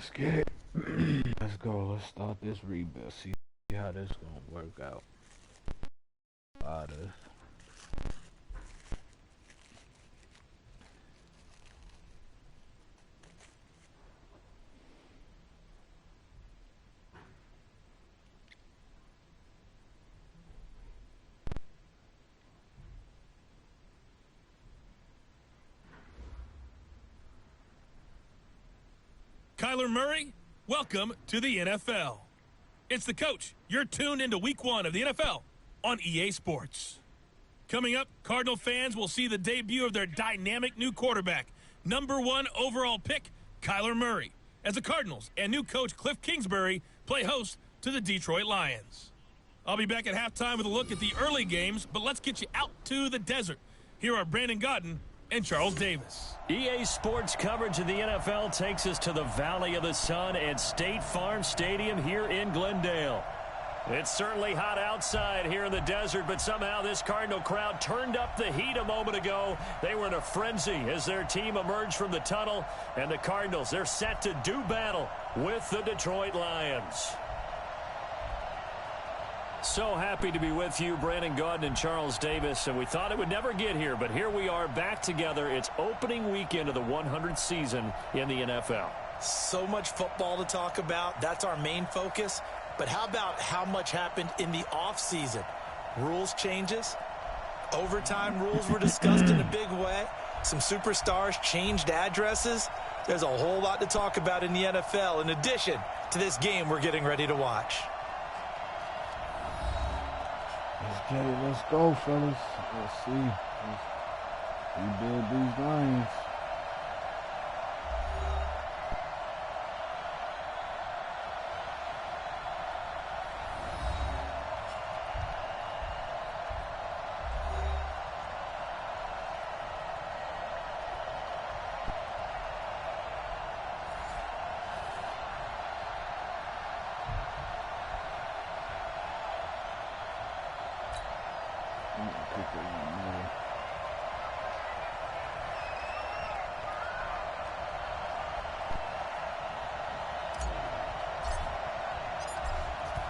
Let's get it. Let's go. Let's start this rebuild. See how this gonna work out. Kyler Murray, welcome to the NFL. It's the coach. You're tuned into Week 1 of the NFL on EA Sports. Coming up, Cardinal fans will see the debut of their dynamic new quarterback, #1 overall pick, Kyler Murray, as the Cardinals and new coach Cliff Kingsbury play host to the Detroit Lions. I'll be back at halftime with a look at the early games, but let's get you out to the desert. Here are Brandon Godden and Charles Davis. EA Sports coverage of the NFL takes us to the Valley of the Sun at State Farm Stadium here in Glendale. It's certainly hot outside here in the desert, but somehow this Cardinal crowd turned up the heat a moment ago. They were in a frenzy as their team emerged from the tunnel, and the Cardinals, they're set to do battle with the Detroit Lions. So happy to be with you, Brandon Gaudin and Charles Davis, and we thought it would never get here, but here we are back together. It's opening weekend of the 100th season in the NFL. So much football to talk about. That's our main focus. But how about how much happened in the offseason? Rules changes. Overtime rules were discussed in a big way. Some superstars changed addresses. There's a whole lot to talk about in the NFL in addition to this game we're getting ready to watch. Let's get it. Let's go, fellas. Let's see. Let's rebuild these Lions.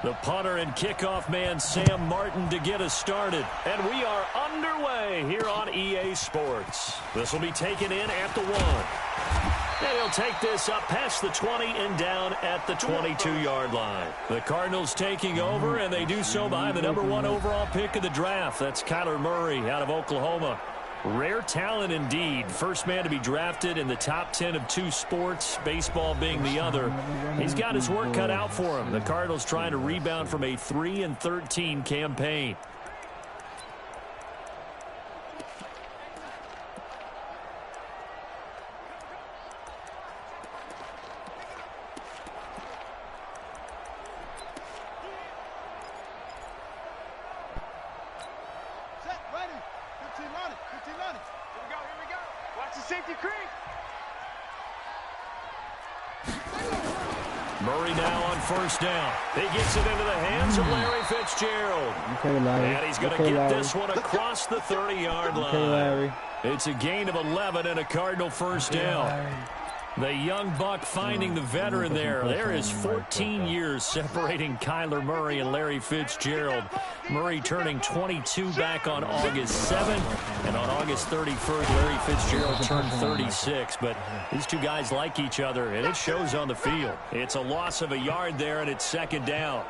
The punter and kickoff man, Sam Martin, to get us started. And we are underway here on EA Sports. This will be taken in at the 1. And he'll take this up past the 20 and down at the 22-yard line. The Cardinals taking over, and they do so behind the #1 overall pick of the draft. That's Kyler Murray out of Oklahoma. Rare talent indeed. First man to be drafted in the top 10 of 2 sports, baseball being the other. He's got his work cut out for him. The Cardinals trying to rebound from a 3-13 campaign. Murray now on first down. He gets it into the hands of Larry Fitzgerald. Okay, Larry. And he's going to get this one across the 30-yard line. Okay, Larry. It's a gain of 11 and a Cardinal first down. The young buck finding the veteran there. There is 14 years separating Kyler Murray and Larry Fitzgerald. Murray turning 22 back on August 7th, and on August 31st, Larry Fitzgerald turned 36. But these two guys like each other, and it shows on the field. It's a loss of a yard there, and it's second down.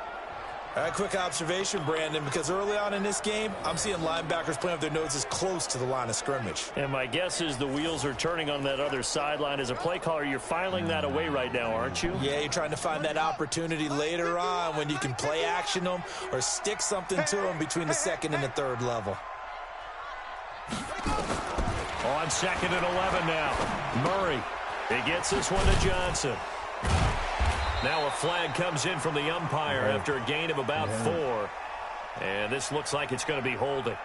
A quick observation, Brandon, because early on in this game, I'm seeing linebackers playing with their noses close to the line of scrimmage. And my guess is the wheels are turning on that other sideline. As a play caller, you're filing that away right now, aren't you? Yeah, you're trying to find that opportunity later on when you can play action them or stick something to them between the second and the third level. On second and 11 now. Murray. He gets this one to Johnson. Now a flag comes in from the umpire after a gain of about 4. And this looks like it's going to be holding.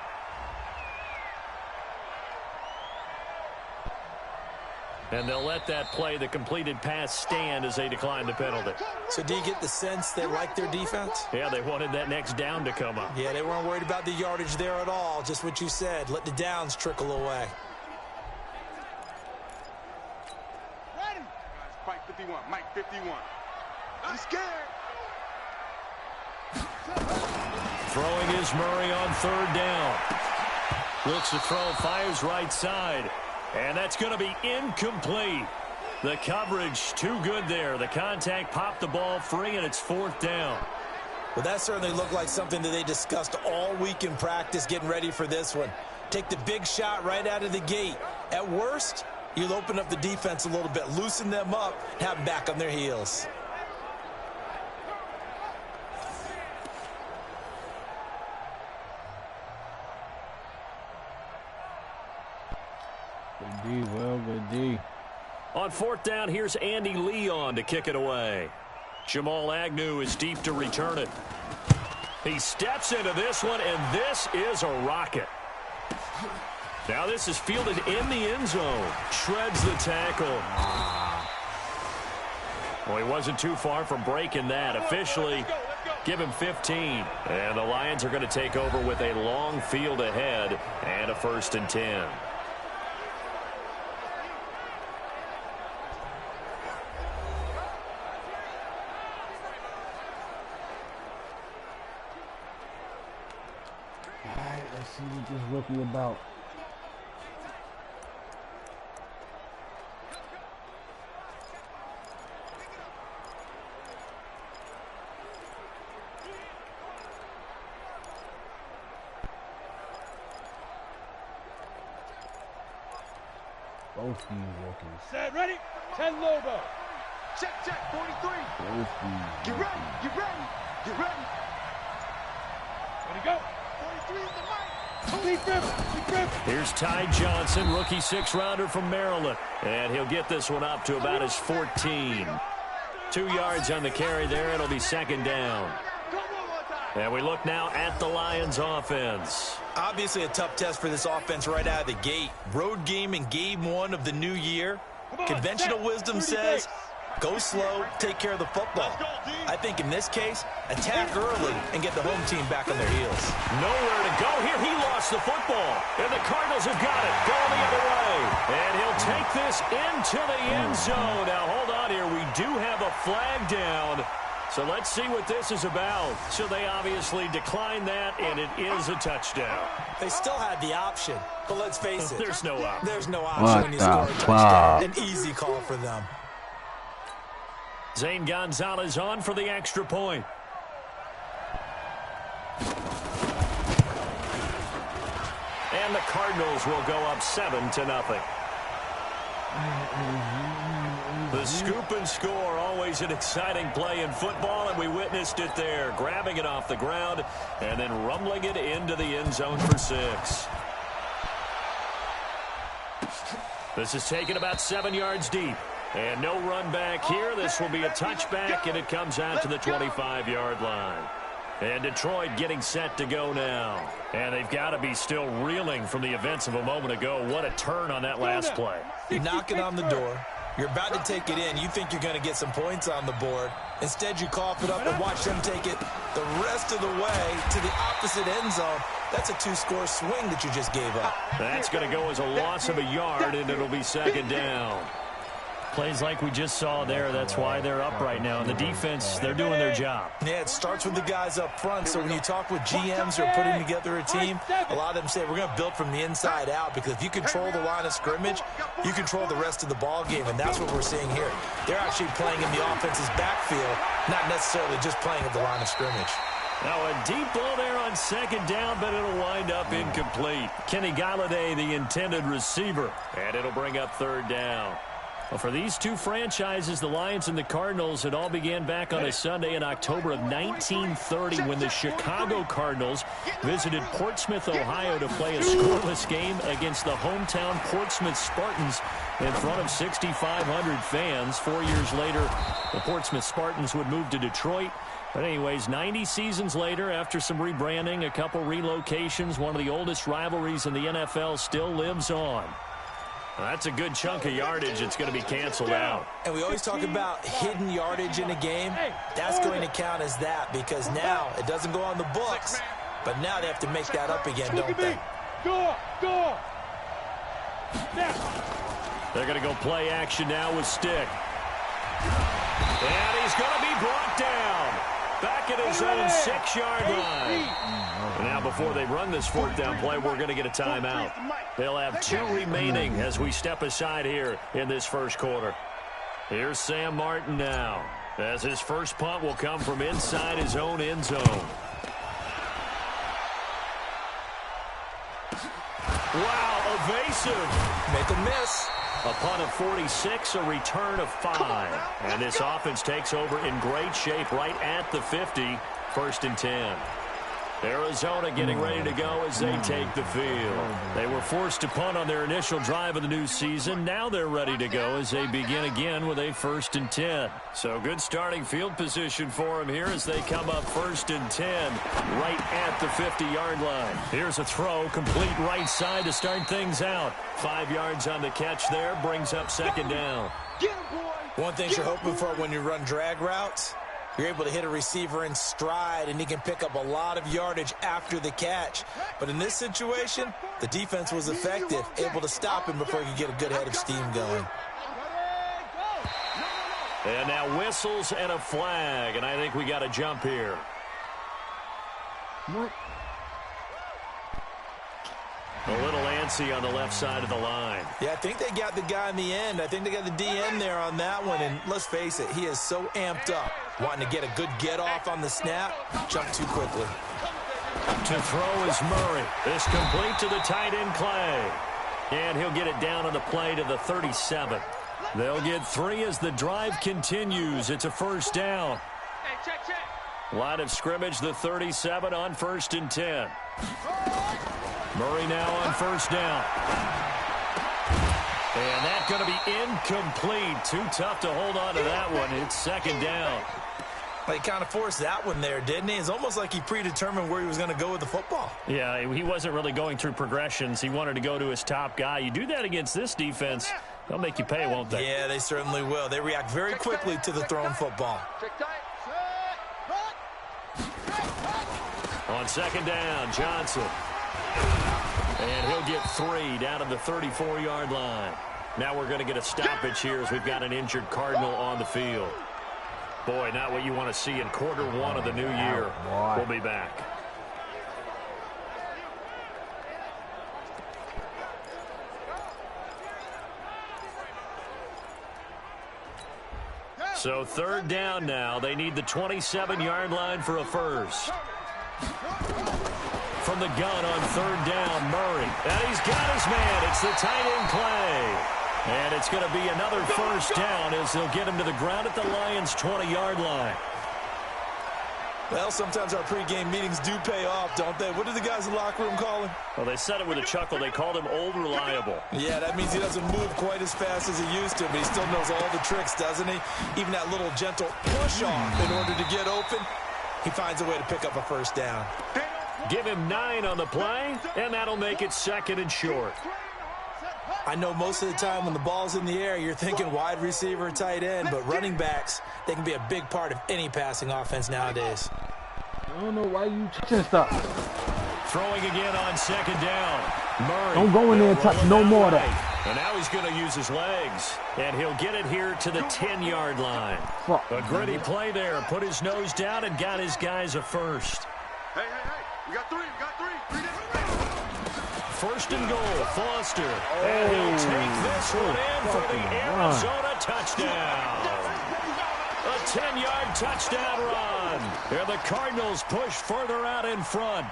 And they'll let that play, the completed pass, stand as they decline the penalty. So do you get the sense they like their defense? Yeah, they wanted that next down to come up. Yeah, they weren't worried about the yardage there at all. Just what you said. Let the downs trickle away. Fight 51. Mike 51. I'm scared. Throwing is Murray on third down. Looks to throw, fires right side. And that's going to be incomplete. The coverage too good there. The contact popped the ball free, and it's fourth down. Well, that certainly looked like something that they discussed all week in practice getting ready for this one. Take the big shot right out of the gate. At worst, you'll open up the defense a little bit, loosen them up, and have them back on their heels. Good D, well, good D. On fourth down, here's Andy Leon to kick it away. Jamal Agnew is deep to return it. He steps into this one, and this is a rocket. Now this is fielded in the end zone. Shreds the tackle. Well, he wasn't too far from breaking that. Officially, give him 15. And the Lions are going to take over with a long field ahead and a 1st and 10. Let's see what this rookie about. Both these rookies. Set, ready? 10 Lobo. Check, 43. Both these. Get ready, get ready, get ready. Ready, go. 43 is the mic. Here's Ty Johnson, rookie 6th-rounder from Maryland. And he'll get this one up to about his 14. 2 yards on the carry there. It'll be 2nd down. And we look now at the Lions offense. Obviously a tough test for this offense right out of the gate. Road game in game 1 of the new year. Conventional wisdom says, go slow, take care of the football. I think in this case, attack early and get the home team back on their heels. Nowhere to go here. He lost the football. And the Cardinals have got it. Going the other way. And he'll take this into the end zone. Now, hold on here. We do have a flag down. So let's see what this is about. So they obviously declined that, and it is a touchdown. They still had the option, but let's face it. There's no option. There's no option when you score a touchdown. An easy call for them. Zane Gonzalez on for the extra point. And the Cardinals will go up 7-0. The scoop and score, always an exciting play in football, and we witnessed it there. Grabbing it off the ground and then rumbling it into the end zone for 6. This is taken about 7 yards deep. And no run back here. This will be a touchback, and it comes out to the 25-yard line. And Detroit getting set to go now. And they've got to be still reeling from the events of a moment ago. What a turn on that last play. You're knocking on the door. You're about to take it in. You think you're going to get some points on the board. Instead, you cough it up and watch them take it the rest of the way to the opposite end zone. That's a 2-score swing that you just gave up. That's going to go as a loss of a yard, and it'll be 2nd down. Plays like we just saw there, that's why they're up right now. And the defense, they're doing their job. Yeah, it starts with the guys up front. So when you talk with GMs who are putting together a team, a lot of them say we're going to build from the inside out, because if you control the line of scrimmage, you control the rest of the ball game, and that's what we're seeing here. They're actually playing in the offense's backfield, not necessarily just playing at the line of scrimmage. Now a deep ball there on 2nd down, but it'll wind up incomplete. Kenny Galladay, the intended receiver, and it'll bring up 3rd down. Well, for these two franchises, the Lions and the Cardinals, it all began back on a Sunday in October of 1930 when the Chicago Cardinals visited Portsmouth, Ohio to play a scoreless game against the hometown Portsmouth Spartans in front of 6,500 fans. 4 years later, the Portsmouth Spartans would move to Detroit. But anyways, 90 seasons later, after some rebranding, a couple relocations, one of the oldest rivalries in the NFL still lives on. Well, that's a good chunk of yardage. It's going to be canceled out. And we always talk about hidden yardage in a game. That's going to count as that, because now it doesn't go on the books, but now they have to make that up again, don't they? Go! They're going to go play action now with Stick. And he's going to be brought down. Back at his own 6-yard line. And now before they run this 4th down play, we're going to get a timeout. They'll have 2 remaining as we step aside here in this first quarter. Here's Sam Martin now, as his first punt will come from inside his own end zone. Wow, evasive. Make a miss. A punt of 46, a return of 5. And this offense takes over in great shape right at the 50, 1st and 10. Arizona getting ready to go as they take the field. They were forced to punt on their initial drive of the new season. Now they're ready to go as they begin again with a 1st and 10. So good starting field position for them here as they come up 1st and 10 right at the 50-yard line. Here's a throw, complete right side to start things out. 5 yards on the catch there, brings up 2nd down. One thing you're hoping for when you run drag routes, you're able to hit a receiver in stride, and he can pick up a lot of yardage after the catch. But in this situation, the defense was effective, able to stop him before he could get a good head of steam going. And now whistles and a flag, and I think we got a jump here. What? A little antsy on the left side of the line. Yeah, I think they got the guy in the end. I think they got the DN there on that one. And let's face it, he is so amped up, wanting to get a good get-off on the snap, jump too quickly. To throw is Murray. This complete to the tight end Clay. And he'll get it down on the play to the 37. They'll get 3 as the drive continues. It's a 1st down. Line of scrimmage, the 37 on 1st and 10. Murray now on 1st down. And that's going to be incomplete. Too tough to hold on to that one. It's 2nd down. He kind of forced that one there, didn't he? It's almost like he predetermined where he was going to go with the football. Yeah, he wasn't really going through progressions. He wanted to go to his top guy. You do that against this defense, they'll make you pay, won't they? Yeah, they certainly will. They react very quickly to the thrown football. On 2nd down, Johnson. And he'll get 3 down to the 34-yard line. Now we're going to get a stoppage here as we've got an injured Cardinal on the field. Boy, not what you want to see in quarter 1 of the new year. We'll be back. So 3rd down now. They need the 27-yard line for a first. From the gun on 3rd down, Murray. And he's got his man. It's the tight end Clay. And it's going to be another 1st down as they'll get him to the ground at the Lions' 20-yard line. Well, sometimes our pregame meetings do pay off, don't they? What do the guys in the locker room call him? Well, they said it with a chuckle. They called him Old Reliable. Yeah, that means he doesn't move quite as fast as he used to, but he still knows all the tricks, doesn't he? Even that little gentle push-off in order to get open, he finds a way to pick up a 1st down. Give him 9 on the play, and that'll make it 2nd and short. I know most of the time when the ball's in the air, you're thinking wide receiver, tight end, but running backs, they can be a big part of any passing offense nowadays. I don't know why you just stop. Throwing again on 2nd down. Murray. Don't go in there and touch no more of that. And now he's going to use his legs. And he'll get it here to the 10-yard line. A gritty play there. Put his nose down and got his guys a first. Hey. We got 3. 1st and goal, Foster. And he'll take this one in for the Arizona touchdown. A 10-yard touchdown run. And the Cardinals push further out in front.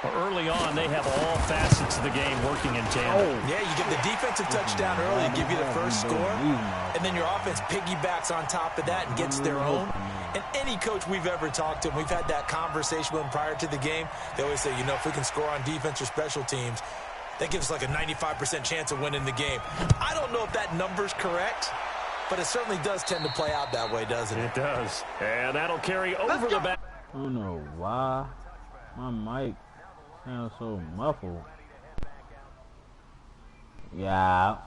Early on, they have all facets of the game working in tandem. Yeah, you get the defensive touchdown early, give you the first score, and then your offense piggybacks on top of that and gets their own. And any coach we've ever talked to, and we've had that conversation with them prior to the game, they always say, if we can score on defense or special teams, that gives us like a 95% chance of winning the game. I don't know if that number's correct, but it certainly does tend to play out that way, doesn't it? It does. And that'll carry over the back. I don't know why my mic sounds so muffled. Yeah.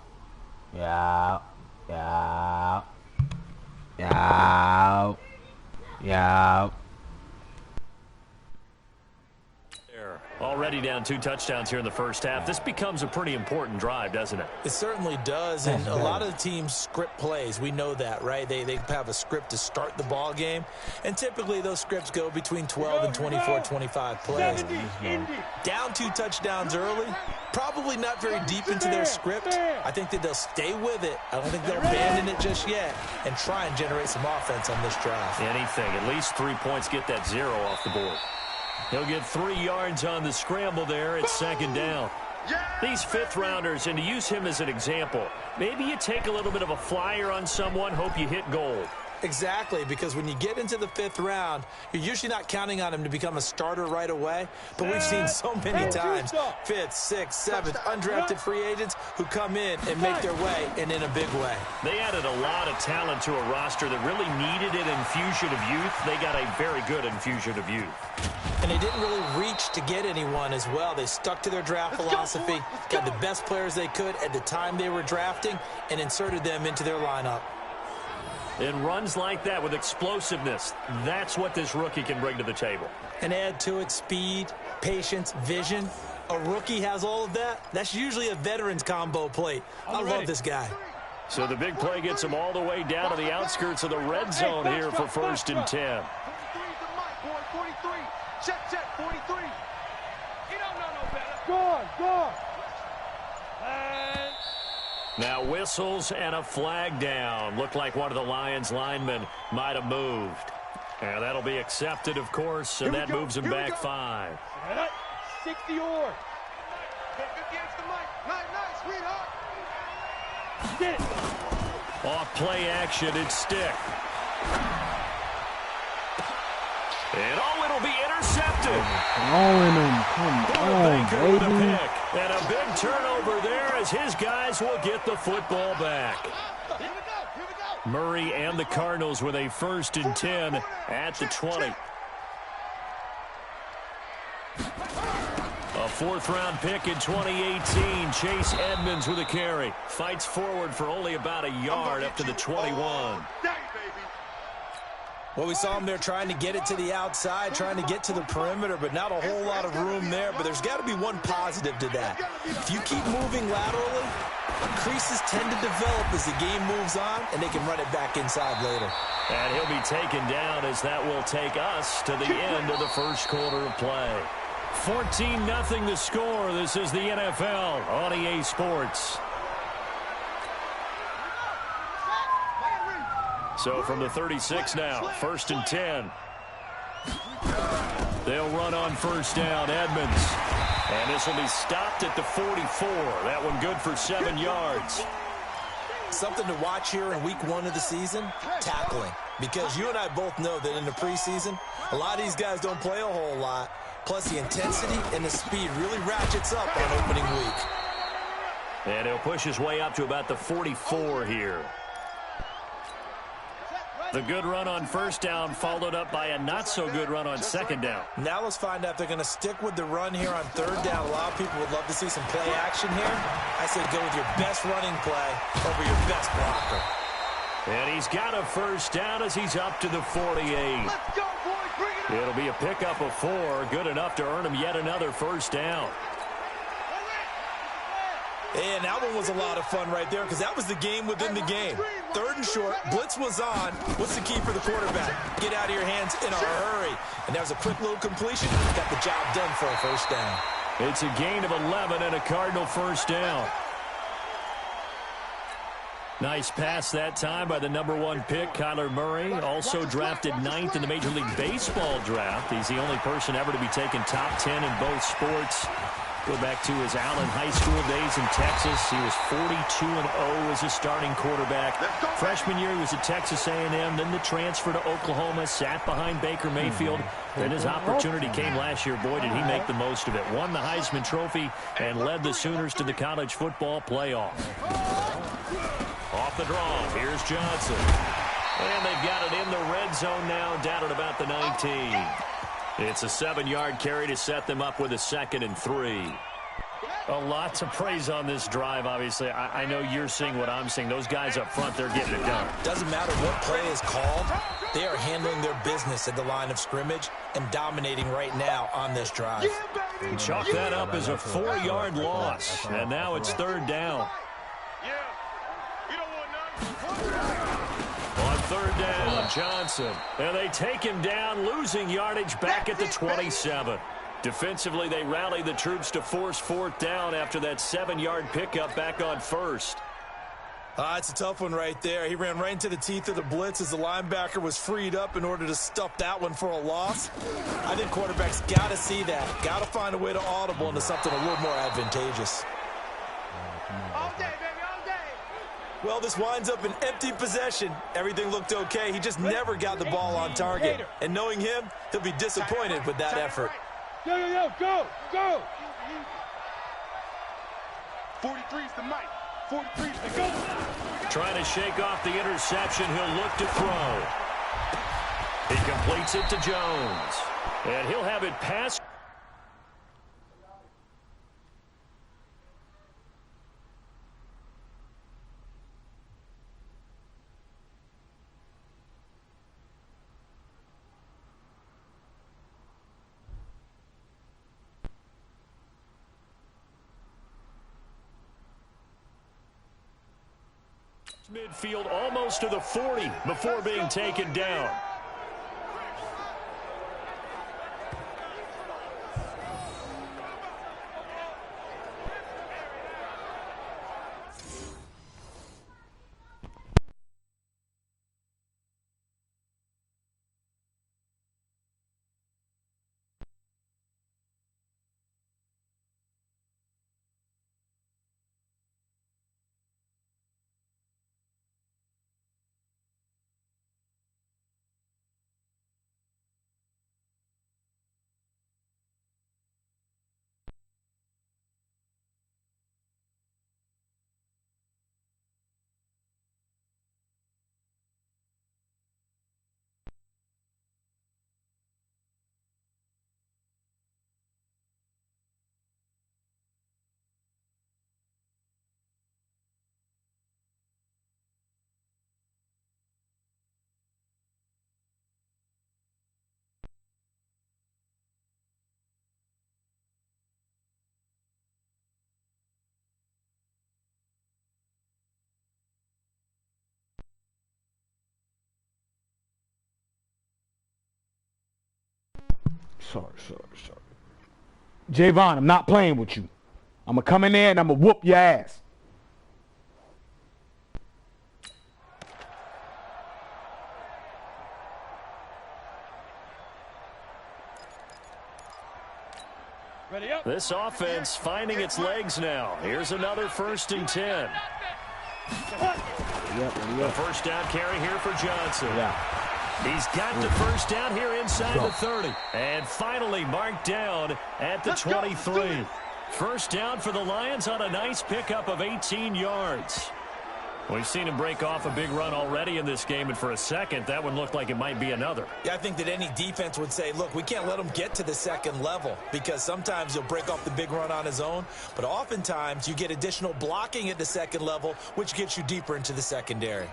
Already already down 2 touchdowns here in the first half. This becomes a pretty important drive, doesn't it? It certainly does, and a lot of the teams script plays. We know that, right? They have a script to start the ball game, and typically those scripts go between 12 and 24, 25 plays. Down 2 touchdowns early, probably not very deep into their script. I think that they'll stay with it. I don't think they'll abandon it just yet and try and generate some offense on this drive. Anything, at least 3 points, get that 0 off the board. He'll get 3 yards on the scramble there. It's 2nd down. These 5th-rounders, and to use him as an example, maybe you take a little bit of a flyer on someone, hope you hit gold. Exactly, because when you get into the 5th round, you're usually not counting on him to become a starter right away. But we've seen so many times 5th, 6th, 7th, undrafted free agents who come in and make their way, and in a big way. They added a lot of talent to a roster that really needed an infusion of youth. They got a very good infusion of youth. And they didn't really reach to get anyone as well. They stuck to their draft philosophy, got the best players they could at the time they were drafting, and inserted them into their lineup. And runs like that with explosiveness, that's what this rookie can bring to the table. And add to it speed, patience, vision. A rookie has all of that. That's usually a veteran's combo plate. I love this guy. So the big play gets him all the way down to the outskirts of the red zone here for 1st and 10. 43. Check, 43. He don't know no better. Go. And now whistles and a flag down. Looked like one of the Lions linemen might have moved. And that'll be accepted, of course, and that moves him back 5. 60 or. Against the mic. Nice, sweetheart. Get it. Off play action, it's stick. And it'll be intercepted. Throwing him. Come on, Baker with a baby. pick. And a big turnover there as his guys will get the football back. Here we go. Murray and the Cardinals with a 1st and 10 at the 20. A 4th-round pick in 2018. Chase Edmonds with a carry. Fights forward for only about a yard up to the 21. Well, we saw him there trying to get it to the outside, trying to get to the perimeter, but not a whole lot of room there. But there's got to be one positive to that. If you keep moving laterally, creases tend to develop as the game moves on, and they can run it back inside later. And he'll be taken down as that will take us to the end of the first quarter of play. 14-0 the score. This is the NFL on EA Sports. So from the 36 now, 1st and 10. They'll run on 1st down, Edmonds. And this will be stopped at the 44. That one good for 7 yards. Something to watch here in week 1 of the season, tackling. Because you and I both know that in the preseason, a lot of these guys don't play a whole lot. Plus the intensity and the speed really ratchets up on opening week. And he'll push his way up to about the 44 here. The good run on 1st down followed up by a not-so-good run on 2nd down. Now let's find out if they're going to stick with the run here on 3rd down. A lot of people would love to see some play action here. I say go with your best running play over your best blocker. And he's got a 1st down as he's up to the 48. Let's go, boys. Bring it up. It'll be a pickup of 4, good enough to earn him yet another 1st down. And that one was a lot of fun right there because that was the game within the game. 3rd and short, blitz was on. What's the key for the quarterback? Get out of your hands in a hurry. And there's a quick little completion. Got the job done for a 1st down. It's a gain of 11 and a Cardinal 1st down. Nice pass that time by the number 1 pick, Kyler Murray. Also drafted 9th in the Major League Baseball draft. He's the only person ever to be taken top 10 in both sports. Go back to his Allen High School days in Texas. He was 42-0 as a starting quarterback. Freshman year, he was at Texas A&M. Then the transfer to Oklahoma, sat behind Baker Mayfield. Then his opportunity came last year. Boy, did he make the most of it. Won the Heisman Trophy and led the Sooners to the college football playoff. Off the draw, here's Johnson. And they've got it in the red zone now, down at about the 19. It's a 7-yard carry to set them up with a 2nd and 3. A lot to praise on this drive, obviously. I know you're seeing what I'm seeing. Those guys up front, they're getting it done. Doesn't matter what play is called. They are handling their business at the line of scrimmage and dominating right now on this drive. Yeah, baby. Chalk that up as a 4-yard loss. And now it's 3rd down. On 3rd down, Johnson. And they take him down, losing yardage back at the 27. Defensively, they rally the troops to force 4th down after that 7-yard pickup back on 1st. It's a tough one right there. He ran right into the teeth of the blitz as the linebacker was freed up in order to stuff that one for a loss. I think quarterbacks got to see that. Got to find a way to audible into something a little more advantageous. All day, baby, all day. Well, this winds up an empty possession. Everything looked okay. He just never got the ball on target. And knowing him, he'll be disappointed with that effort. Yo, go, go. 43's the mic. 43's the go. Trying to shake off the interception. He'll look to throw. He completes it to Jones. And he'll have it pass. Midfield almost to the 40 before being taken down. Sorry. Javon, I'm not playing with you. I'm going to come in there and I'm going to whoop your ass. Ready up. This offense finding its legs now. Here's another 1st and 10. The first down carry here for Johnson. He's got the first down here inside the 30. And finally marked down at the 23. First down for the Lions on a nice pickup of 18 yards. We've seen him break off a big run already in this game, and for a second, that one looked like it might be another. Yeah, I think that any defense would say, look, we can't let him get to the second level because sometimes he'll break off the big run on his own, but oftentimes you get additional blocking at the second level, which gets you deeper into the secondary.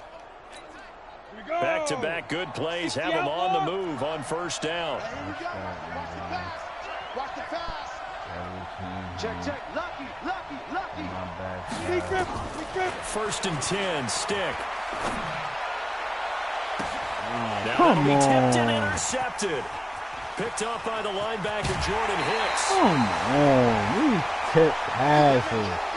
Back-to-back good plays have him on the move on first down. Watch the pass. Check. Lucky. Be grip. First and 10, stick. Now Come that'll be tipped and on. intercepted. Picked up by the linebacker, Jordan Hicks. Come on. We tip passes.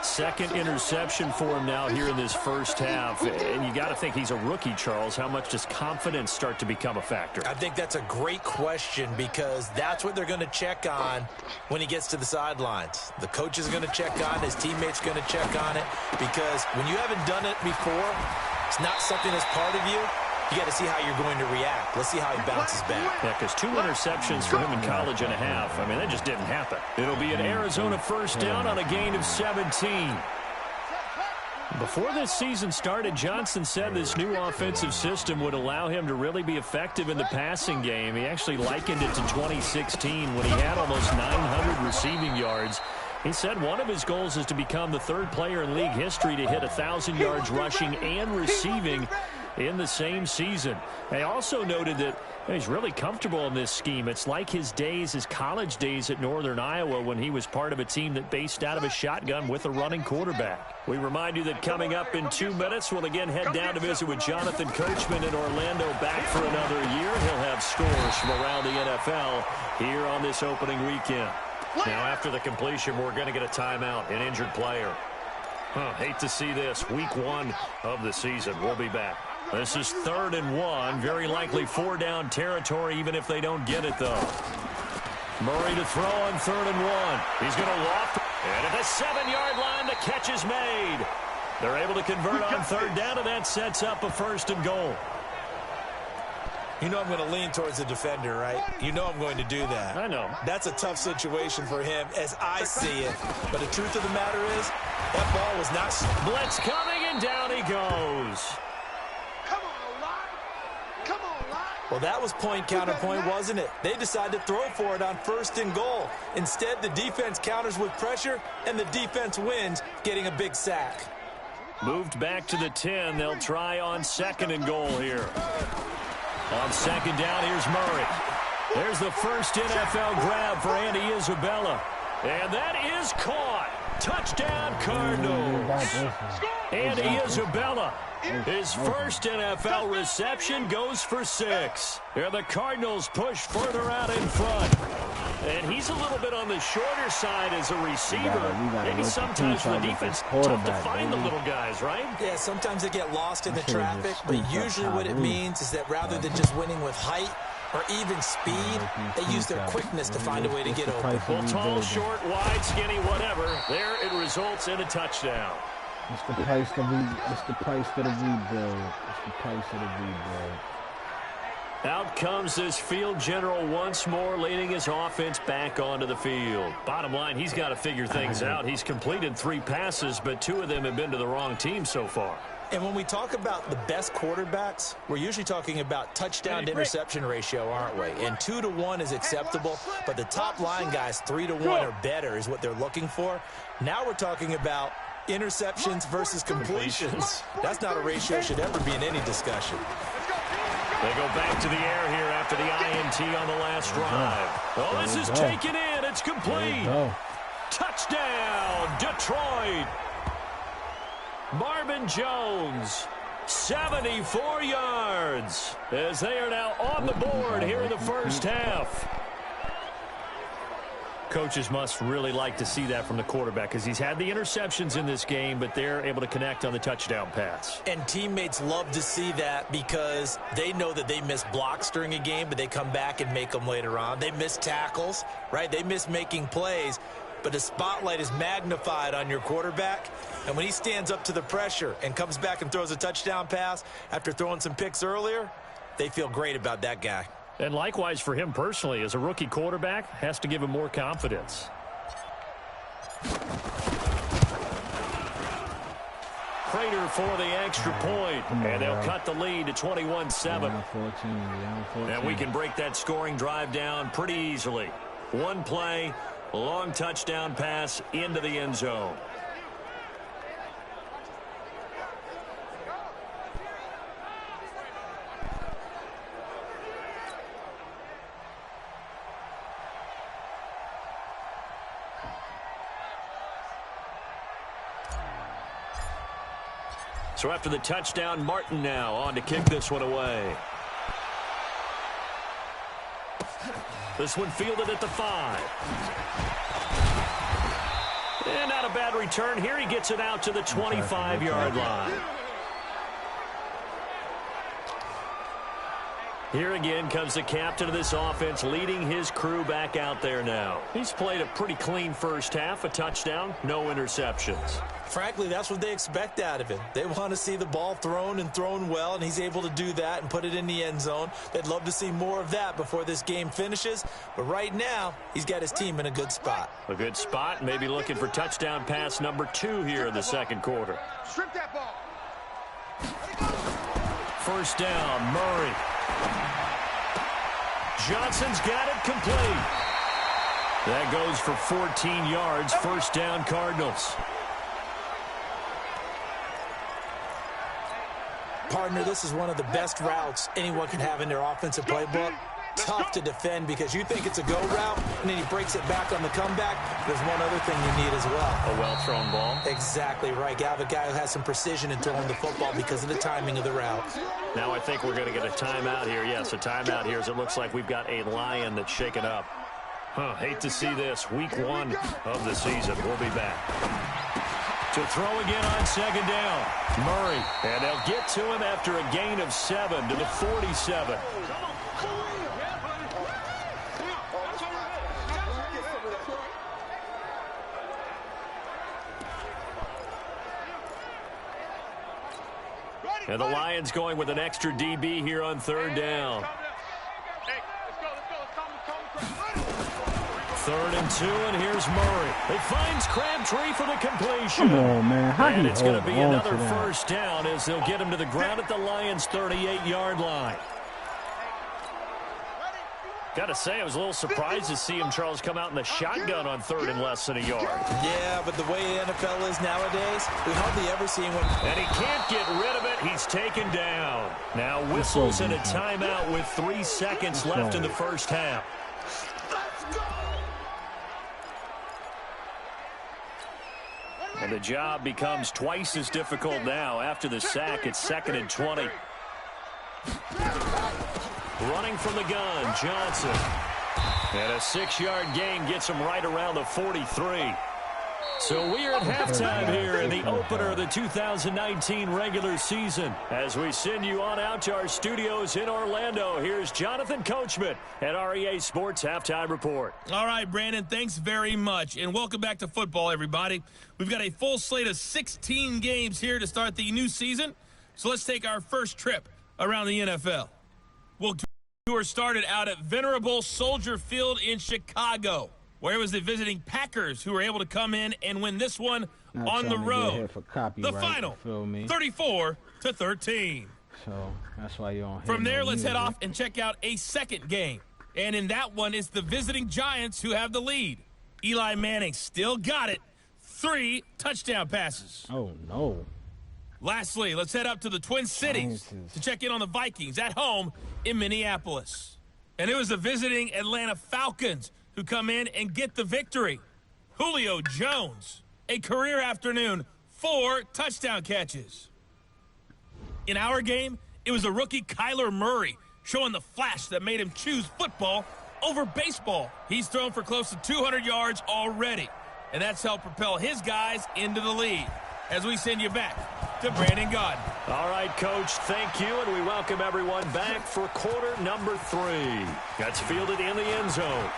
Second interception for him now here in this first half. And you got to think he's a rookie, Charles. How much does confidence start to become a factor? I think that's a great question because that's what they're going to check on when he gets to the sidelines. The coach is going to check on it. His teammates going to check on it because when you haven't done it before, it's not something that's part of you. You got to see how you're going to react. Let's see how he bounces back. Yeah, because 2 interceptions for him in college and a half. I mean, that just didn't happen. It'll be an Arizona first down on a gain of 17. Before this season started, Johnson said this new offensive system would allow him to really be effective in the passing game. He actually likened it to 2016 when he had almost 900 receiving yards. He said one of his goals is to become the 3rd player in league history to hit 1,000 yards rushing and receiving in the same season. They also noted that he's really comfortable in this scheme. It's like his college days at Northern Iowa when he was part of a team that based out of a shotgun with a running quarterback. We remind you that coming up in 2 minutes, we'll again head down to visit with Jonathan Coachman in Orlando, back for another year. He'll have scores from around the NFL here on this opening weekend. Now, after the completion, we're going to get a timeout, an injured player. Hate to see this. Week 1 of the season. We'll be back. This is 3rd and 1. Very likely 4-down territory, even if they don't get it, though. Murray to throw on 3rd and 1. He's going to loft. And at the 7-yard line, the catch is made. They're able to convert on 3rd down, and that sets up a 1st and goal. You know I'm going to lean towards the defender, right? You know I'm going to do that. I know. That's a tough situation for him as I see it. But the truth of the matter is, that ball was not... Blitz coming, and down he goes. Come on, line. Come on, line. Well, that was point counterpoint, wasn't it? They decided to throw for it on 1st and goal. Instead, the defense counters with pressure, and the defense wins, getting a big sack. Moved back to the 10. They'll try on 2nd and goal here. On 2nd down, here's Murray. There's the first NFL grab for Andy Isabella. And that is caught. Touchdown, Cardinals. Andy Isabella. His first NFL reception goes for 6. And the Cardinals push further out in front. And he's a little bit on the shorter side as a receiver. Maybe sometimes for the defense, tough to find the little guys, right? Yeah, sometimes they get lost in the traffic, but usually what it means is that rather than just winning with height or even speed, they use their quickness to find a way to get open. Well, tall, short, wide, skinny, whatever. There it results in a touchdown. It's the price for the rebuild. It's the price of the rebuild. Out comes this field general once more, leading his offense back onto the field. Bottom line, he's got to figure things out. He's completed 3 passes, but 2 of them have been to the wrong team so far. And when we talk about the best quarterbacks, we're usually talking about touchdown-to-interception ratio, aren't we? And 2 to 1 is acceptable, but the top line guys, 3 to 1 or better is what they're looking for. Now we're talking about interceptions versus completions. That's not a ratio that should ever be in any discussion. They go back to the air here after the INT on the last drive. Oh, this is taken in. It's complete. Touchdown, Detroit. Marvin Jones, 74 yards, as they are now on the board here in the first half. Coaches must really like to see that from the quarterback because he's had the interceptions in this game, but they're able to connect on the touchdown pass. And teammates love to see that because they know that they miss blocks during a game, but they come back and make them later on. They miss tackles, right? They miss making plays, but the spotlight is magnified on your quarterback. And when he stands up to the pressure and comes back and throws a touchdown pass after throwing some picks earlier, they feel great about that guy. And likewise for him personally, as a rookie quarterback, has to give him more confidence. Prater for the extra point, and they'll cut the lead to 21-7. And we can break that scoring drive down pretty easily. One play, long touchdown pass into the end zone. So after the touchdown, Martin now on to kick this one away. This one fielded at the 5. And not a bad return here. He gets it out to the 25-yard line. Here again comes the captain of this offense, leading his crew back out there now. He's played a pretty clean first half, a touchdown, no interceptions. Frankly, that's what they expect out of him. They want to see the ball thrown and thrown well, and he's able to do that and put it in the end zone. They'd love to see more of that before this game finishes. But right now, he's got his team in a good spot. A good spot, maybe looking for touchdown pass number 2 here in the second quarter. Strip that ball. First down, Murray. Johnson's got it complete. That goes for 14 yards. First down, Cardinals. Partner, this is one of the best routes anyone can have in their offensive playbook. Tough to defend because you think it's a go route, and then he breaks it back on the comeback. There's one other thing you need as well. A well-thrown ball. Exactly right. You have a guy who has some precision in throwing the football because of the timing of the route. Now I think we're going to get a timeout here. Yes, a timeout here as it looks like we've got a Lion that's shaken up. Hate to see this. Week 1 of the season. We'll be back. To throw again on second down. Murray. And they'll get to him after a gain of 7 to the 47. And the Lions going with an extra DB here on third down. 3rd and 2, and here's Murray. He finds Crabtree for the completion. Come on, man. How and it's going to be another to first down as they'll get him to the ground at the Lions' 38-yard line. Got to say, I was a little surprised to see him, Charles, come out in the shotgun on 3rd and less than a yard. Yeah, but the way the NFL is nowadays, we hardly ever see him. And he can't get rid of it. He's taken down. Now whistles and a timeout with 3 seconds left in the first half. And the job becomes twice as difficult now. After the sack, it's 2nd and 20. Running from the gun, Johnson. And a 6-yard gain gets him right around the 43. So we are at halftime here in the opener of the 2019 regular season. As we send you on out to our studios in Orlando, here's Jonathan Coachman at our EA Sports Halftime Report. All right, Brandon, thanks very much. And welcome back to football, everybody. We've got a full slate of 16 games here to start the new season. So let's take our first trip around the NFL. We'll tour started out at venerable Soldier Field in Chicago, where it was the visiting Packers who were able to come in and win this one on the road. The final, 34-13. So that's why you don't. From there, let's head off and check out a second game. And in that one, it's the visiting Giants who have the lead. Eli Manning still got it. 3 touchdown passes. Oh, no. Lastly, let's head up to the Twin Cities to check in on the Vikings at home in Minneapolis. And it was the visiting Atlanta Falcons who come in and get the victory. Julio Jones, a career afternoon, 4 touchdown catches. In our game, it was a rookie Kyler Murray showing the flash that made him choose football over baseball. He's thrown for close to 200 yards already, and that's helped propel his guys into the lead. As we send you back to Brandon Gaudin. All right, Coach, thank you, and we welcome everyone back for quarter number 3. That's fielded in the end zone.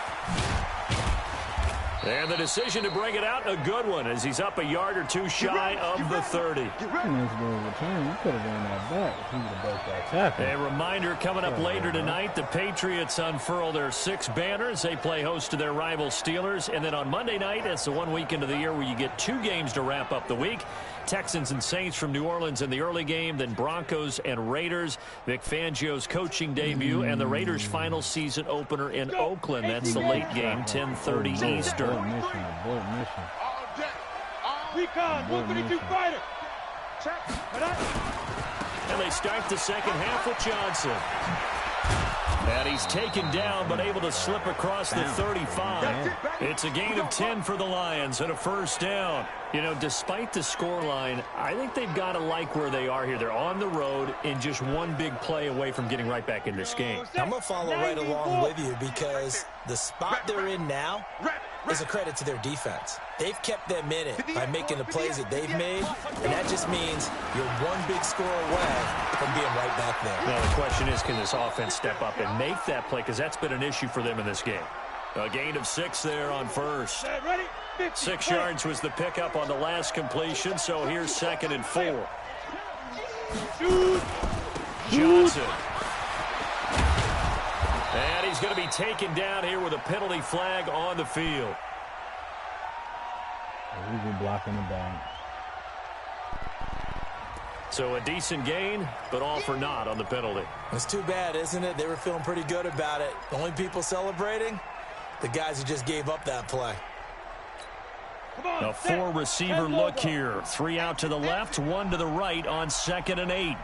And the decision to bring it out, a good one, as he's up a yard or 2 shy of the 30. Nice little return. You could have run that back if he would have broke that tackle. A reminder coming up later tonight, the Patriots unfurl their 6 banners. They play host to their rival Steelers. And then on Monday night, it's the one weekend of the year where you get 2 games to wrap up the week. Texans and Saints from New Orleans in the early game, then Broncos and Raiders. Vic Fangio's coaching debut and the Raiders' final season opener in Oakland. That's the late game, 10:30 Eastern. Abort mission. Recon, 132 fighter. And they start the second half with Johnson. And he's taken down, but able to slip across the 35. It's a gain of 10 for the Lions and a first down. You know, despite the scoreline, I think they've got to like where they are here. They're on the road and just one big play away from getting right back in this game. I'm going to follow right along with you because the spot they're in now is a credit to their defense. They've kept them in it by making the plays that they've made, and that just means you're one big score away from being right back there. Now, the question is, can this offense step up and make that play? Because that's been an issue for them in this game. A gain of 6 there on first. 6 yards was the pickup on the last completion, so here's 2nd and 4. Johnson. And he's going to be taken down here with a penalty flag on the field. We've been blocking the ball. So a decent gain, but all for naught on the penalty. It's too bad, isn't it? They were feeling pretty good about it. The only people celebrating, the guys who just gave up that play. A 4-receiver look here. 3 out to the left, 1 to the right on 2nd and 8.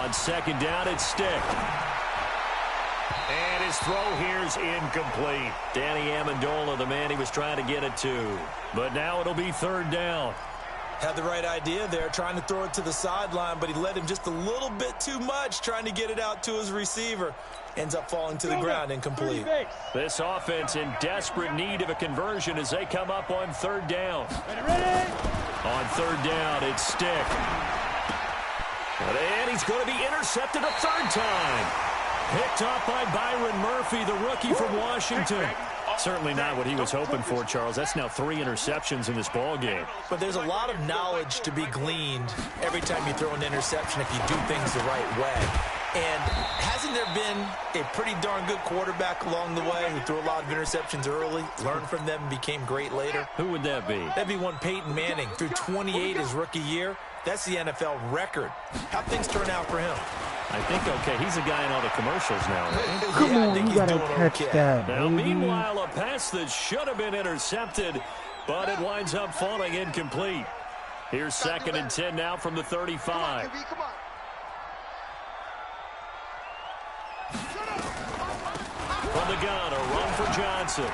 On second down, it's Stick. And his throw here's incomplete. Danny Amendola, the man he was trying to get it to. But now it'll be third down. Had the right idea there, trying to throw it to the sideline, but he led him just a little bit too much, trying to get it out to his receiver. Ends up falling to the ground, incomplete. This offense in desperate need of a conversion as they come up on third down. On third down, it's Stick. And he's going to be intercepted a third time. Picked off by Byron Murphy, the rookie from Washington. Certainly not what he was hoping for, Charles. That's now 3 interceptions in this ball game. But there's a lot of knowledge to be gleaned every time you throw an interception if you do things the right way. And hasn't there been a pretty darn good quarterback along the way who threw a lot of interceptions early, learned from them, and became great later? Who would that be? That'd be one Peyton Manning. Threw 28 his rookie year. That's the NFL record. How'd things turn out for him? I think, okay, he's a guy in all the commercials now, right? Come on, you gotta catch that, Now, baby. meanwhile, a pass that should have been intercepted, but it winds up falling incomplete. Here's second and 10 now from the 35. From the gun, a run for Johnson.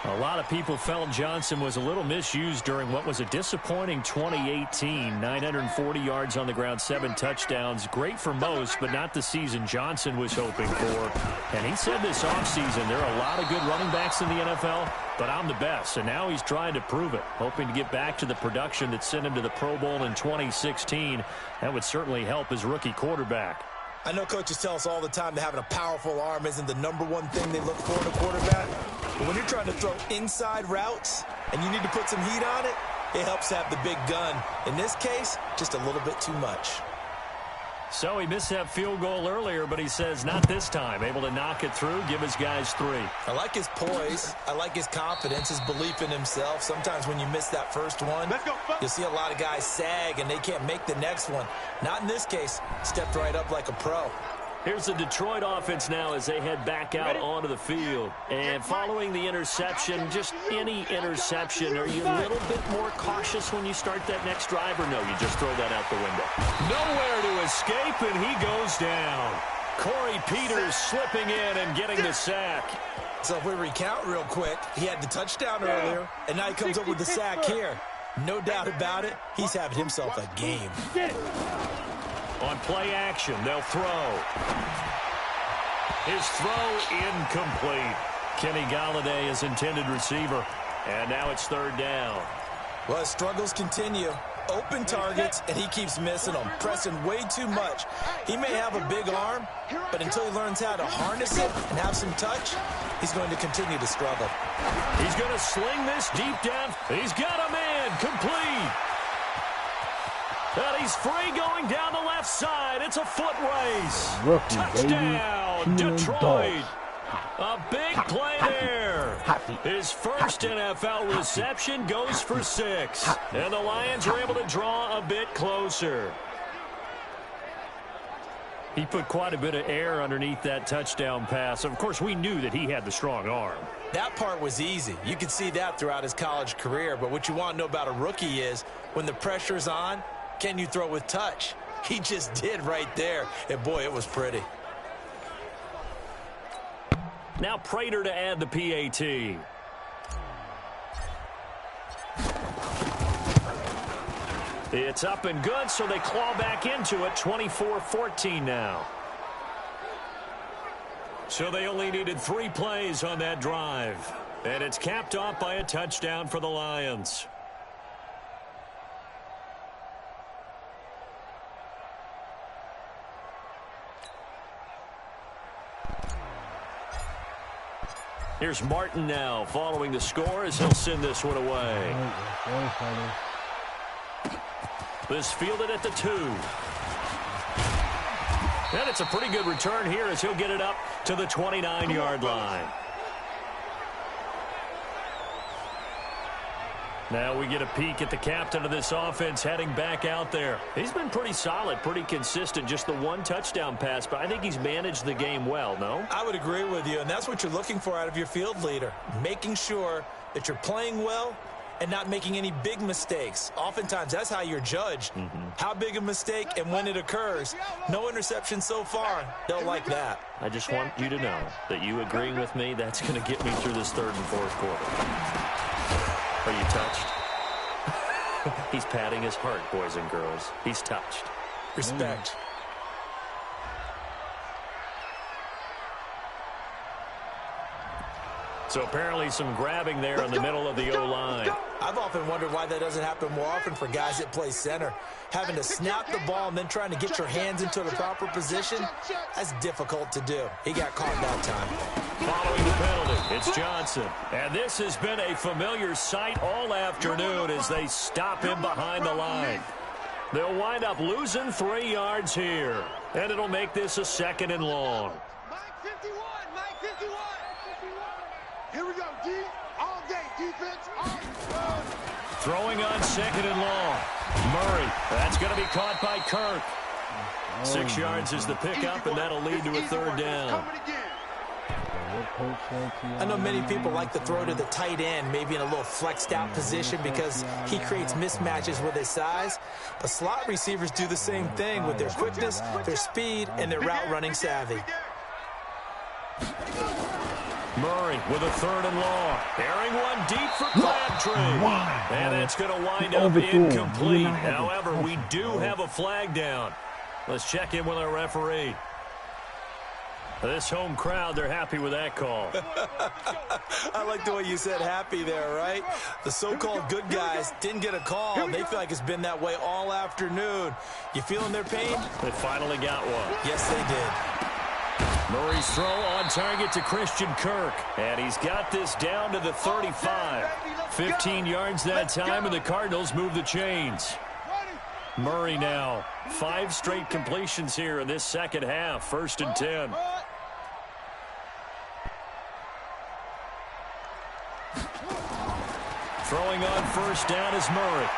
A lot of people felt Johnson was a little misused during what was a disappointing 2018. 940 yards on the ground, 7 touchdowns. Great for most, but not the season Johnson was hoping for. And he said this offseason, there are a lot of good running backs in the NFL, but I'm the best. And now he's trying to prove it, hoping to get back to the production that sent him to the Pro Bowl in 2016. That would certainly help his rookie quarterback. I know coaches tell us all the time that having a powerful arm isn't the #1 thing they look for in a quarterback. But when you're trying to throw inside routes and you need to put some heat on it, it helps have the big gun. In this case, just a little bit too much. So he missed that field goal earlier, but he says not this time. Able to knock it through, give his guys 3. I like his poise. I like his confidence, his belief in himself. Sometimes when you miss that first one, you'll see a lot of guys sag and they can't make the next one. Not in this case. Stepped right up like a pro. Here's the Detroit offense now as they head back out onto the field. And following the interception, just any interception, are you a little bit more cautious when you start that next drive, or no, you just throw that out the window? Nowhere to escape, and he goes down. Corey Peters slipping in and getting the sack. So if we recount real quick, he had the touchdown earlier, and now he comes up with the sack here. No doubt about it, he's having himself a game. On play action, they'll throw. His throw incomplete. Kenny Golladay is intended receiver. And now it's third down. Well, his struggles continue. Open targets, and he keeps missing them, pressing way too much. He may have a big arm, but until he learns how to harness it and have some touch, he's going to continue to struggle. He's going to sling this deep down. He's got a man complete. And he's free going down the left side. It's a foot race. Rookie, Touchdown, baby. Detroit. A big play there. His first NFL reception goes for 6. And the Lions are able to draw a bit closer. He put quite a bit of air underneath that touchdown pass. Of course, we knew that he had the strong arm. That part was easy. You could see that throughout his college career. But what you want to know about a rookie is when the pressure's on, can you throw with touch? He just did right there. And, boy, it was pretty. Now Prater to add the PAT. It's up and good, so they claw back into it. 24-14 now. So they only needed 3 plays on that drive. And it's capped off by a touchdown for the Lions. Here's Martin now following the score as he'll send this one away. This fielded at the 2. And it's a pretty good return here as he'll get it up to the 29-yard line. Now we get a peek at the captain of this offense heading back out there. He's been pretty solid, pretty consistent, just the 1 touchdown pass, but I think he's managed the game well, no? I would agree with you, and that's what you're looking for out of your field leader, making sure that you're playing well and not making any big mistakes. Oftentimes, that's how you're judged. How big a mistake and when it occurs. No interception so far. Don't like that. I just want you to know that you agreeing with me, that's going to get me through this third and fourth quarter. Are you touched? He's patting his heart, boys and girls. He's touched. Respect. So apparently some grabbing there in the middle of the O-line. I've often wondered why that doesn't happen more often for guys that play center. Having to snap the ball and then trying to get your hands into the proper position, that's difficult to do. He got caught that time. Following the penalty, it's Johnson. And this has been a familiar sight all afternoon as they stop him behind the line. They'll wind up losing 3 yards here. And it'll make this a 2nd and long. Mike 51, Mike 51. Here we go, D. All day, defense. Throwing on 2nd and long. Murray, that's going to be caught by Kirk. 6 yards is the pickup, and that'll lead to a 3rd down. I know many people like to throw to the tight end, maybe in a little flexed out position because he creates mismatches with his size. But slot receivers do the same thing with their quickness, their speed, and their route running savvy. Murray with a 3rd and long. Airing one deep for Crabtree. And it's going to wind up incomplete. However, we do have a flag down. Let's check in with our referee. This home crowd, they're happy with that call. I like the way you said happy there, right? The so-called good guys didn't get a call, and they feel like it's been that way all afternoon. You feeling their pain? They finally got one. Yes, they did. Murray's throw on target to Christian Kirk. And he's got this down to the 35. 15 yards that time, and the Cardinals move the chains. Murray now. 5 straight completions here in this second half. 1st and 10. Throwing on 1st down is Murray.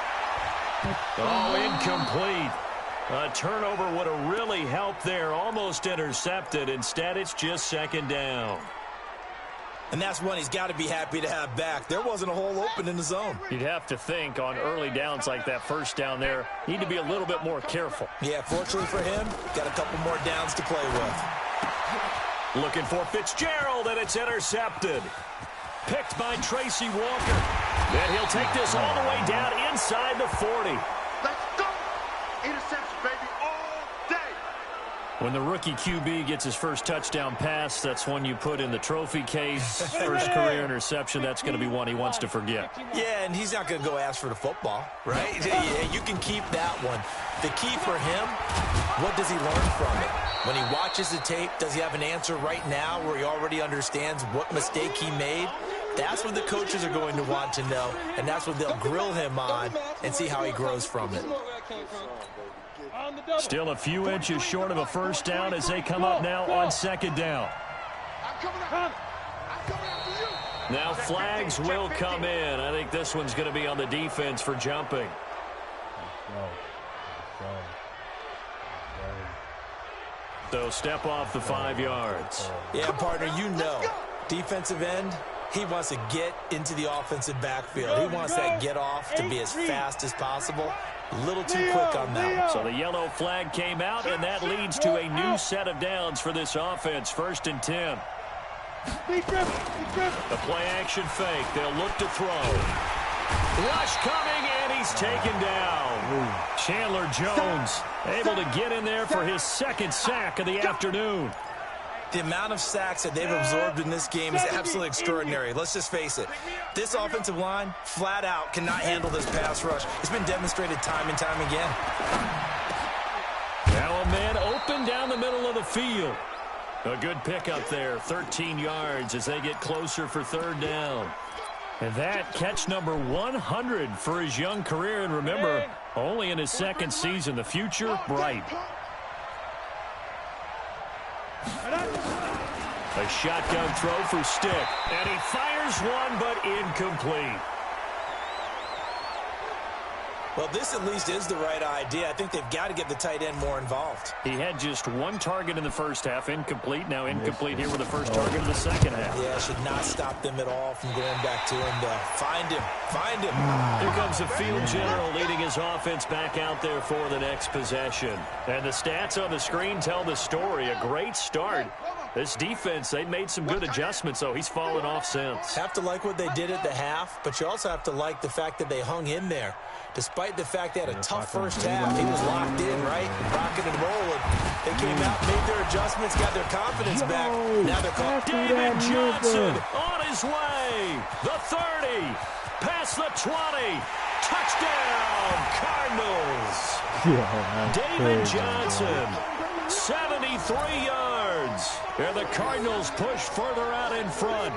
Oh, incomplete. A turnover would have really helped there. Almost intercepted. Instead, it's just 2nd down. And that's one he's got to be happy to have back. There wasn't a hole open in the zone. You'd have to think on early downs like that 1st down there, need to be a little bit more careful. Yeah, fortunately for him, got a couple more downs to play with. Looking for Fitzgerald, and it's intercepted. Picked by Tracy Walker. And he'll take this all the way down inside the 40. Let's go. Interception, baby, all day. When the rookie QB gets his first touchdown pass, that's one you put in the trophy case. First career interception, that's going to be one he wants to forget. Yeah, and he's not going to go ask for the football, right? Yeah, you can keep that one. The key for him, what does he learn from it? When he watches the tape, does he have an answer right now where he already understands what mistake he made? That's what the coaches are going to want to know, and that's what they'll grill him on and see how he grows from it. Still a few inches short of a 1st down as they come up now on 2nd down. Now flags will come in. I think this one's going to be on the defense for jumping. So step off the 5 yards. Yeah, partner, you know, defensive end, he wants to get into the offensive backfield. He wants that get off to be as fast as possible. A little too quick on that one. So the yellow flag came out, and that leads to a new set of downs for this offense. 1st and 10. The play-action fake. They'll look to throw. Rush coming, and he's taken down. Chandler Jones able to get in there for his 2nd sack of the afternoon. The amount of sacks that they've absorbed in this game is absolutely extraordinary. Let's just face it. This offensive line, flat out, cannot handle this pass rush. It's been demonstrated time and time again. Now a man open down the middle of the field. A good pickup there, 13 yards as they get closer for 3rd down. And that catch number 100 for his young career. And remember, only in his 2nd season, the future bright. A shotgun throw for Stick. And he fires one, but incomplete. Well, this at least is the right idea. I think they've got to get the tight end more involved. He had just one target in the first half, incomplete. Now incomplete here with the first target of the second half. Yeah, should not stop them at all from going back to him to find him. Find him. Here comes the field general leading his offense back out there for the next possession. And the stats on the screen tell the story. A great start. This defense, they made some good adjustments, so he's fallen off since. Have to like what they did at the half, but you also have to like the fact that they hung in there. Despite the fact they had a tough first half, he was locked in, right? Rocking and rolling. They came out, made their adjustments, got their confidence back. Now they're called. David Johnson on his way. The 30. Past the 20. Touchdown, Cardinals. David Johnson, 73 yards. And the Cardinals push further out in front.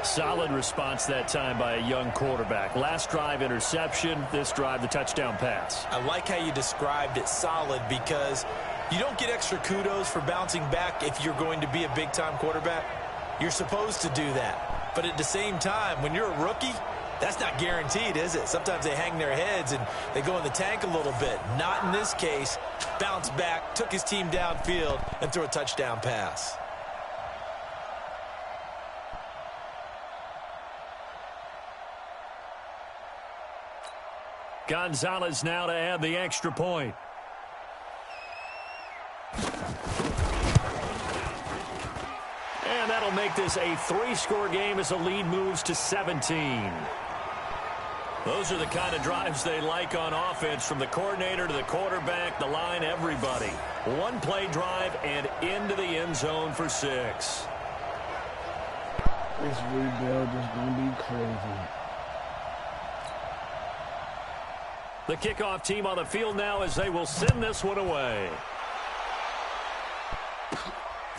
Solid response that time by a young quarterback. Last drive, interception. This drive, the touchdown pass. I like how you described it, solid, because you don't get extra kudos for bouncing back if you're going to be a big-time quarterback. You're supposed to do that. But at the same time, when you're a rookie, that's not guaranteed, is it? Sometimes they hang their heads and they go in the tank a little bit. Not in this case. Bounced back, took his team downfield, and threw a touchdown pass. Gonzalez now to add the extra point. And that'll make this a 3-score game as the lead moves to 17. Those are the kind of drives they like on offense, from the coordinator to the quarterback, the line, everybody. One-play drive and into the end zone for 6. This rebuild is going to be crazy. The kickoff team on the field now as they will send this one away.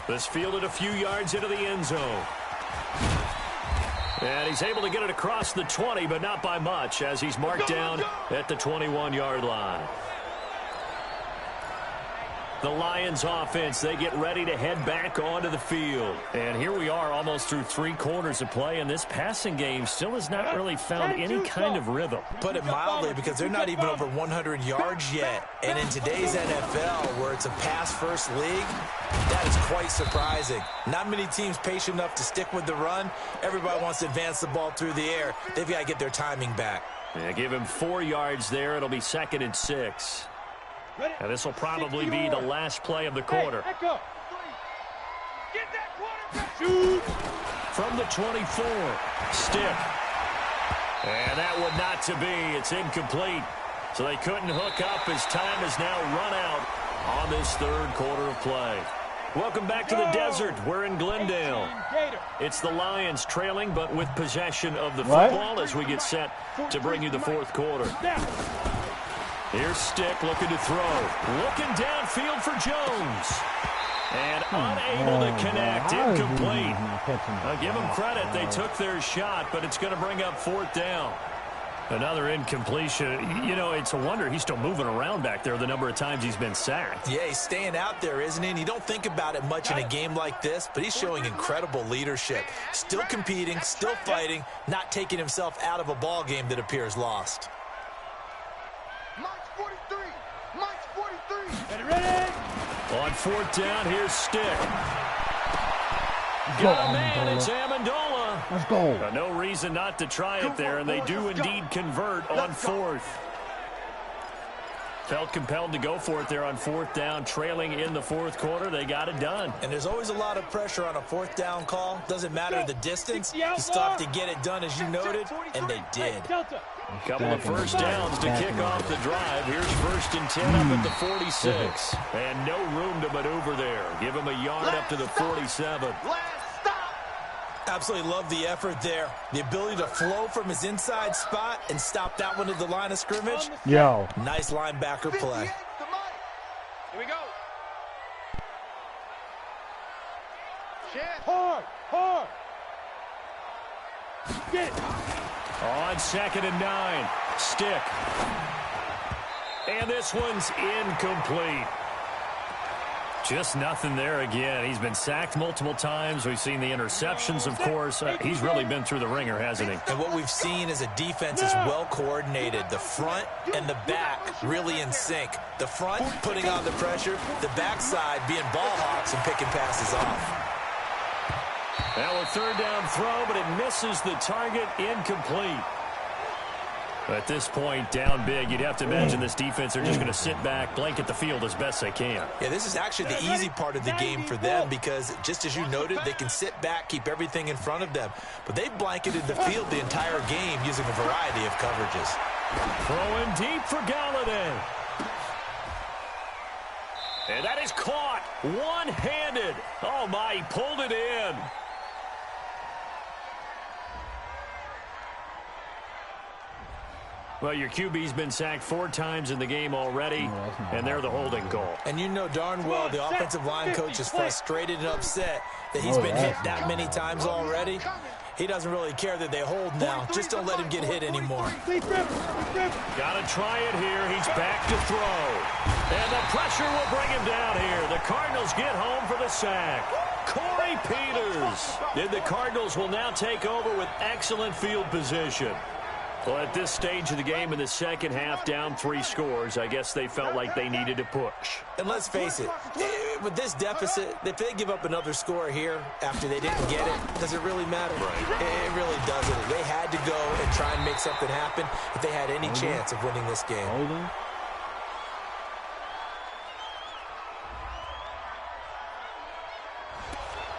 This fielded a few yards into the end zone. And he's able to get it across the 20, but not by much, as he's marked down at the 21-yard line. The Lions offense, they get ready to head back onto the field. And here we are almost through 3 quarters of play, and this passing game still has not really found any kind of rhythm. Put it mildly, because they're not even over 100 yards yet. And in today's NFL, where it's a pass-first league, that is quite surprising. Not many teams patient enough to stick with the run. Everybody wants to advance the ball through the air. They've got to get their timing back. Yeah, give him 4 yards there. It'll be 2nd and 6. And this will probably be the last play of the quarter. Shoot. From the 24, Stick. And that would not to be. It's incomplete. So they couldn't hook up as time has now run out on this 3rd quarter of play. Welcome back to the desert. We're in Glendale. It's the Lions trailing, but with possession of the football as we get set to bring you the 4th quarter. Here's Stick looking to throw. Looking downfield for Jones. And unable to connect. Incomplete. I'll give them credit. They took their shot, but it's going to bring up 4th down. Another incompletion. You know, it's a wonder he's still moving around back there the number of times he's been sacked. Yeah, he's staying out there, isn't he? And you don't think about it much in a game like this, but he's showing incredible leadership. Still competing, still fighting, not taking himself out of a ball game that appears lost. Ready? On 4th down, here's Stick. Got a man, it's Amendola. Let's go. No reason not to try it there, and they do indeed convert on 4th. Felt compelled to go for it there on 4th down, trailing in the 4th quarter. They got it done. And there's always a lot of pressure on a 4th down call. Doesn't matter the distance. You still have to get it done, as you noted, and they did. A couple of first downs to kick off the drive. Here's 1st and 10 up at the 46. And no room to maneuver there. Give him a yard up to the 47. Absolutely love the effort there. The ability to flow from his inside spot and stop that one at the line of scrimmage. Yo. Nice linebacker play. Here we go. Hard, hard. Get it. On 2nd and 9, Stick. And this one's incomplete. Just nothing there again. He's been sacked multiple times. We've seen the interceptions, of course. He's really been through the ringer, hasn't he? And what we've seen is a defense is well coordinated. The front and the back really in sync. The front putting on the pressure, the backside being ball hawks and picking passes off. Now a third down throw, but it misses the target, incomplete. At this point, down big, you'd have to imagine this defense are just going to sit back, blanket the field as best they can. Yeah, this is actually the easy part of the game for them because, just as you noted, they can sit back, keep everything in front of them. But they've blanketed the field the entire game using a variety of coverages. Throwing deep for Galladay. And that is caught one-handed. Oh, my, he pulled it in. Well, your QB's been sacked 4 times in the game already, and they're the holding goal. And you know darn well the offensive line coach is frustrated and upset that he's been hit that many times already. He doesn't really care that they hold now. Just don't let him get hit anymore. Got to try it here. He's back to throw. And the pressure will bring him down here. The Cardinals get home for the sack. Corey Peters. And the Cardinals will now take over with excellent field position. Well, at this stage of the game in the second half, down 3 scores, I guess they felt like they needed to push. And let's face it, with this deficit, if they give up another score here after they didn't get it, does it really matter? Right. It really doesn't. They had to go and try and make something happen if they had any chance of winning this game.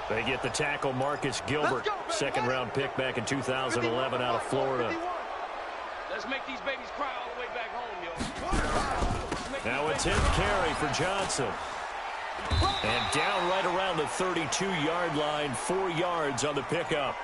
They get the tackle, Marcus Gilbert, second-round pick back in 2011 out of Florida. Let's make these babies cry all the way back home, yo. Now a 10th carry for Johnson. And down right around the 32-yard line, 4 yards on the pickup.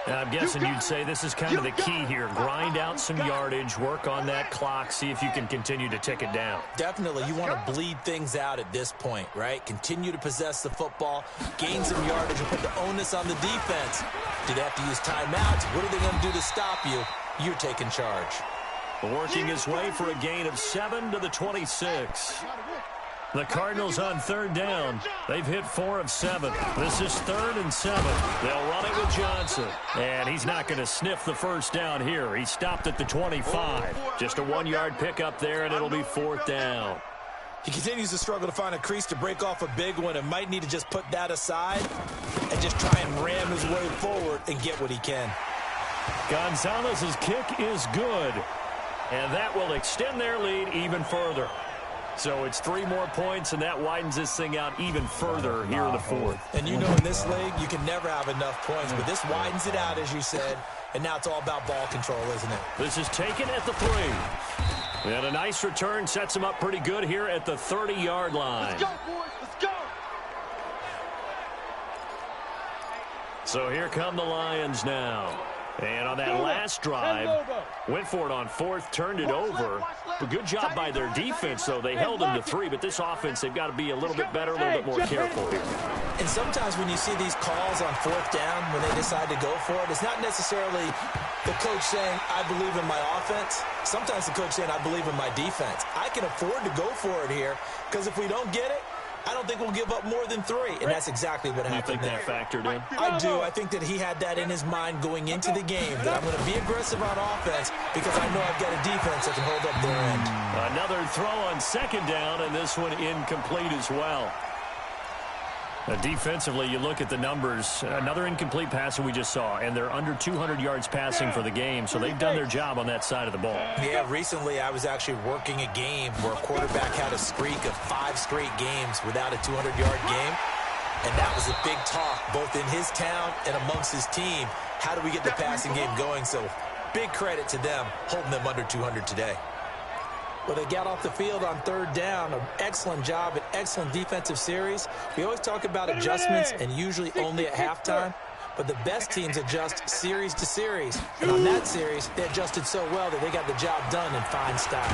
Now, I'm guessing you'd say this is kind of the key here. Grind out some yardage, work on that clock, see if you can continue to tick it down. Definitely. You want to bleed things out at this point, right? Continue to possess the football, gain some yardage, and put the onus on the defense. Do they have to use timeouts? What are they going to do to stop you? You're taking charge. Working his way for a gain of 7 to the 26. The Cardinals on third down. They've hit 4 of 7. This is 3rd and 7. They'll run it with Johnson. And he's not going to sniff the first down here. He stopped at the 25. Just a 1-yard pickup there, and it'll be 4th down. He continues to struggle to find a crease to break off a big one and might need to just put that aside and just try and ram his way forward and get what he can. Gonzalez's kick is good. And that will extend their lead even further. So it's 3 more points, and that widens this thing out even further here in the 4th. And you know in this league, you can never have enough points, but this widens it out, as you said, and now it's all about ball control, isn't it? This is taken at the 3. And a nice return sets him up pretty good here at the 30-yard line. Let's go, boys. Let's go. So here come the Lions now. And on that last drive, went for it on 4th, turned it over. A good job by their defense, though. They held them to 3, but this offense, they've got to be a little bit better, a little bit more careful here. And sometimes when you see these calls on 4th down, when they decide to go for it, it's not necessarily the coach saying, I believe in my offense. Sometimes the coach saying, I believe in my defense. I can afford to go for it here, because if we don't get it, I don't think we'll give up more than 3, and that's exactly what happened there. You think that factored in? I do. I think that he had that in his mind going into the game, that I'm going to be aggressive on offense because I know I've got a defense that can hold up their end. Another throw on 2nd down, and this one incomplete as well. Defensively, you look at the numbers. Another incomplete passer we just saw, and they're under 200 yards passing for the game, so they've done their job on that side of the ball. Yeah, recently I was actually working a game where a quarterback had a streak of 5 straight games without a 200-yard game, and that was a big talk both in his town and amongst his team. How do we get the passing game going? So big credit to them holding them under 200 today. Well, they got off the field on 3rd down. An excellent job, an excellent defensive series. We always talk about adjustments and usually only at halftime, but the best teams adjust series to series. And on that series, they adjusted so well that they got the job done in fine style.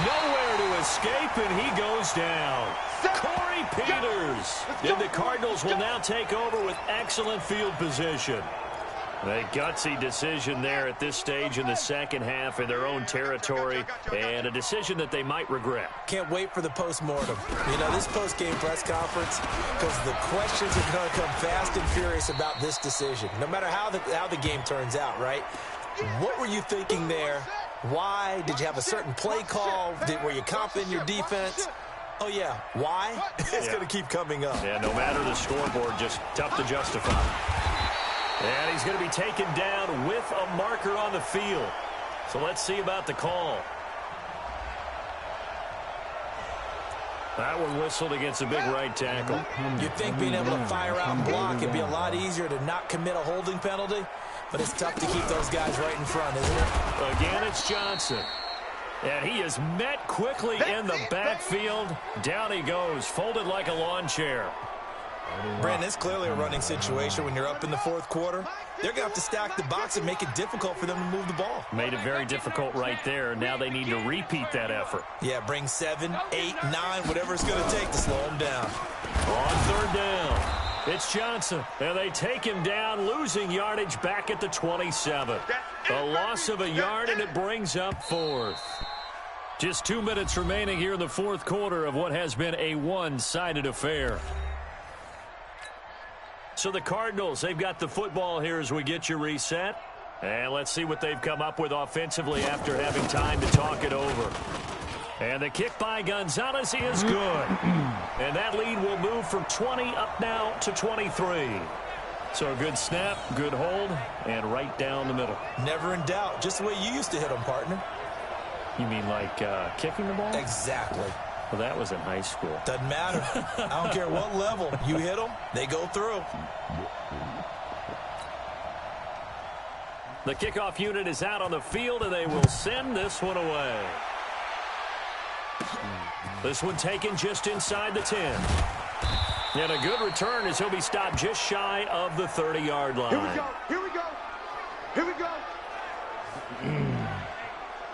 Nowhere to escape, and he goes down. Corey Peters. And the Cardinals will now take over with excellent field position. A gutsy decision there at this stage in the second half in their own territory, and a decision that they might regret. Can't wait for the post-mortem. You know, this post-game press conference, because the questions are going to come fast and furious about this decision, no matter how the game turns out, right? What were you thinking there? Why? Did you have a certain play call? Were you confident in your defense? Oh, yeah. Why? It's going to keep coming up. Yeah, no matter the scoreboard, just tough to justify. And he's going to be taken down with a marker on the field. So let's see about the call. That one whistled against a big right tackle. You'd think being able to fire out and block it'd be a lot easier to not commit a holding penalty, but it's tough to keep those guys right in front, isn't it? Again, it's Johnson. And he is met quickly in the backfield. Down he goes, folded like a lawn chair. Brandon, it's clearly a running situation when you're up in the fourth quarter. They're going to have to stack the box and make it difficult for them to move the ball. Made it very difficult right there. Now they need to repeat that effort. Yeah, bring 7, 8, 9, whatever it's going to take to slow them down. On third down, it's Johnson. And they take him down, losing yardage back at the 27. A loss of a yard, and it brings up fourth. Just 2 minutes remaining here in the fourth quarter of what has been a one-sided affair. So the Cardinals, they've got the football here as we get you reset. And let's see what they've come up with offensively after having time to talk it over. And the kick by Gonzalez is good. And that lead will move from 20 up now to 23. So a good snap, good hold, and right down the middle. Never in doubt. Just the way you used to hit them, partner. You mean like kicking the ball? Exactly. Well, that was in high school. Doesn't matter. I don't care what level. You hit them, they go through. The kickoff unit is out on the field, and they will send this one away. This one taken just inside the 10. And a good return as he'll be stopped just shy of the 30-yard line. Here we go. Here we go. Here we go.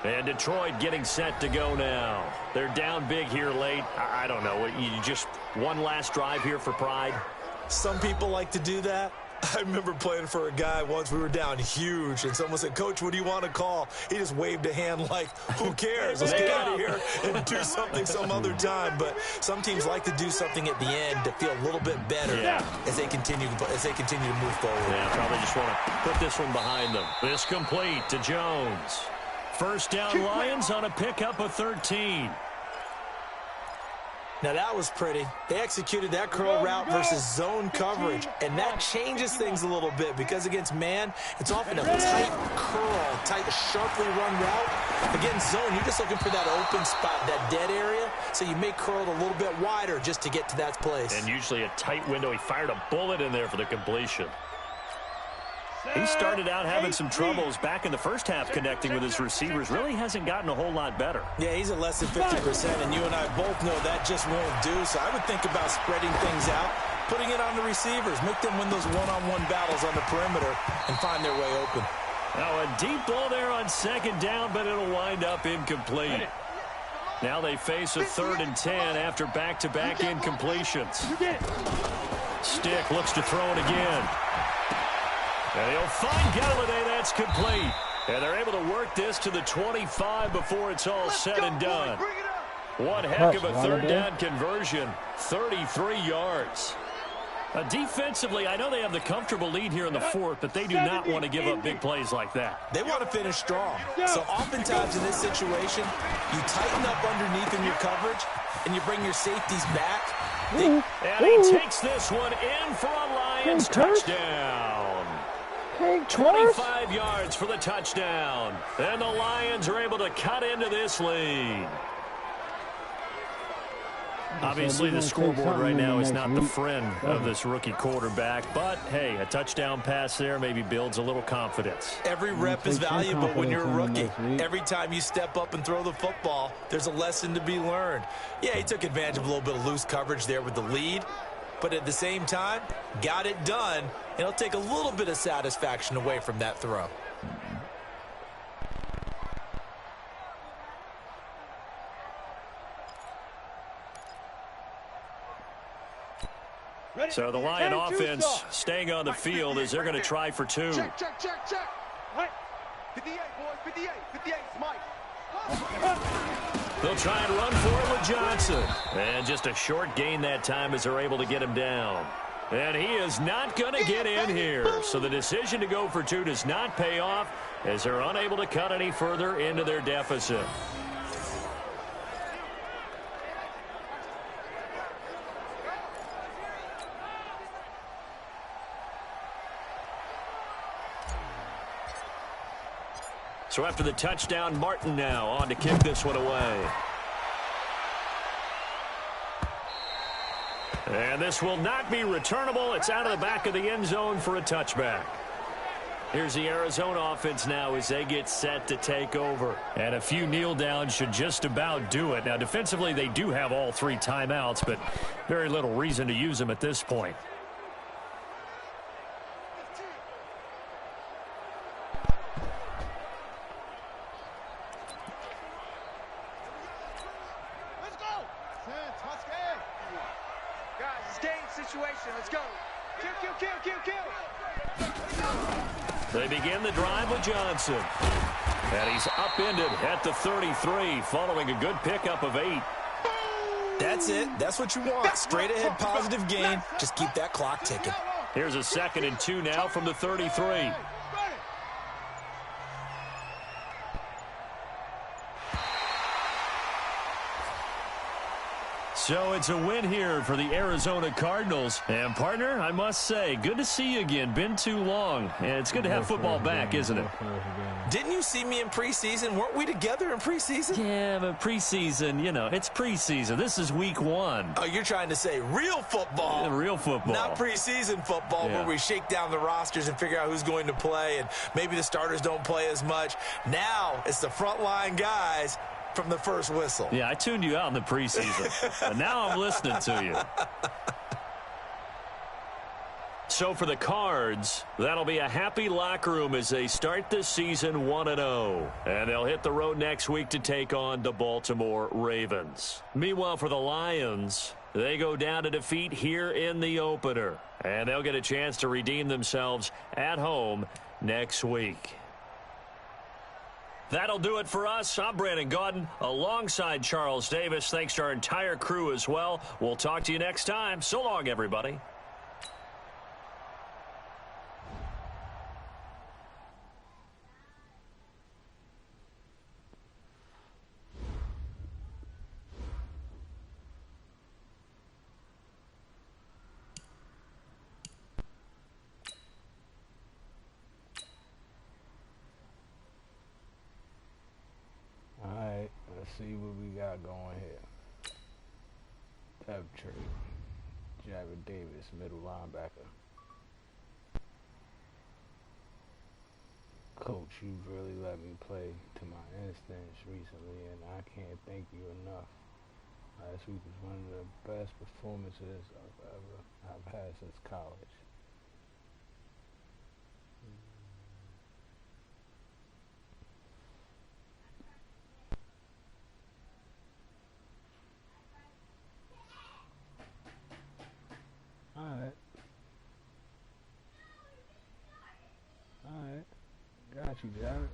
And Detroit getting set to go now. They're down big here late. I don't know. You just one last drive here for pride? Some people like to do that. I remember playing for a guy once. We were down huge, and someone said, "Coach, what do you want to call?" He just waved a hand like, "Who cares? Let's get out of here and do something some other time." But some teams like to do something at the end to feel a little bit better as they continue to move forward. Yeah, probably just want to put this one behind them. This complete to Jones. First down, Lions on a pickup of 13. Now that was pretty. They executed that curl route versus zone coverage, and that changes things a little bit because against man, it's often a tight curl, tight, sharply run route. Against zone, you're just looking for that open spot, that dead area, so you may curl it a little bit wider just to get to that place. And usually a tight window. He fired a bullet in there for the completion. He started out having some troubles back in the first half connecting with his receivers. Really hasn't gotten a whole lot better. Yeah, he's at less than 50%, and you and I both know that just won't do. So I would think about spreading things out, putting it on the receivers, make them win those one-on-one battles on the perimeter and find their way open. Now a deep ball there on second down, but it'll wind up incomplete. Now they face a 3rd and 10 after back-to-back incompletions. Stick looks to throw it again. And he'll find Galladay. That's complete. And they're able to work this to the 25 before it's all said and done. One heck of a third down conversion. 33 yards. Defensively, I know they have the comfortable lead here in the fourth, but they do not want to give up big plays like that. They want to finish strong. So oftentimes in this situation, you tighten up underneath in your coverage, and you bring your safeties back. And he takes this one in for a Lions touchdown. 25 yards for the touchdown. And the Lions are able to cut into this lead. Obviously, the scoreboard right now is not the friend of this rookie quarterback. But, hey, a touchdown pass there maybe builds a little confidence. Every rep is valuable when you're a rookie. Every time you step up and throw the football, there's a lesson to be learned. Yeah, he took advantage of a little bit of loose coverage there with the lead. But at the same time, got it done. And it'll take a little bit of satisfaction away from that throw. So the Lion offense staying on the field as they're going to try for two. Check. 58, boys, 58, 58, Mike. They'll try and run for it with Johnson. And just a short gain that time as they're able to get him down. And he is not going to get in here. So the decision to go for two does not pay off as they're unable to cut any further into their deficit. So after the touchdown, Martin now on to kick this one away. And this will not be returnable. It's out of the back of the end zone for a touchback. Here's the Arizona offense now as they get set to take over. And a few kneel downs should just about do it. Now, defensively, they do have all three timeouts, but very little reason to use them at this point. Let's go. Kill. They begin the drive with Johnson. And he's upended at the 33 following a good pickup of 8. That's it. That's what you want. Straight ahead positive gain. Just keep that clock ticking. Here's a 2nd and 2 now from the 33. So it's a win here for the Arizona Cardinals. And, partner, I must say, good to see you again. Been too long. And it's good to have football back, isn't it? Didn't you see me in preseason? Weren't we together in preseason? Yeah, but preseason, you know, it's preseason. This is week 1. Oh, you're trying to say real football. Yeah, real football. Not preseason football where we shake down the rosters and figure out who's going to play, and maybe the starters don't play as much. Now it's the frontline guys from the first whistle. Yeah, I tuned you out in the preseason. And now I'm listening to you. So for the Cards, that'll be a happy locker room as they start this season 1-0. And they'll hit the road next week to take on the Baltimore Ravens. Meanwhile, for the Lions, they go down to defeat here in the opener. And they'll get a chance to redeem themselves at home next week. That'll do it for us. I'm Brandon Gaudin alongside Charles Davis. Thanks to our entire crew as well. We'll talk to you next time. So long, everybody. Alright, let's see what we got going here. Depth trade. Jared Davis, middle linebacker. Coach, you've really let me play to my instincts recently, and I can't thank you enough. Last week was one of the best performances I've had since college. Alright. Got you, Jared.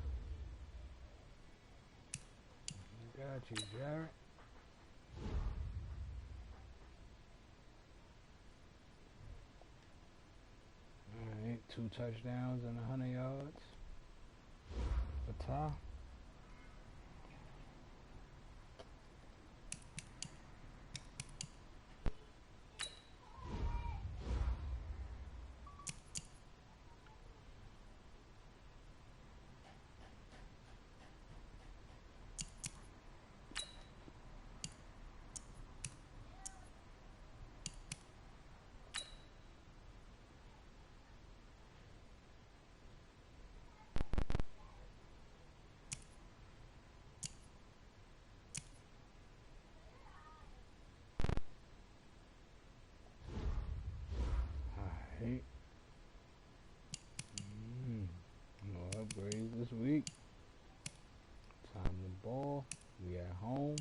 Alright, 2 touchdowns and 100 yards. Fatah. No upgrades this week. Time to ball. We at home.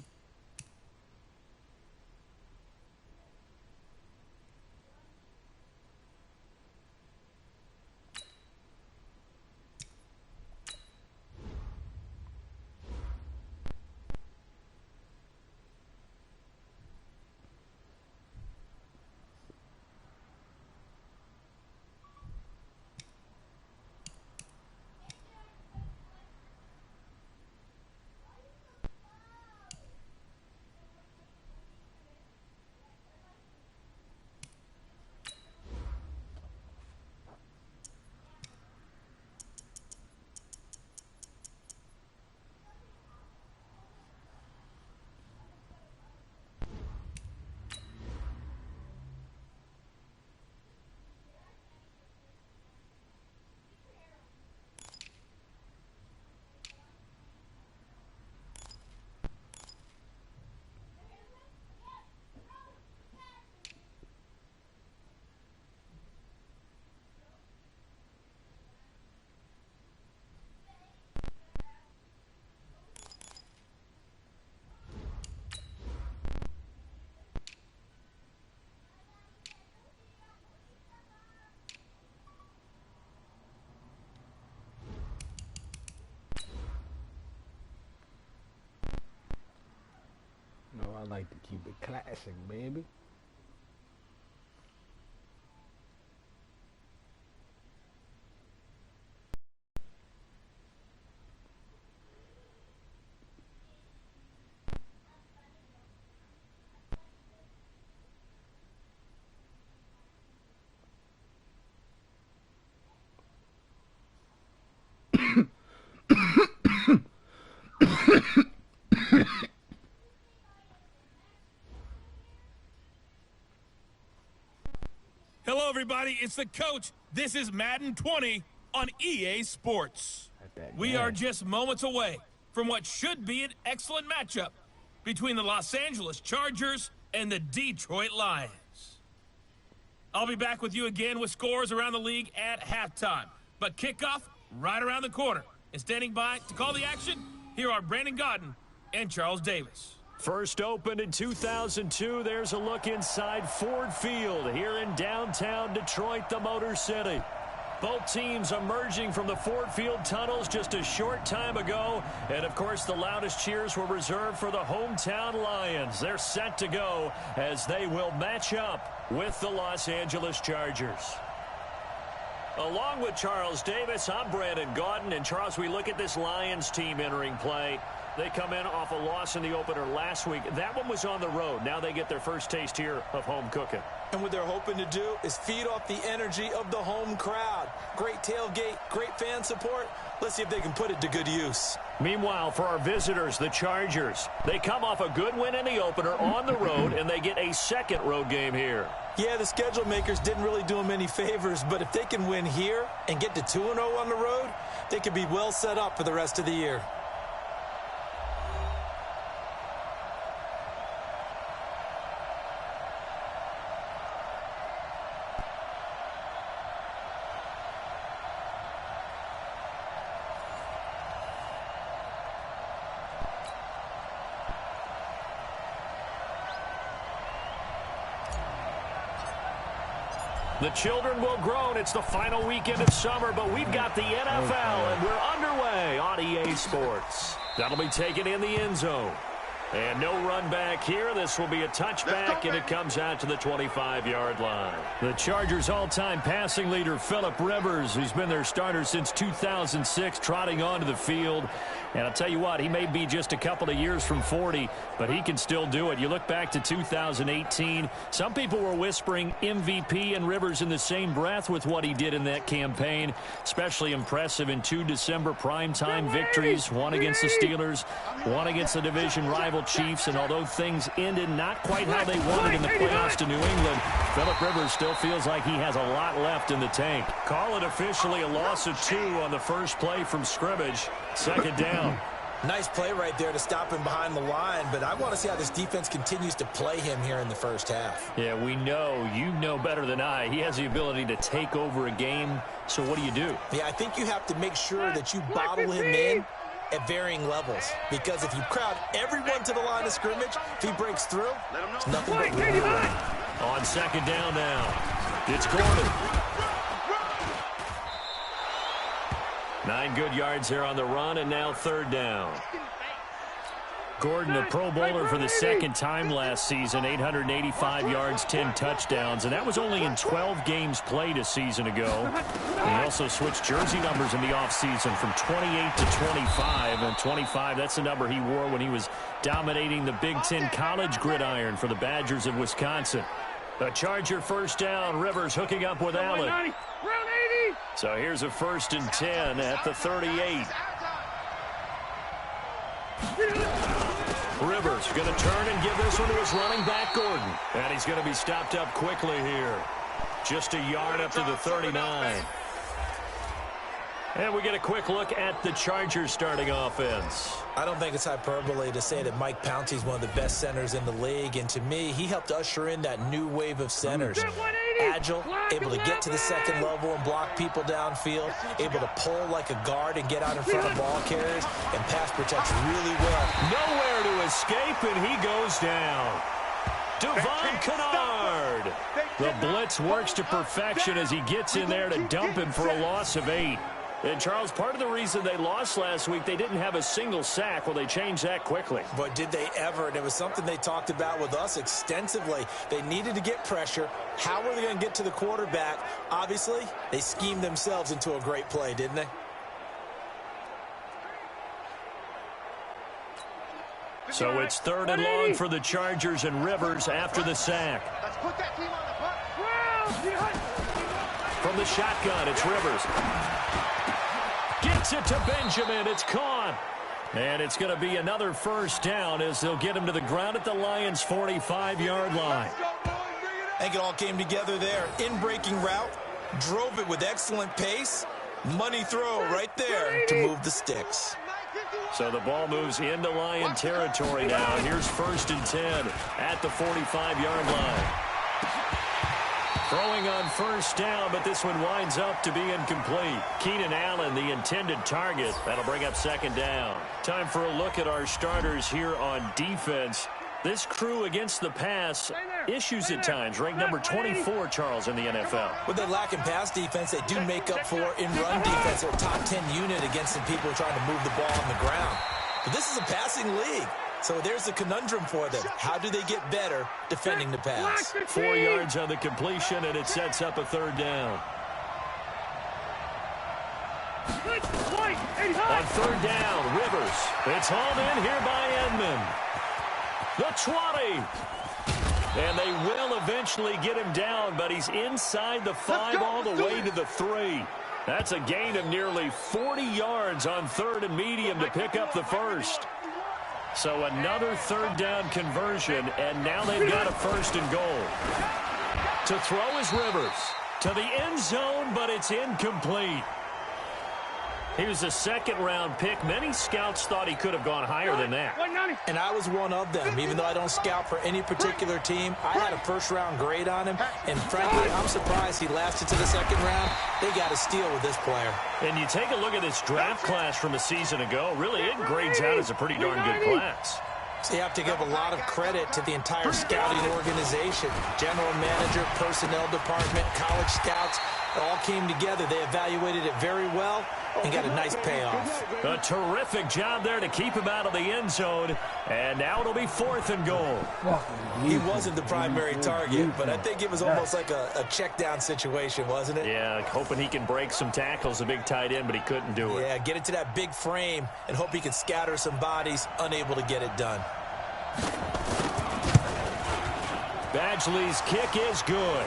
like to keep it classic, baby. Hello, everybody. It's the coach. This is Madden 20 on EA Sports. We are just moments away from what should be an excellent matchup between the Los Angeles Chargers and the Detroit Lions. I'll be back with you again with scores around the league at halftime. But kickoff right around the corner. And standing by to call the action, here are Brandon Gaudin and Charles Davis. First opened in 2002, there's a look inside Ford Field here in downtown Detroit, the Motor City. Both teams emerging from the Ford Field tunnels just a short time ago. And, of course, the loudest cheers were reserved for the hometown Lions. They're set to go as they will match up with the Los Angeles Chargers. Along with Charles Davis, I'm Brandon Gaudin. And, Charles, we look at this Lions team entering play. They come in off a loss in the opener last week. That one was on the road. Now they get their first taste here of home cooking. And what they're hoping to do is feed off the energy of the home crowd. Great tailgate, great fan support. Let's see if they can put it to good use. Meanwhile, for our visitors, the Chargers, they come off a good win in the opener on the road, and they get a second road game here. Yeah, the schedule makers didn't really do them any favors, but if they can win here and get to 2-0 on the road, they could be well set up for the rest of the year. The children will groan. It's the final weekend of summer, but we've got the NFL, and we're underway on EA Sports. That'll be taken in the end zone. And no run back here. This will be a touchback, and it comes out to the 25-yard line. The Chargers' all-time passing leader, Phillip Rivers, who's been their starter since 2006, trotting onto the field. And I'll tell you what, he may be just a couple of years from 40, but he can still do it. You look back to 2018, some people were whispering MVP and Rivers in the same breath with what he did in that campaign. Especially impressive in 2 December primetime victories, one against the Steelers, one against the division rival Chiefs. And although things ended not quite how they wanted in the playoffs to New England, Phillip Rivers still feels like he has a lot left in the tank. Call it officially a loss of 2 on the first play from scrimmage. Second down. Nice play right there to stop him behind the line, but I want to see how this defense continues to play him here in the first half. Yeah, we know, you know better than I, he has the ability to take over a game. So what do you do? Yeah, I think you have to make sure that you bottle him in at varying levels, because if you crowd everyone to the line of scrimmage, if he breaks through, it's nothing but on second down now, it's Gordon. 9 good yards here on the run, and now third down. Gordon, a Pro Bowler for the second time last season, 885 yards, 10 touchdowns, and that was only in 12 games played a season ago. He also switched jersey numbers in the offseason from 28 to 25, and 25, that's the number he wore when he was dominating the Big Ten college gridiron for the Badgers of Wisconsin. A Charger first down, Rivers hooking up with Allen. So here's a 1st and 10 at the 38. Rivers going to turn and give this one to his running back, Gordon. And he's going to be stopped up quickly here. Just a yard up to the 39. And we get a quick look at the Chargers starting offense. I don't think it's hyperbole to say that Mike Pouncey is one of the best centers in the league. And to me, he helped usher in that new wave of centers. Agile, able to get to the second level and block people downfield, able to pull like a guard and get out in front of ball carriers, and pass protects really well. Nowhere to escape, and he goes down. Devon Kennard. The blitz works to perfection as he gets in there to dump him for a loss of 8. And, Charles, part of the reason they lost last week, they didn't have a single sack. Well, they changed that quickly. But did they ever? And it was something they talked about with us extensively. They needed to get pressure. How were they going to get to the quarterback? Obviously, they schemed themselves into a great play, didn't they? So it's 3rd and long for the Chargers and Rivers after the sack. Let's put that team on the punt. From the shotgun, it's Rivers. Gets it to Benjamin. It's caught. And it's going to be another first down as they'll get him to the ground at the Lions' 45-yard line. I think it all came together there. In-breaking route, drove it with excellent pace. Money throw right there to move the sticks. So the ball moves into Lion territory now. Here's 1st and 10 at the 45-yard line. Throwing on 1st down, but this one winds up to be incomplete. Keenan Allen, the intended target. That'll bring up 2nd down. Time for a look at our starters here on defense. This crew against the pass, issues at times, ranked number 24, Charles, in the NFL. What they lack in pass defense, they do make up for in run defense. They're a top 10 unit against some people trying to move the ball on the ground. But this is a passing league. So there's the conundrum for them. How do they get better defending the pass? 4 yards on the completion, and it sets up a 3rd down. On 3rd down, Rivers. It's hauled in here by Edmond. The 20. And they will eventually get him down, but he's inside the 5 all the way to the 3. That's a gain of nearly 40 yards on 3rd and medium to pick up the first. So another 3rd down conversion, and now they've got a 1st and goal. To throw is Rivers. To the end zone, but it's incomplete. He was a 2nd-round pick. Many scouts thought he could have gone higher than that. And I was one of them. Even though I don't scout for any particular team, I had a 1st-round grade on him. And frankly, I'm surprised he lasted to the 2nd round. They got a steal with this player. And you take a look at this draft class from a season ago. Really, it grades out as a pretty darn good class. So you have to give a lot of credit to the entire scouting organization. General manager, personnel department, college scouts. It all came together. They evaluated it very well and got a nice payoff. A terrific job there to keep him out of the end zone. And now it'll be 4th and goal. He wasn't the primary target, but I think it was almost like a check down situation, wasn't it? Yeah, hoping he can break some tackles, a big tight end, but he couldn't do it. Yeah, get into that big frame and hope he can scatter some bodies, unable to get it done. Badgley's kick is good.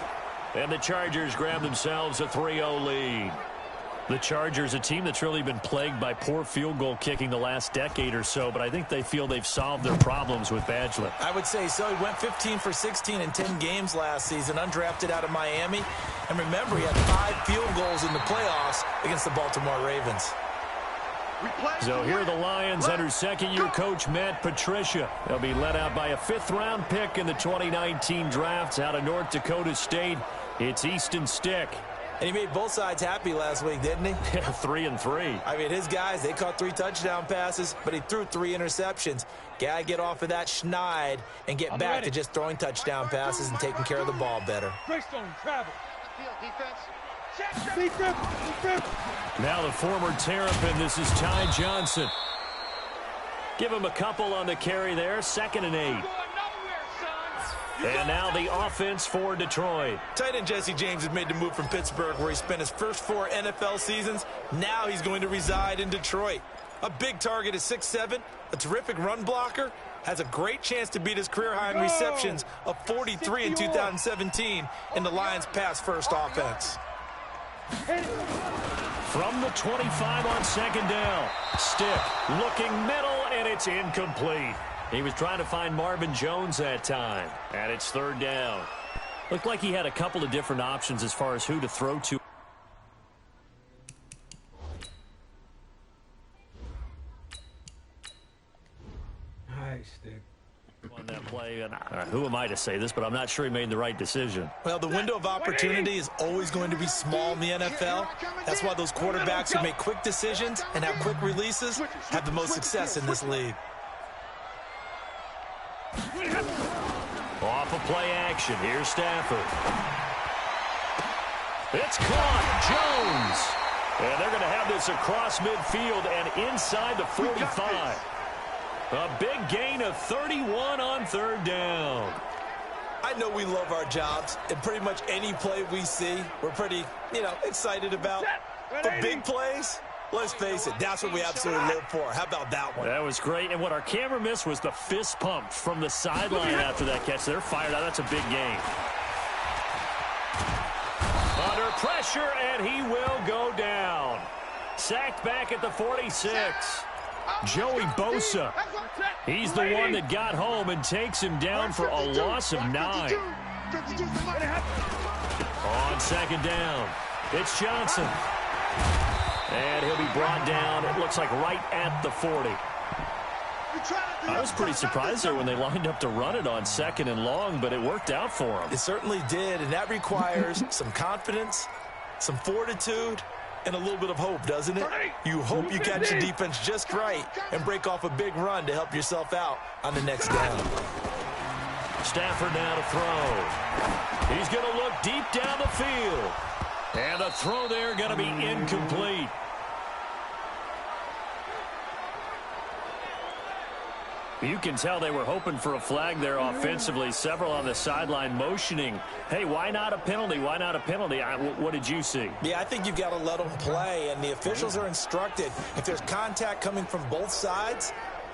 And the Chargers grab themselves a 3-0 lead. The Chargers, a team that's really been plagued by poor field goal kicking the last decade or so, but I think they feel they've solved their problems with Badgley. I would say so. He went 15 for 16 in 10 games last season, undrafted out of Miami. And remember, he had 5 field goals in the playoffs against the Baltimore Ravens. So here are the Lions under 2nd-year coach Matt Patricia. They'll be led out by a 5th-round pick in the 2019 draft out of North Dakota State. It's Easton Stick. And he made both sides happy last week, didn't he? 3-3. I mean, his guys, they caught 3 touchdown passes, but he threw 3 interceptions. Gotta get off of that schneid and get back to just throwing touchdown passes and taking care of the ball better. Now the former Terrapin, this is Ty Johnson. Give him a couple on the carry there, 2nd and 8. And now the offense for Detroit. Tight end Jesse James has made the move from Pittsburgh, where he spent his first 4 NFL seasons. Now he's going to reside in Detroit. A big target is 6'7", a terrific run blocker, has a great chance to beat his career high in receptions of 43 in 2017 in the Lions' pass-first offense. From the 25 on 2nd down. Stick looking middle, and it's incomplete. He was trying to find Marvin Jones that time, and it's 3rd down. Looked like he had a couple of different options as far as who to throw to. Nice, Stick. On that play, and who am I to say this, but I'm not sure he made the right decision. Well, the window of opportunity is always going to be small in the NFL. That's why those quarterbacks who make quick decisions and have quick releases have the most success in this league. Off of play action, here's Stafford. It's caught, Jones. And they're going to have this across midfield and inside the 45. A big gain of 31 on third down. I know we love our jobs, and pretty much any play we see, we're pretty, excited about. But big plays, let's face it, that's what we absolutely live for. How about that one? That was great, and what our camera missed was the fist pump from the sideline after that catch. They're fired out. That's a big gain. Under pressure, and he will go down. Sacked back at the 46. Joey Bosa. He's the one that got home and takes him down for a loss of 9. On second down, it's Johnson. And he'll be brought down, it looks like right at the 40. I was pretty surprised there when they lined up to run it on second and long, but it worked out for them. It certainly did, and that requires some confidence, some fortitude, and a little bit of hope, doesn't it? You hope you catch the defense just right and break off a big run to help yourself out on the next down. Stafford now to throw. He's going to look deep down the field. And the throw there going to be incomplete. You can tell they were hoping for a flag there offensively. Several on the sideline motioning, hey, why not a penalty? Why not a penalty? What did you see? Yeah, I think you've got to let them play, and the officials are instructed. If there's contact coming from both sides,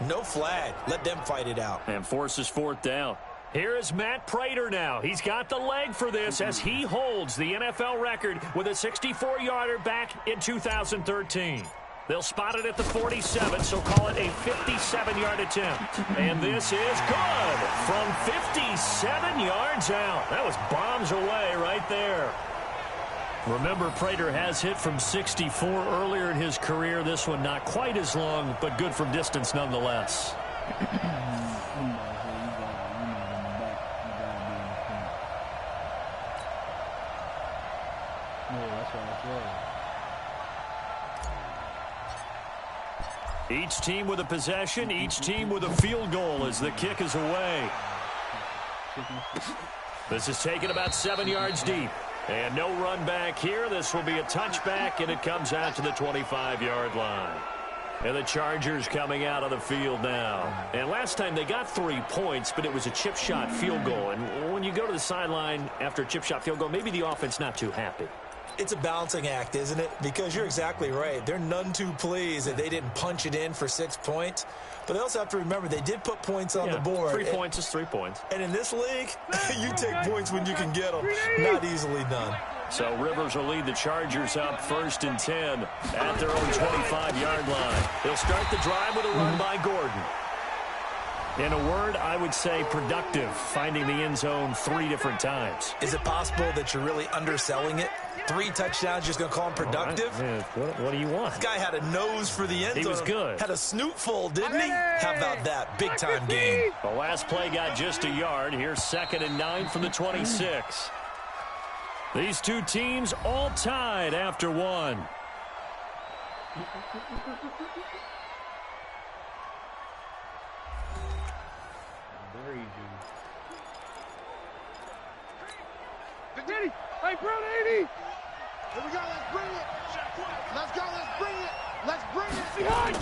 no flag. Let them fight it out. And forces fourth down. Here is Matt Prater now. He's got the leg for this as he holds the NFL record with a 64-yarder back in 2013. They'll spot it at the 47, so call it a 57-yard attempt. And this is good from 57 yards out. That was bombs away right there. Remember, Prater has hit from 64 earlier in his career. This one not quite as long, but good from distance nonetheless. Each team with a possession, each team with a field goal as the kick is away. This is taken about 7 yards deep. And no run back here. This will be a touchback, and it comes out to the 25-yard line. And the Chargers coming out of the field now. And last time they got 3 points, but it was a chip shot field goal. And when you go to the sideline after a chip shot field goal, maybe the offense not too happy. It's a balancing act, isn't it? Because you're exactly right. They're none too pleased that they didn't punch it in for 6 points. But they also have to remember they did put points on the board. 3 points is 3 points. And in this league, you take points when you can get them. Not easily done. So Rivers will lead the Chargers up 1st and 10 at their own 25-yard line. They'll start the drive with a run by Gordon. In a word, I would say productive, finding the end zone 3 different times. Is it possible that you're really underselling it? 3 touchdowns, just going to call him productive? Right. What do you want? This guy had a nose for the end zone. He was good. Had a snoot full, didn't he? How about that? Big-time game. The last play got just a yard. Here's 2nd and 9 from the 26. These two teams all tied after 1. Hey, Brown 80! Here we go, let's bring it! Let's go, let's bring it! Let's bring it! Behind!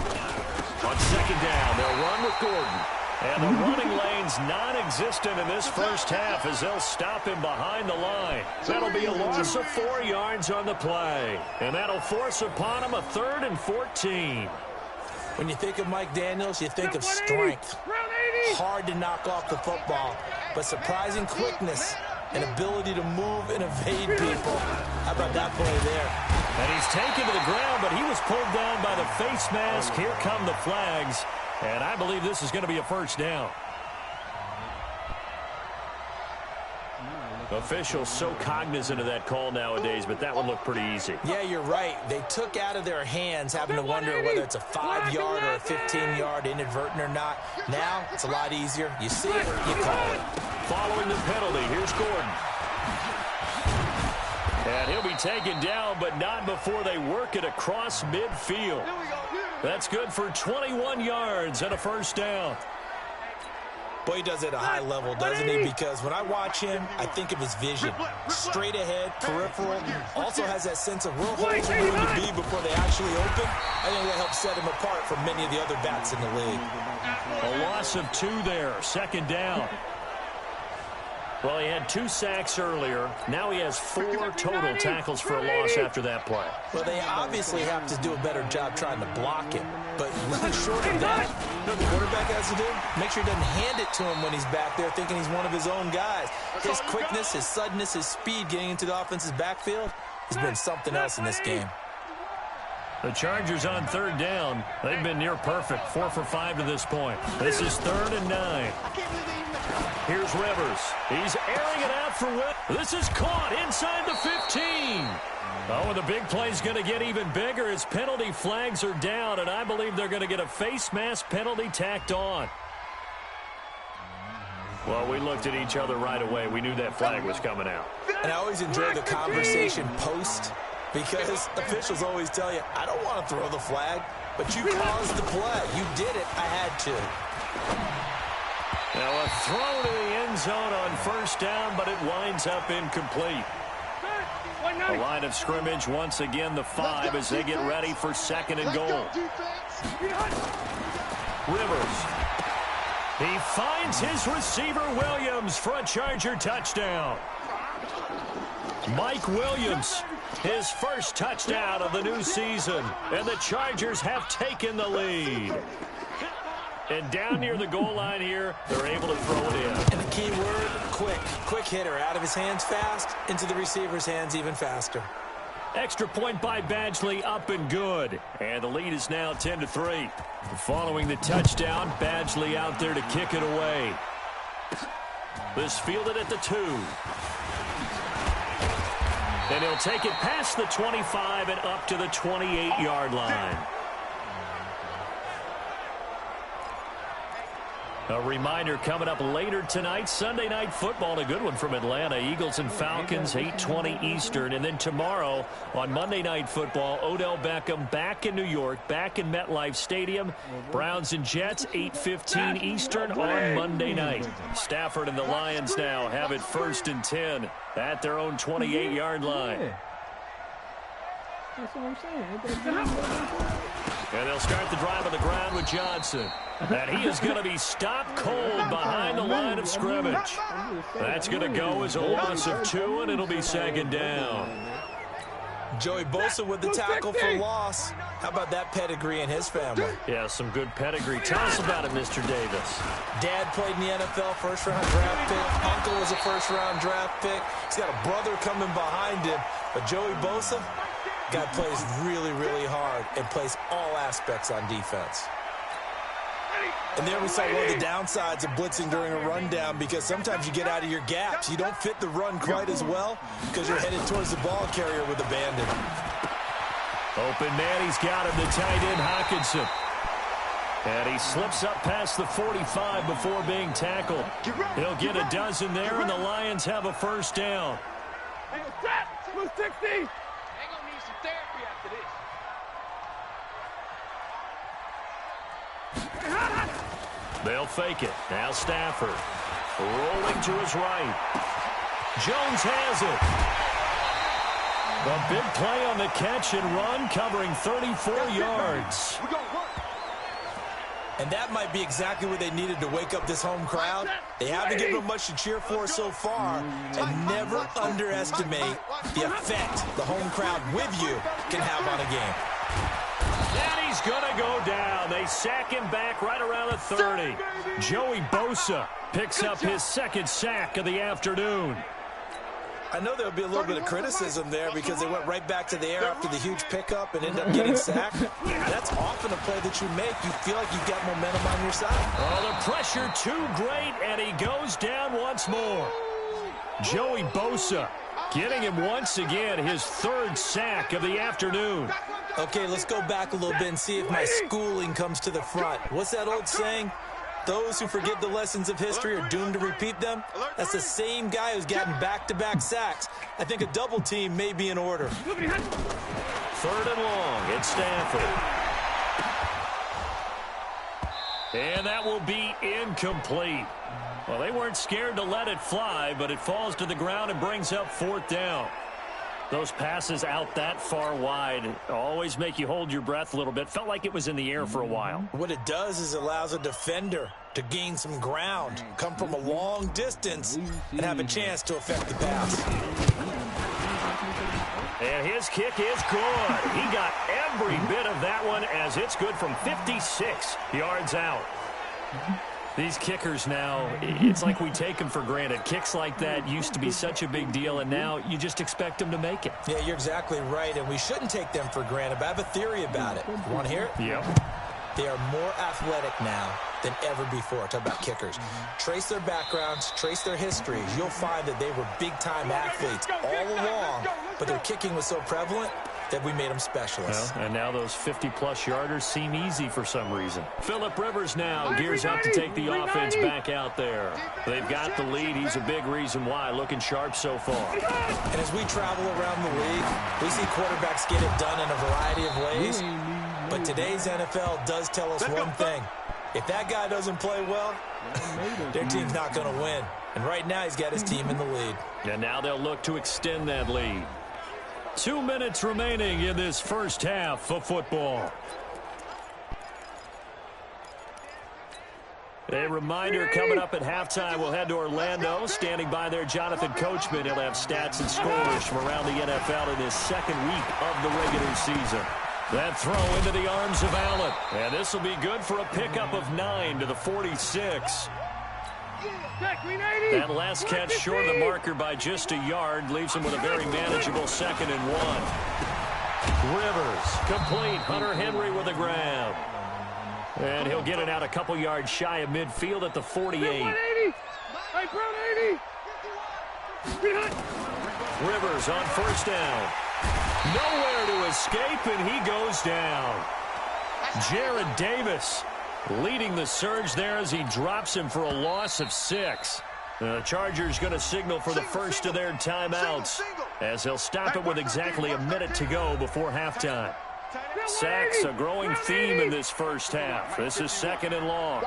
On 2nd down, they'll run with Gordon. And the running lane's non-existent in this first half as they'll stop him behind the line. That'll be a loss of 4 yards on the play. And that'll force upon him a 3rd and 14. When you think of Mike Daniels, you think of strength. Hard to knock off the football, but surprising quickness and ability to move and evade people. How about that play there? And he's taken to the ground, but he was pulled down by the face mask. Here come the flags, and I believe this is going to be a first down. Officials so cognizant of that call nowadays, but that one looked pretty easy. Yeah, you're right. They took out of their hands having to wonder whether it's a 5-yard or a 15-yard inadvertent or not. Now, it's a lot easier. You see it, you call it. Following the penalty, here's Gordon. And he'll be taken down, but not before they work it across midfield. That's good for 21 yards and a first down. Boy, he does it at a high level, doesn't he? Because when I watch him, I think of his vision. Straight ahead, peripheral. Also has that sense of where holes are going to be before they actually open. I think that helps set him apart from many of the other backs in the league. A loss of 2 there, second down. Well, he had 2 sacks earlier. Now he has 4 total tackles for a loss after that play. Well, they obviously have to do a better job trying to block him. But short of that, you know what the quarterback has to do? Make sure he doesn't hand it to him when he's back there thinking he's one of his own guys. His quickness, his suddenness, his speed getting into the offense's backfield has been something else in this game. The Chargers on third down. They've been near perfect, 4 for 5 to this point. This is 3rd and 9. Here's Rivers. He's airing it out for Will. This is caught inside the 15. Oh, and the big play's going to get even bigger. His penalty flags are down, and I believe they're going to get a face mask penalty tacked on. Well, we looked at each other right away. We knew that flag was coming out. And I always enjoy the conversation post because officials always tell you, I don't want to throw the flag, but you caused the play. You did it. I had to. Now a throw to the end zone on first down, but it winds up incomplete. The line of scrimmage once again the 5 as they get ready for 2nd and goal. Rivers. He finds his receiver Williams for a Charger touchdown. Mike Williams, his first touchdown of the new season, and the Chargers have taken the lead. And down near the goal line here, they're able to throw it in. And the key word, quick. Quick hitter. Out of his hands fast, into the receiver's hands even faster. Extra point by Badgley, up and good. And the lead is now 10-3. Following the touchdown, Badgley out there to kick it away. This fielded at the 2. And he'll take it past the 25 and up to the 28-yard line. A reminder coming up later tonight, Sunday Night Football, a good one from Atlanta. Eagles and Falcons, 8:20 Eastern. And then tomorrow on Monday Night Football, Odell Beckham back in New York, back in MetLife Stadium. Browns and Jets, 8:15 Eastern on Monday night. Stafford and the Lions now have it 1st and 10 at their own 28-yard line. That's what I'm saying. And they'll start the drive on the ground with Johnson. And he is going to be stopped cold behind the line of scrimmage. That's going to go as a loss of 2, and it'll be 2nd down. Joey Bosa with the tackle for loss. How about that pedigree in his family? Yeah, some good pedigree. Tell us about it, Mr. Davis. Dad played in the NFL, first-round draft pick. Uncle was a first-round draft pick. He's got a brother coming behind him. But Joey Bosa, guy plays really, really hard and plays all aspects on defense. And there we saw one of the downsides of blitzing during a rundown because sometimes you get out of your gaps. You don't fit the run quite as well because you're headed towards the ball carrier with abandon. Open man, he's got him, the tight end, Hockenson. And he slips up past the 45 before being tackled. He'll get a dozen there, and the Lions have a 1st down. 60. They're going to need some therapy after this. They'll fake it. Now Stafford rolling to his right. Jones has it. A big play on the catch and run, covering 34 yards. And that might be exactly what they needed to wake up this home crowd. They haven't given them much to cheer for so far. And never underestimate the effect the home crowd with you can have on a game. And he's going to go down. They sack him back right around the 30. Joey Bosa picks up his 2nd sack of the afternoon. I know there'll be a little bit of criticism there because they went right back to the air after the huge pickup and ended up getting sacked. That's often a play that you make. You feel like you've got momentum on your side. Oh, the pressure too great, and he goes down once more. Joey Bosa getting him once again his 3rd sack of the afternoon. Okay, let's go back a little bit and see if my schooling comes to the front. What's that old saying? Those who forget the lessons of history are doomed to repeat them. That's the same guy who's gotten back-to-back sacks. I think a double team may be in order. 3rd and long. It's Stafford. And that will be incomplete. Well, they weren't scared to let it fly, but it falls to the ground and brings up 4th down. Those passes out that far wide always make you hold your breath a little bit. Felt like it was in the air for a while. What it does is allows a defender to gain some ground, come from a long distance, and have a chance to affect the pass. And his kick is good. He got every bit of that one as it's good from 56 yards out. These kickers now, it's like we take them for granted. Kicks like that used to be such a big deal, and now you just expect them to make it. Yeah, you're exactly right, and we shouldn't take them for granted, but I have a theory about it. You want to hear it? Yep. They are more athletic now than ever before. Talk about kickers. Trace their backgrounds, trace their histories. You'll find that they were big-time athletes all along, but their kicking was so prevalent that we made them specialists. Well, and now those 50-plus yarders seem easy for some reason. Phillip Rivers now gears up to take the offense back out there. They've got the lead. He's a big reason why. Looking sharp so far. And as we travel around the league, we see quarterbacks get it done in a variety of ways. But today's NFL does tell us one thing. If that guy doesn't play well, their team's not going to win. And right now he's got his team in the lead. And now they'll look to extend that lead. 2 minutes remaining in this first half of football. A reminder, coming up at halftime, we'll head to Orlando. Standing by there, Jonathan Coachman. He'll have stats and scores from around the NFL in his second week of the regular season. That throw into the arms of Allen. And this will be good for a pickup of 9 to the 46. That last catch short of the marker by just a yard leaves him with a very manageable 2nd and 1. Rivers complete. Hunter Henry with a grab. And he'll get it out a couple yards shy of midfield at the 48. Rivers on 1st down. Nowhere to escape, and he goes down. Jared Davis leading the surge there as he drops him for a loss of 6. The Chargers going to signal for the first of their timeouts as they'll stop it with exactly a minute to go before halftime. Sacks, a growing theme in this first half. This is 2nd and long.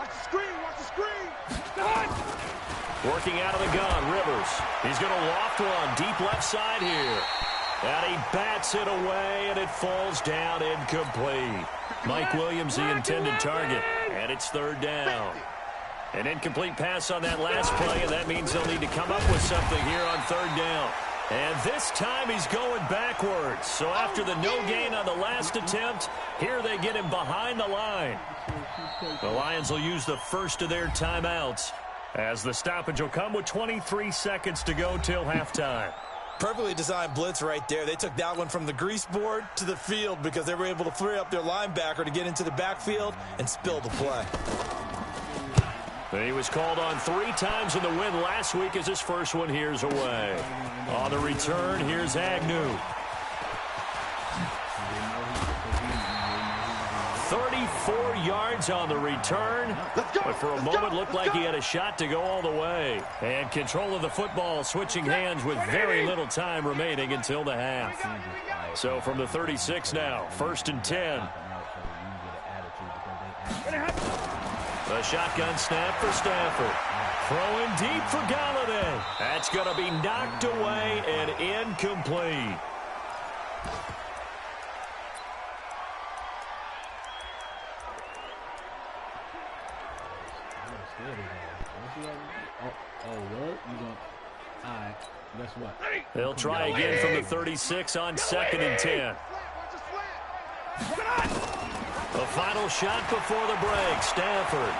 Working out of the gun, Rivers. He's going to loft one deep left side here. And he bats it away, and it falls down incomplete. Mike Williams, the intended target, and it's 3rd down. An incomplete pass on that last play, and that means they'll need to come up with something here on 3rd down. And this time he's going backwards. So after the no gain on the last attempt, here they get him behind the line. The Lions will use the first of their timeouts as the stoppage will come with 23 seconds to go till halftime. Perfectly designed blitz right there. They took that one from the grease board to the field because they were able to free up their linebacker to get into the backfield and spill the play. He was called on 3 times in the win last week as his first one here's away. On the return, here's Agnew. 34 yards on the return, but for a moment looked like he had a shot to go all the way. And control of the football switching hands with very little time remaining until the half. So from the 36 now, 1st and 10. The shotgun snap for Stafford. Throwing deep for Galladay. That's going to be knocked away and incomplete. They'll try again from the 36 on 2nd and 10. The final shot before the break. Stafford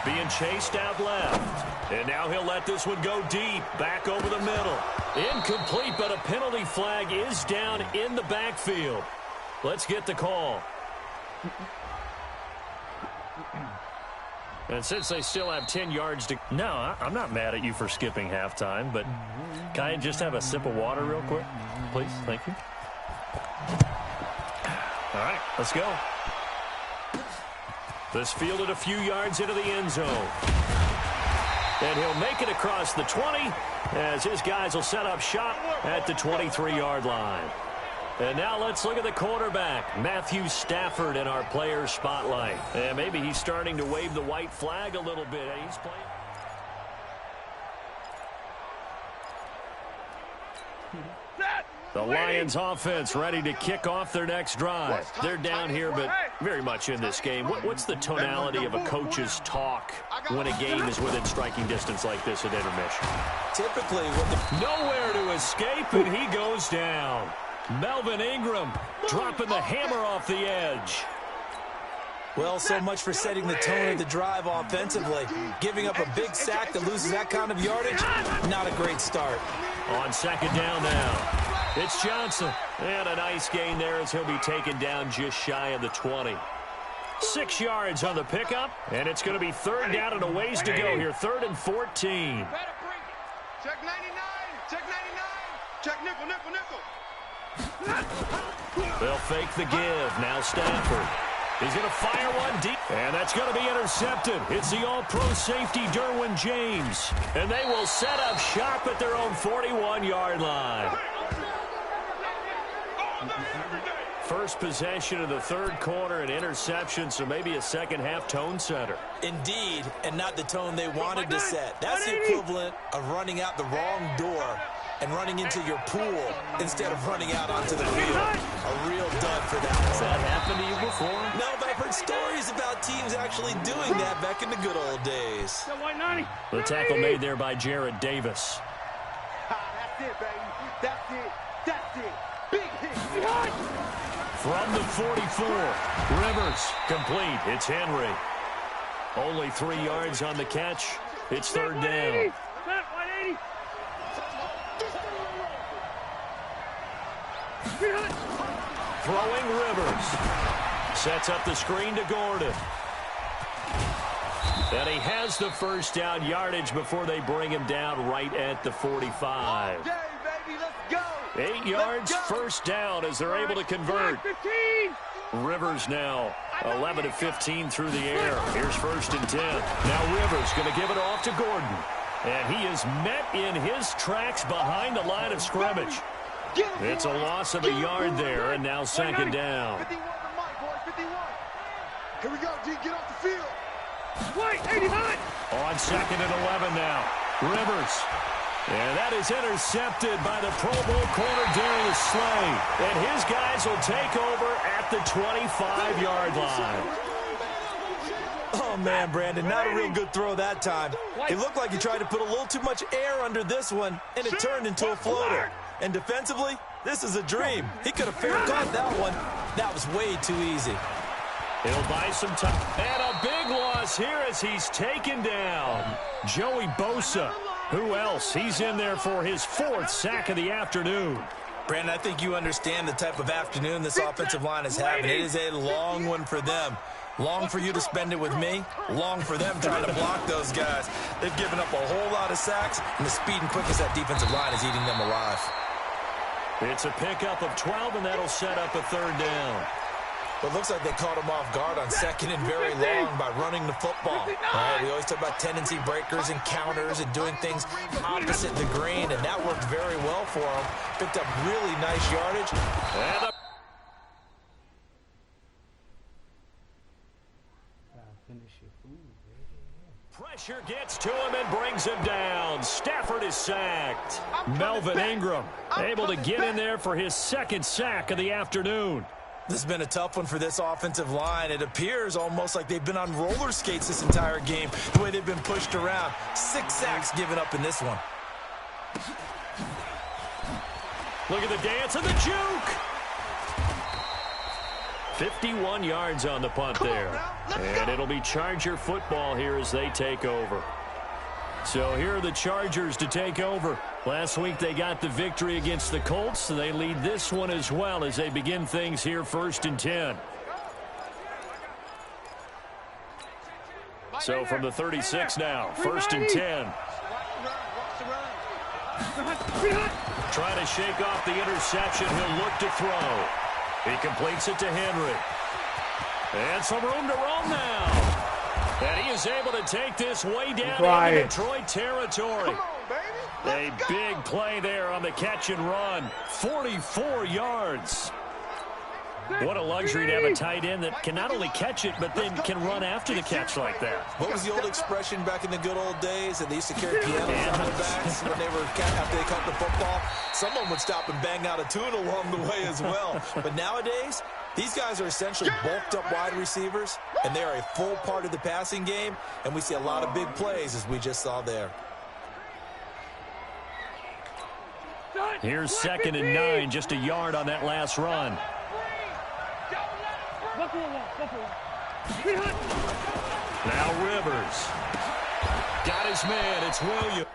being chased out left. And now he'll let this one go deep. Back over the middle. Incomplete, but a penalty flag is down in the backfield. Let's get the call. And since they still have 10 yards to... No, I'm not mad at you for skipping halftime, but can I just have a sip of water real quick? Please, thank you. All right, let's go. This fielded a few yards into the end zone. And he'll make it across the 20 as his guys will set up shop at the 23-yard line. And now let's look at the quarterback, Matthew Stafford, in our player spotlight. And maybe he's starting to wave the white flag a little bit. He's playing. The Lions offense ready to kick off their next drive. They're down here, but very much in this game. What's the tonality of a coach's talk when a game is within striking distance like this at intermission? Typically, nowhere to escape, and he goes down. Melvin Ingram dropping the hammer off the edge. Well, so much for setting the tone of the drive offensively. Giving up a big sack that loses that kind of yardage, not a great start. On second down now. It's Johnson. And a nice gain there as he'll be taken down just shy of the 20. 6 yards on the pickup, and it's going to be third down and a ways to go here. 3rd and 14. Check 99. Check 99. Check nickel, nickel, nickel. They'll fake the give. Now Stafford. He's going to fire one deep. And that's going to be intercepted. It's the all-pro safety, Derwin James. And they will set up shop at their own 41-yard line. First possession of the third quarter, an interception, so maybe a second-half tone setter. Indeed, and not the tone they wanted to set. That's the equivalent of running out the wrong door and running into your pool instead of running out onto the field. A real dud for that. Has that happened to you before? No, but I've heard stories about teams actually doing that back in the good old days. The tackle made there by Jared Davis. That's it, baby. That's it. That's it. Big hit. From the 44, Rivers complete. It's Henry. Only 3 yards on the catch. It's third down. Throwing Rivers. Sets up the screen to Gordon. And he has the first down yardage before they bring him down right at the 45. Okay, baby, let's go. 8 yards, first down as they're able to convert. Rivers now 11 of 15 through the air. Here's 1st and 10. Now Rivers going to give it off to Gordon. And he is met in his tracks behind the line of scrimmage. It's a loss of a yard there, and now second down. 51 to Mike, boy, 51. Here we go, D, get off the field. On second and 11 now. Rivers. And that is intercepted by the Pro Bowl corner Darius Slay. And his guys will take over at the 25-yard line. Oh, man, Brandon, not a real good throw that time. It looked like he tried to put a little too much air under this one, and it turned into a floater. And defensively, this is a dream. He could have fair caught that one. That was way too easy. He'll buy some time. And a big loss here as he's taken down. Joey Bosa. Who else? He's in there for his 4th sack of the afternoon. Brandon, I think you understand the type of afternoon this offensive line is having. It is a long one for them. Long for you to spend it with me. Long for them trying to block those guys. They've given up a whole lot of sacks, and the speed and quickness that defensive line is eating them alive. It's a pickup of 12, and that'll set up a third down. But it looks like they caught him off guard on second and very long by running the football. We always talk about tendency breakers and counters and doing things opposite the grain, and that worked very well for him. Picked up really nice yardage. And pressure gets to him and brings him down. Stafford is sacked. Melvin Ingram able to get in there for his 2nd sack of the afternoon. This has been a tough one for this offensive line. It appears almost like they've been on roller skates this entire game, the way they've been pushed around. 6 sacks given up in this one. Look at the dance and the juke. 51 yards on the punt there. And it'll be Charger football here as they take over. So here are the Chargers to take over. Last week they got the victory against the Colts, so they lead this one as well as they begin things here 1st and 10. So from the 36 now, 1st and 10. Trying to shake off the interception. He'll look to throw. He completes it to Henry. And some room to roam now. And he is able to take this way down into Detroit territory. Come on, baby. A big play there on the catch and run. 44 yards. What a luxury to have a tight end that can not only catch it, but then can run after the catch like that. What was the old expression back in the good old days that they used to carry pianos on their backs when after they caught the football? Someone would stop and bang out a tune along the way as well. But nowadays, these guys are essentially bulked up wide receivers, and they are a full part of the passing game, and we see a lot of big plays as we just saw there. Here's 2nd and 9, just a yard on that last run. Now Rivers. Got his man. It's Williams.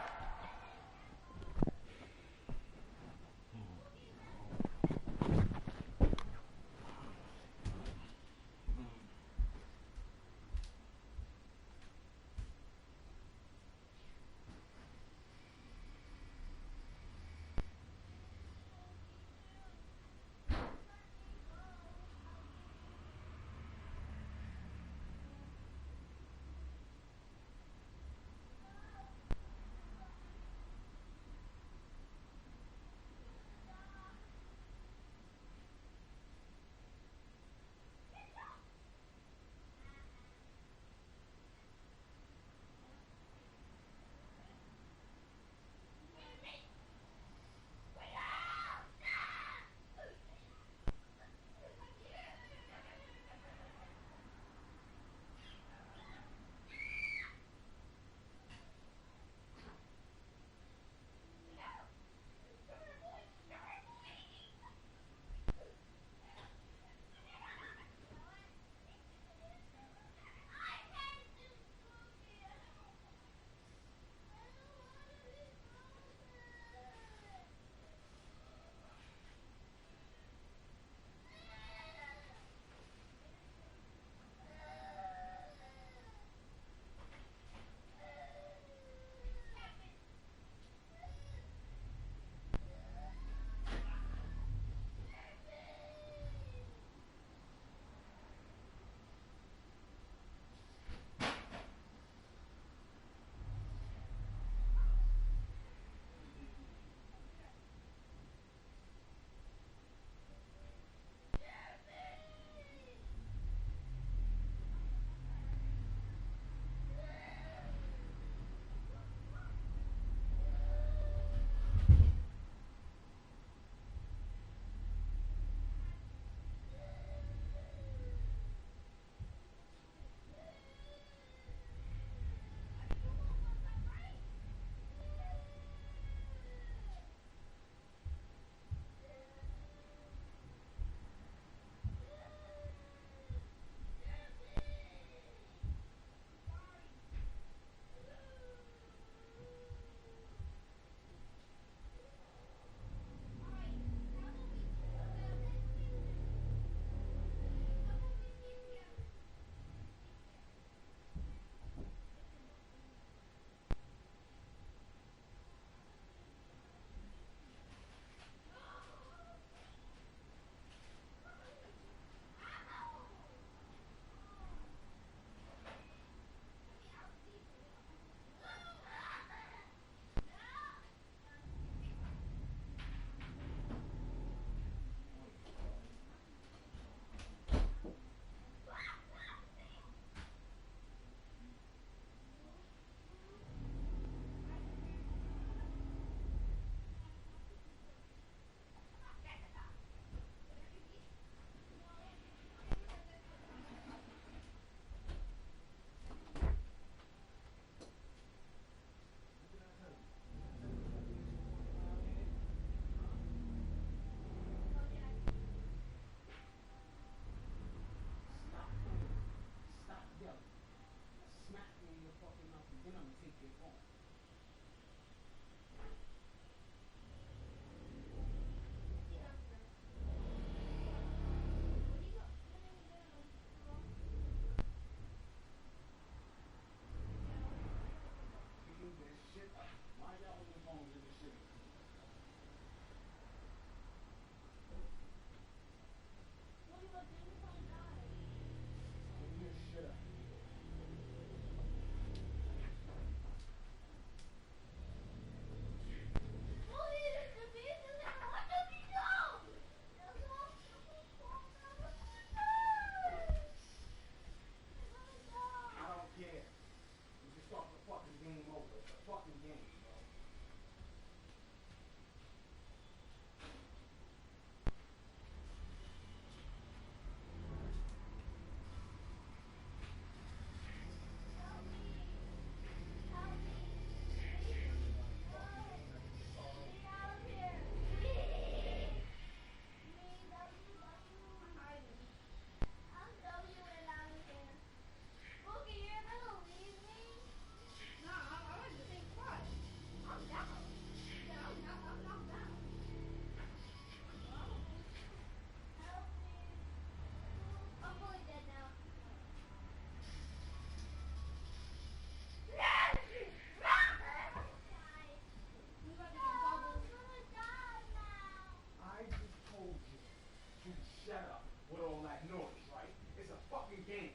shut up with all that noise, right? It's a fucking game.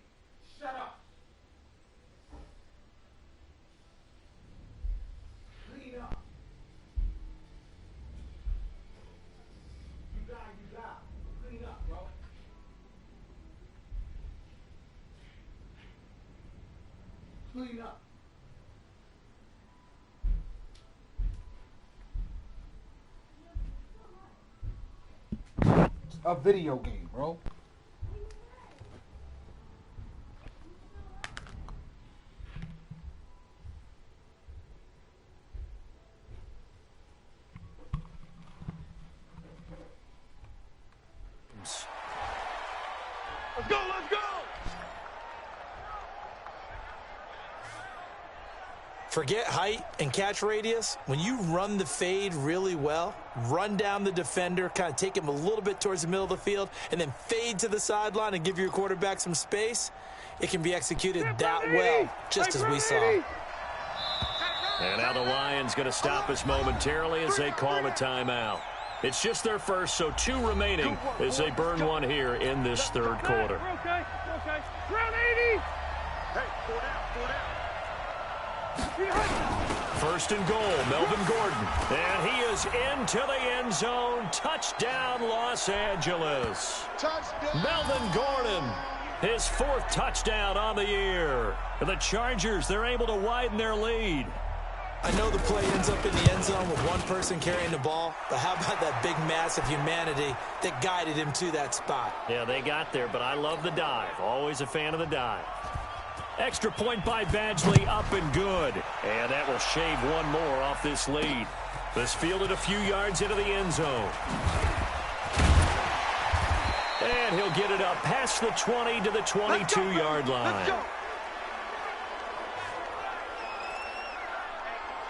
Shut up. Clean up. You got. Clean up, bro. Clean up. A video game, bro. Let's go, let's go! Forget height and catch radius. When you run the fade really well, run down the defender, kind of take him a little bit towards the middle of the field, and then fade to the sideline and give your quarterback some space, it can be executed that well, just as we saw. And now the Lions going to stop us momentarily as they call a timeout. It's just their first, so 2 remaining as they burn one here in this third quarter. Okay. Round 80! Hey, 4 down. First and goal, Melvin Gordon. And he is into the end zone. Touchdown, Los Angeles. Touchdown. Melvin Gordon, his 4th touchdown on the year. And the Chargers, they're able to widen their lead. I know the play ends up in the end zone with one person carrying the ball, but how about that big mass of humanity that guided him to that spot? Yeah, they got there, but I love the dive. Always a fan of the dive. Extra point by Badgley, up and good. And that will shave one more off this lead. This fielded a few yards into the end zone. And he'll get it up past the 20 to the 22-yard line.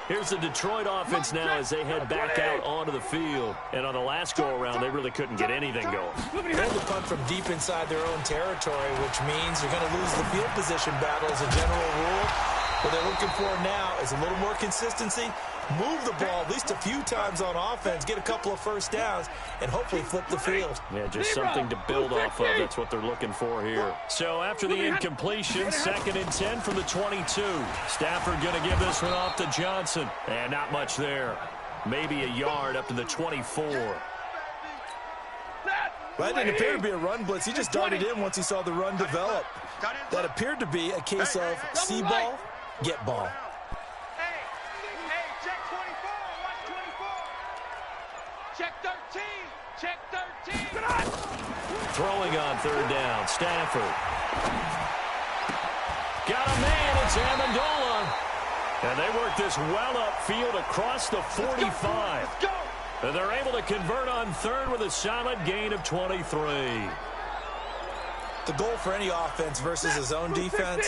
Here's the Detroit offense now as they head back out onto the field. And on the last go-around, they really couldn't get anything going. They're the punt from deep inside their own territory, which means you're going to lose the field position battle as a general rule. What they're looking for now is a little more consistency, move the ball at least a few times on offense, get a couple of first downs, and hopefully flip the field. Yeah, just something to build off of. That's what they're looking for here. So after the incompletion, 2nd and 10 from the 22. Stafford going to give this one off to Johnson. And not much there. Maybe a yard up to the 24. Well, that didn't appear to be a run blitz. He just darted in once he saw the run develop. That appeared to be a case of see ball, get ball. Hey, check 24, watch 24. Check 13, check 13. Throwing on 3rd down, Stafford. Got a man, it's Amendola. And they work this well upfield across the 45. Let's go. And they're able to convert on 3rd with a solid gain of 23. The goal for any offense versus his own defense,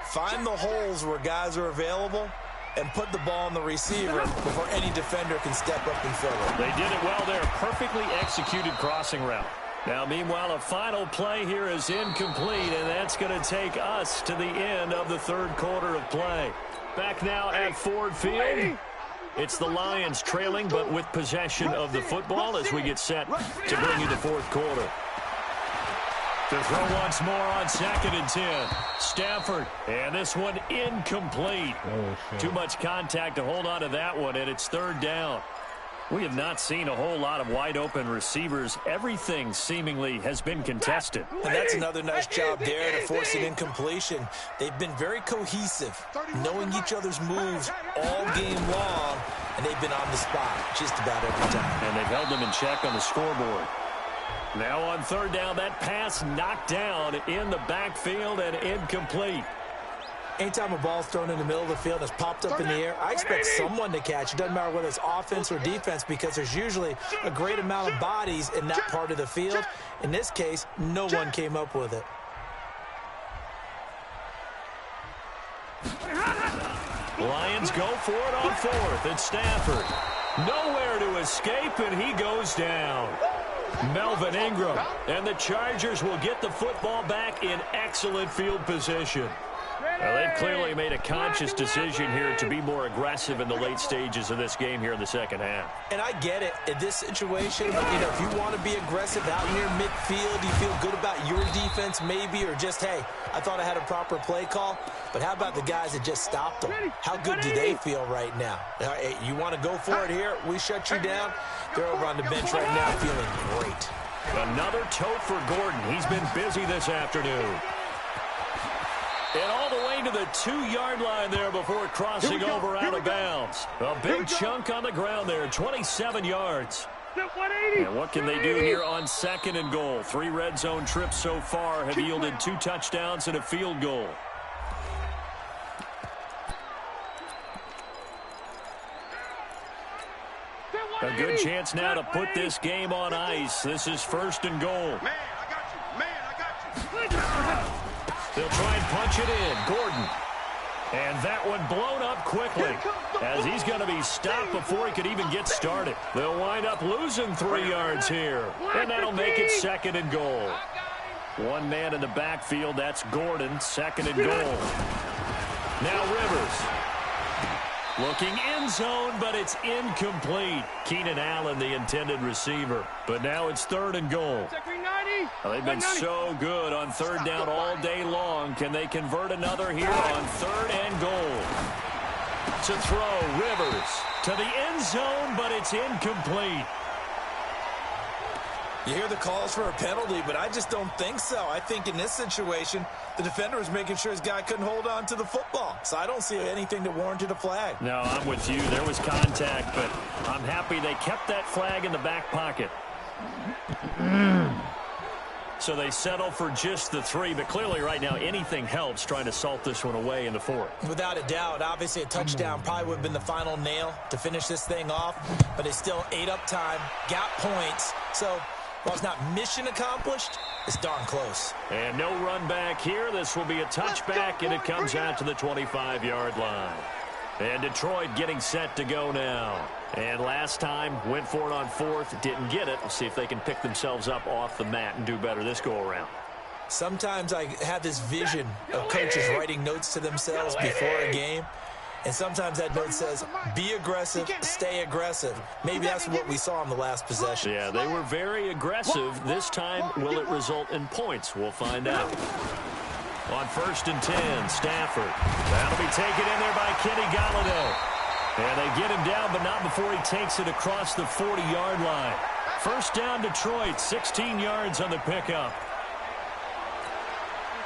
find the holes where guys are available and put the ball on the receiver before any defender can step up and fill it. They did it well there. Perfectly executed crossing route. Now, meanwhile, a final play here is incomplete, and that's going to take us to the end of the 3rd quarter of play. Back now at Ford Field. It's the Lions trailing, but with possession of the football as we get set to bring you the 4th quarter. To throw once more on 2nd and 10. Stafford, and this one incomplete. Too much contact to hold on to that one, and it's 3rd down. We have not seen a whole lot of wide-open receivers. Everything seemingly has been contested. And that's another nice job there to force an incompletion. They've been very cohesive, knowing each other's moves all game long, and they've been on the spot just about every time. And they've held them in check on the scoreboard. Now on 3rd down, that pass knocked down in the backfield and incomplete. Anytime a ball's thrown in the middle of the field and it's popped up in the air, I expect someone to catch. It doesn't matter whether it's offense or defense because there's usually a great amount of bodies in that part of the field. In this case, no one came up with it. Lions go for it on 4th. It's Stafford. Nowhere to escape, and he goes down. Melvin Ingram, and the Chargers will get the football back in excellent field position. Well, they've clearly made a conscious decision here to be more aggressive in the late stages of this game here in the second half. And I get it. In this situation, if you want to be aggressive out near midfield, you feel good about your defense maybe, or just, hey, I thought I had a proper play call. But how about the guys that just stopped them? How good do they feel right now? Hey, you want to go for it here? We shut you down. They're over on the bench right now feeling great. Another tote for Gordon. He's been busy this afternoon. And all the way to the 2-yard line there before crossing over out of bounds. A big chunk on the ground there, 27 yards. And what can they do here on 2nd and goal? 3 red zone trips so far have yielded 2 touchdowns and a field goal. A good chance now to put this game on ice. This is 1st and goal. Man, I got you. Man, I got you. They'll try and punch it in. Gordon. And that one blown up quickly as he's going to be stopped before he could even get started. They'll wind up losing 3 yards here. And that'll make it 2nd and goal. 1 man in the backfield. That's Gordon. 2nd and goal. Now Rivers. Looking end zone, but it's incomplete. Keenan Allen, the intended receiver. But now it's 3rd and goal. Well, they've been so good on 3rd down all day long. Can they convert another here on 3rd and goal? To throw, Rivers to the end zone, but it's incomplete. You hear the calls for a penalty, but I just don't think so. I think in this situation, the defender was making sure his guy couldn't hold on to the football. So I don't see anything that warranted a flag. No, I'm with you. There was contact, but I'm happy they kept that flag in the back pocket. So they settle for just the 3, but clearly right now anything helps trying to salt this one away in the 4th. Without a doubt, obviously a touchdown probably would have been the final nail to finish this thing off, but it's still ate up time, got points. So while it's not mission accomplished, it's darn close. And no run back here. This will be a touchback, and it comes out to the 25-yard line. And Detroit getting set to go now. And last time, went for it on 4th, didn't get it. We'll see if they can pick themselves up off the mat and do better this go-around. Sometimes I have this vision of coaches writing notes to themselves before a game. And sometimes that note says, be aggressive, stay aggressive. Maybe that's what we saw in the last possession. Yeah, they were very aggressive. This time, will it result in points? We'll find out. On 1st and 10, Stafford. That'll be taken in there by Kenny Golladay. And they get him down, but not before he takes it across the 40-yard line. 1st down, Detroit, 16 yards on the pickup.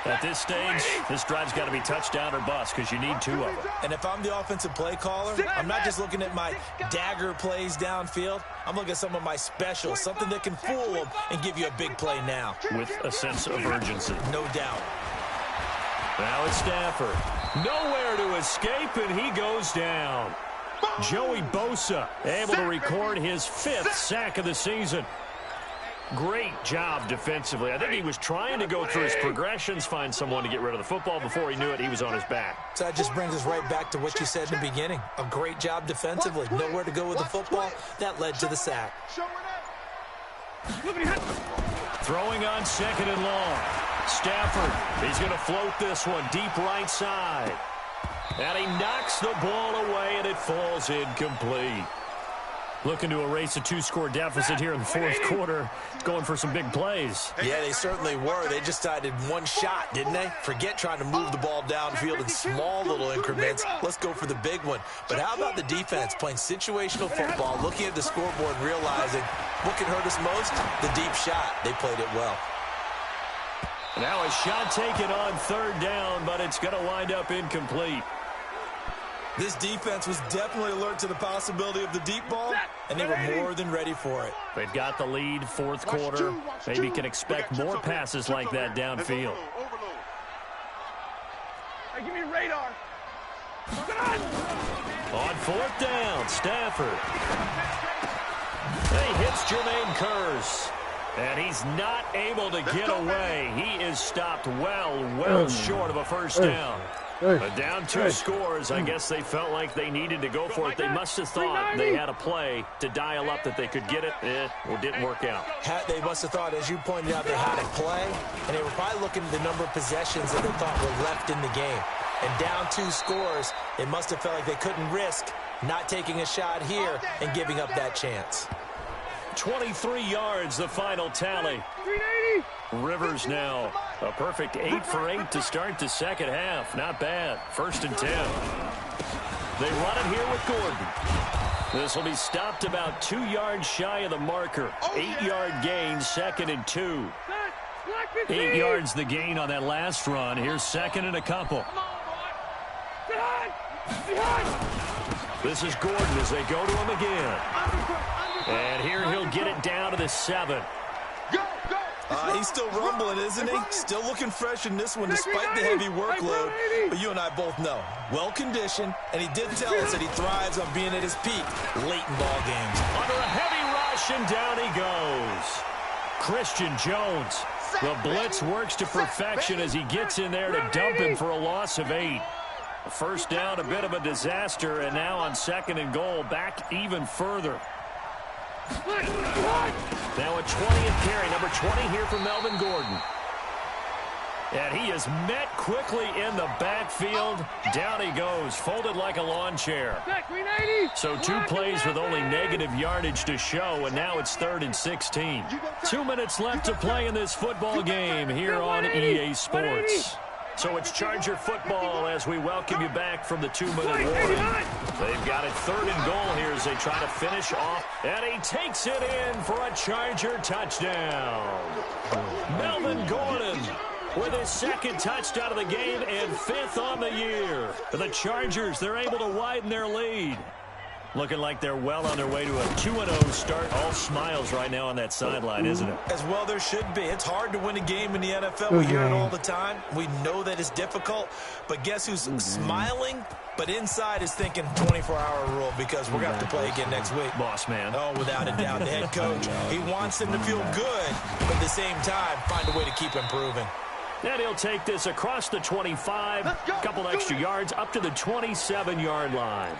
At this stage, this drive's got to be touchdown or bust because you need 2 of them. And if I'm the offensive play caller, I'm not just looking at my dagger plays downfield. I'm looking at some of my specials, something that can fool them and give you a big play now. With a sense of urgency. No doubt. Now it's Stafford. Nowhere to escape, and he goes down. Joey Bosa able to record his 5th sack of the season. Great job defensively. I think he was trying to go through his progressions, find someone to get rid of the football. Before he knew it, he was on his back. So that just brings us right back to what you said in the beginning. A great job defensively. Nowhere to go with the football. That led to the sack. Throwing on 2nd and long. Stafford, he's going to float this one deep right side. And he knocks the ball away, and it falls incomplete. Looking to erase a 2-score deficit here in the 4th quarter. Going for some big plays. Yeah, they certainly were. They just decided one shot, didn't they? Forget trying to move the ball downfield in small little increments. Let's go for the big one. But how about the defense playing situational football, looking at the scoreboard, realizing what can hurt us most? The deep shot. They played it well. Now a shot taken on 3rd down, but it's going to wind up incomplete. This defense was definitely alert to the possibility of the deep ball, and they were more than ready for it. They've got the lead, 4th quarter. Maybe can expect more passes like that downfield. Hey, give me radar. On 4th down, Stafford. He hits Jermaine Kearse. And he's not able to get away. He is stopped well short of a first down. But down 2 scores, I guess they felt like they needed to go for it. They must have thought they had a play to dial up that they could get it. It didn't work out. They must have thought, as you pointed out, they had a play, and they were probably looking at the number of possessions that they thought were left in the game. And down 2 scores, they must have felt like they couldn't risk not taking a shot here and giving up that chance. 23 yards, the final tally. Rivers now a perfect 8 for 8 to start the second half. Not bad. 1st and 10. They run it here with Gordon. This will be stopped about 2 yards shy of the marker. 8-yard gain, 2nd and 2. 8 yards the gain on that last run. Here's 2nd and a couple. This is Gordon as they go to him again. And here he'll get it down to the 7. He's still rumbling, isn't he? Still looking fresh in this one despite the heavy workload. But you and I both know, well-conditioned, and he did tell us that he thrives on being at his peak late in ball games. Under a heavy rush, and down he goes. Christian Jones. The blitz works to perfection as he gets in there to dump him for a loss of 8. A first down, a bit of a disaster, and now on 2nd and goal, back even further. Now a 20th carry, number 20 here for Melvin Gordon. And he is met quickly in the backfield. Down he goes, folded like a lawn chair. So 2 plays with only negative yardage to show, and now it's 3rd and 16. 2 minutes left to play in this football game here on EA Sports. So it's Charger football as we welcome you back from the 2-minute warning. They've got it 3rd and goal here as they try to finish off. And he takes it in for a Charger touchdown. Melvin Gordon with his 2nd touchdown of the game and 5th on the year. For the Chargers, they're able to widen their lead. Looking like they're well on their way to a 2-0 start. All smiles right now on that sideline, isn't it? As well there should be. It's hard to win a game in the NFL. We hear it all the time. We know that it's difficult. But guess who's smiling? But inside is thinking 24-hour rule because we're going to have to play again next week. Boss man. Oh, without a doubt. The head coach, he wants them to feel good, but at the same time, find a way to keep improving. And he'll take this across the 25. A couple extra yards up to the 27-yard line.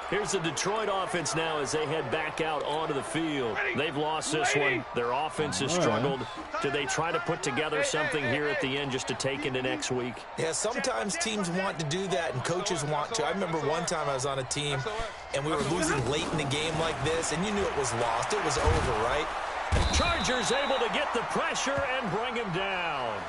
Here's the Detroit offense now as they head back out onto the field. They've lost this one. Their offense has struggled. Do they try to put together something here at the end just to take into next week? Yeah, sometimes teams want to do that and coaches want to. I remember one time I was on a team and we were losing late in the game like this, and you knew it was lost. It was over, right? Chargers able to get the pressure and bring him down.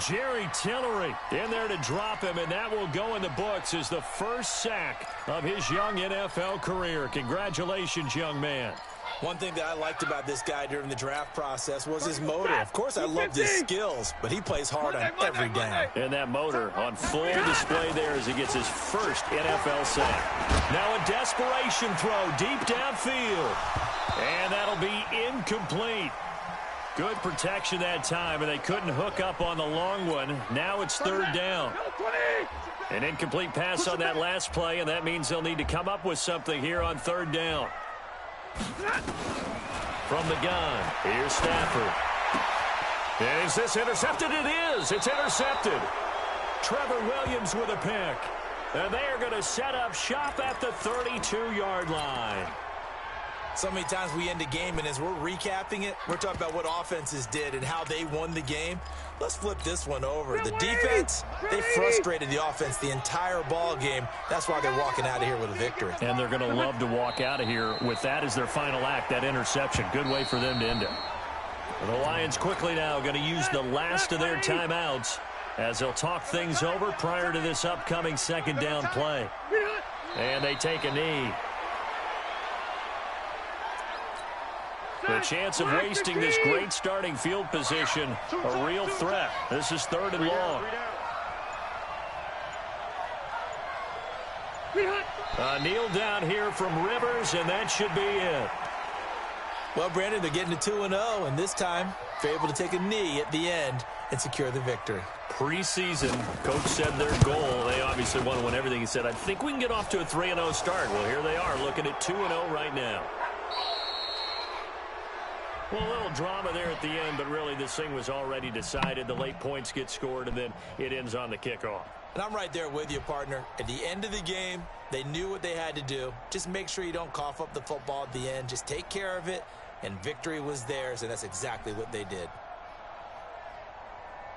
Jerry Tillery in there to drop him, and that will go in the books as the first sack of his young NFL career. Congratulations, young man. One thing that I liked about this guy during the draft process was his motor. Of course, I loved his skills, but he plays hard on every down. And that motor on full display there as he gets his first NFL sack. Now a desperation throw deep downfield, and that'll be incomplete. Good protection that time, and they couldn't hook up on the long one. Now it's 3rd down. An incomplete pass on that last play, and that means they'll need to come up with something here on 3rd down. From the gun, here's Stafford. And is this intercepted? It is. It's intercepted. Trevor Williams with a pick. And they are going to set up shop at the 32-yard line. So many times we end a game, and as we're recapping it, we're talking about what offenses did and how they won the game. Let's flip this one over. The defense, they frustrated the offense the entire ball game. That's why they're walking out of here with a victory. And they're going to love to walk out of here with that as their final act, that interception. Good way for them to end it. The Lions quickly now going to use the last of their timeouts as they'll talk things over prior to this upcoming 2nd down play. And they take a knee. The chance of wasting this great starting field position, a real threat. This is 3rd and long. A kneel down here from Rivers, and that should be it. Well, Brandon, they're getting to 2-0, and this time they're able to take a knee at the end and secure the victory. Preseason, coach said their goal, they obviously want to win everything. He said, I think we can get off to a 3-0 start. Well, here they are looking at 2-0 right now. Well, a little drama there at the end, but really this thing was already decided. The late points get scored, and then it ends on the kickoff. And I'm right there with you, partner. At the end of the game, they knew what they had to do. Just make sure you don't cough up the football at the end. Just take care of it, and victory was theirs, and that's exactly what they did.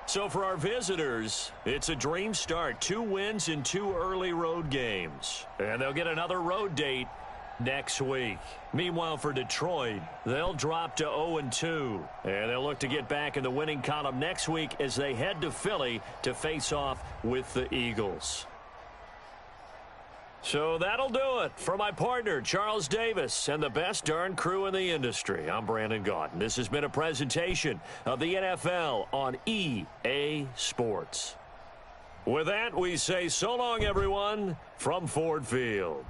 So for our visitors, it's a dream start. 2 wins in 2 early road games. And they'll get another road date next week. Meanwhile, for Detroit, they'll drop to 0-2. And they'll look to get back in the winning column next week as they head to Philly to face off with the Eagles. So that'll do it. For my partner, Charles Davis, and the best darn crew in the industry, I'm Brandon Gaudin. This has been a presentation of the NFL on EA Sports. With that, we say so long, everyone, from Ford Field.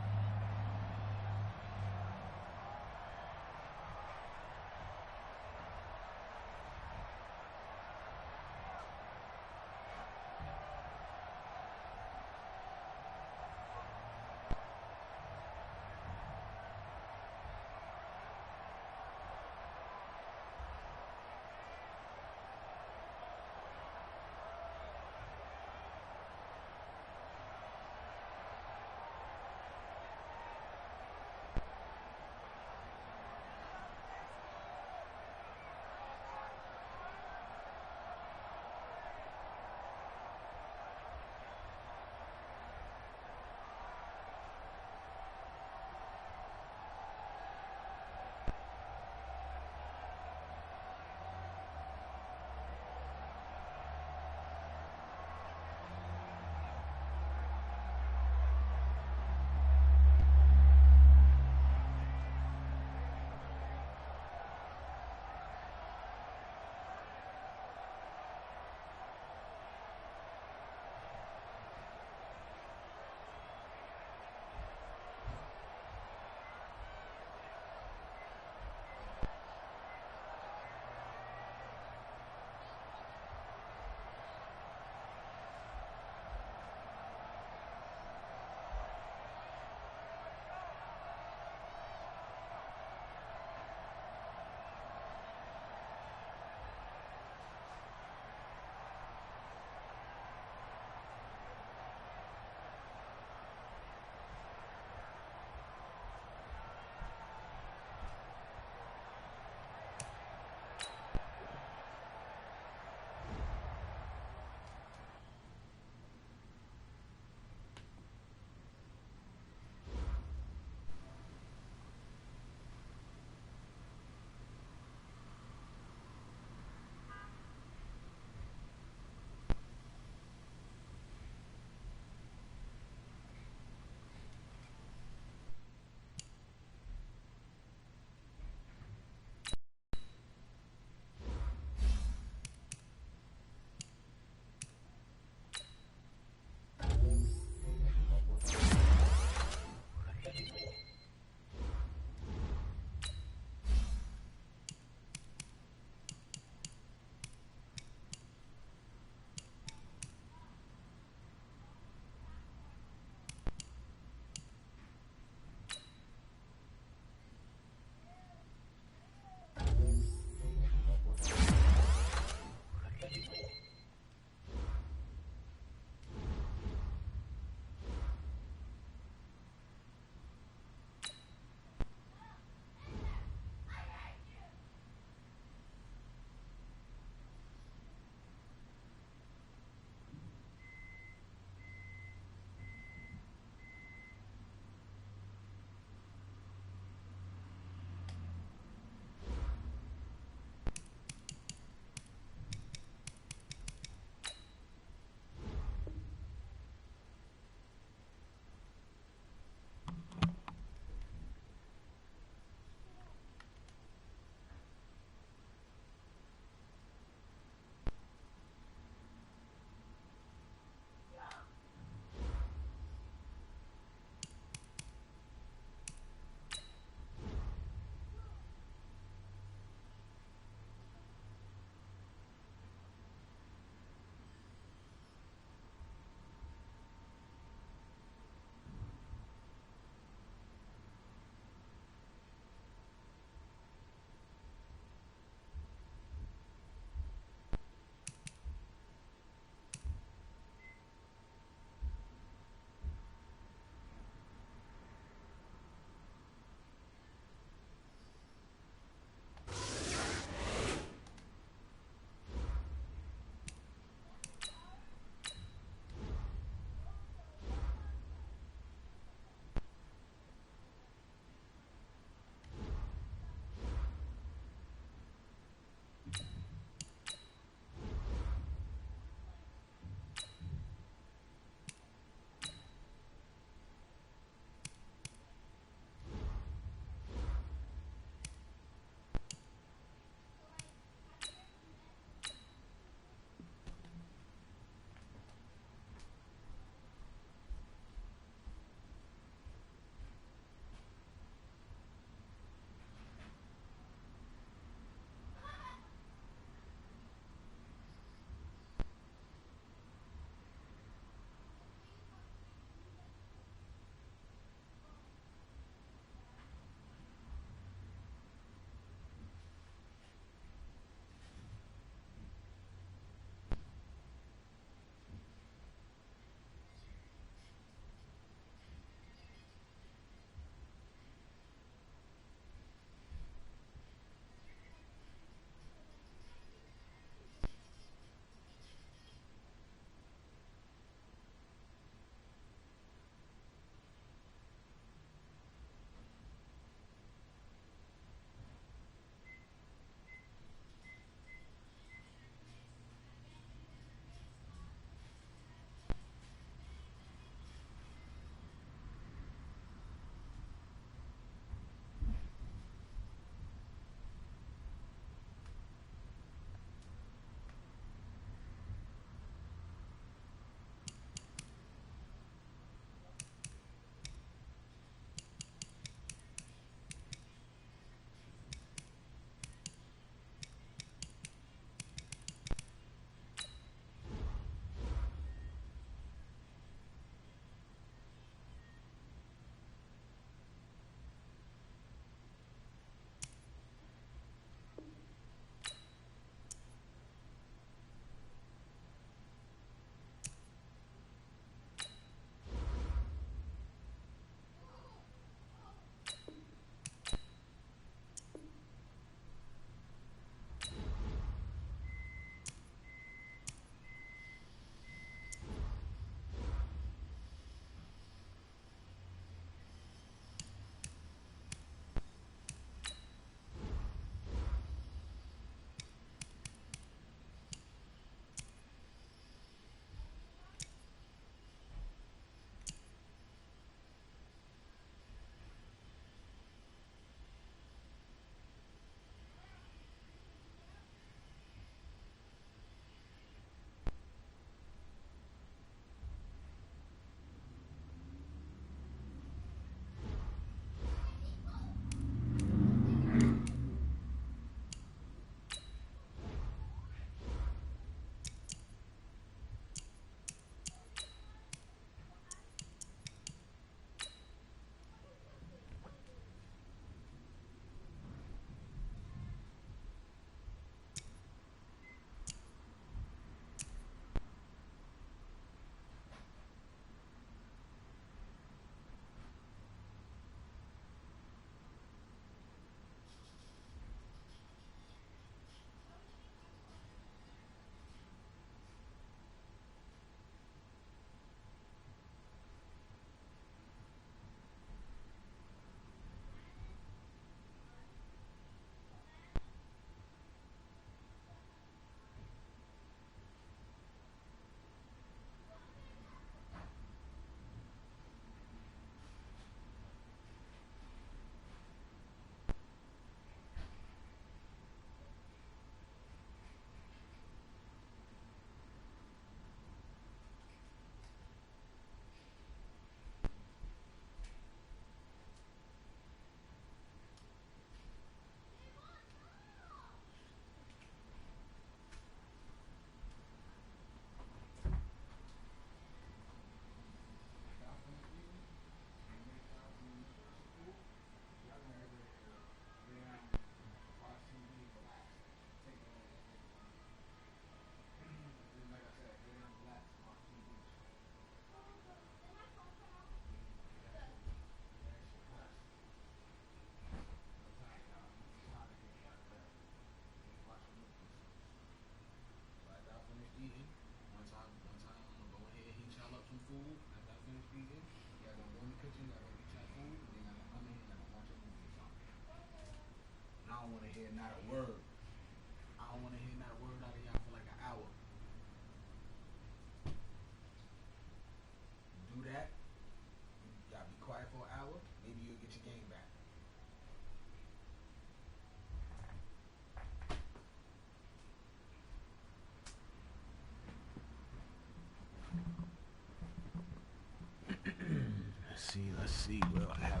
let's see what I have.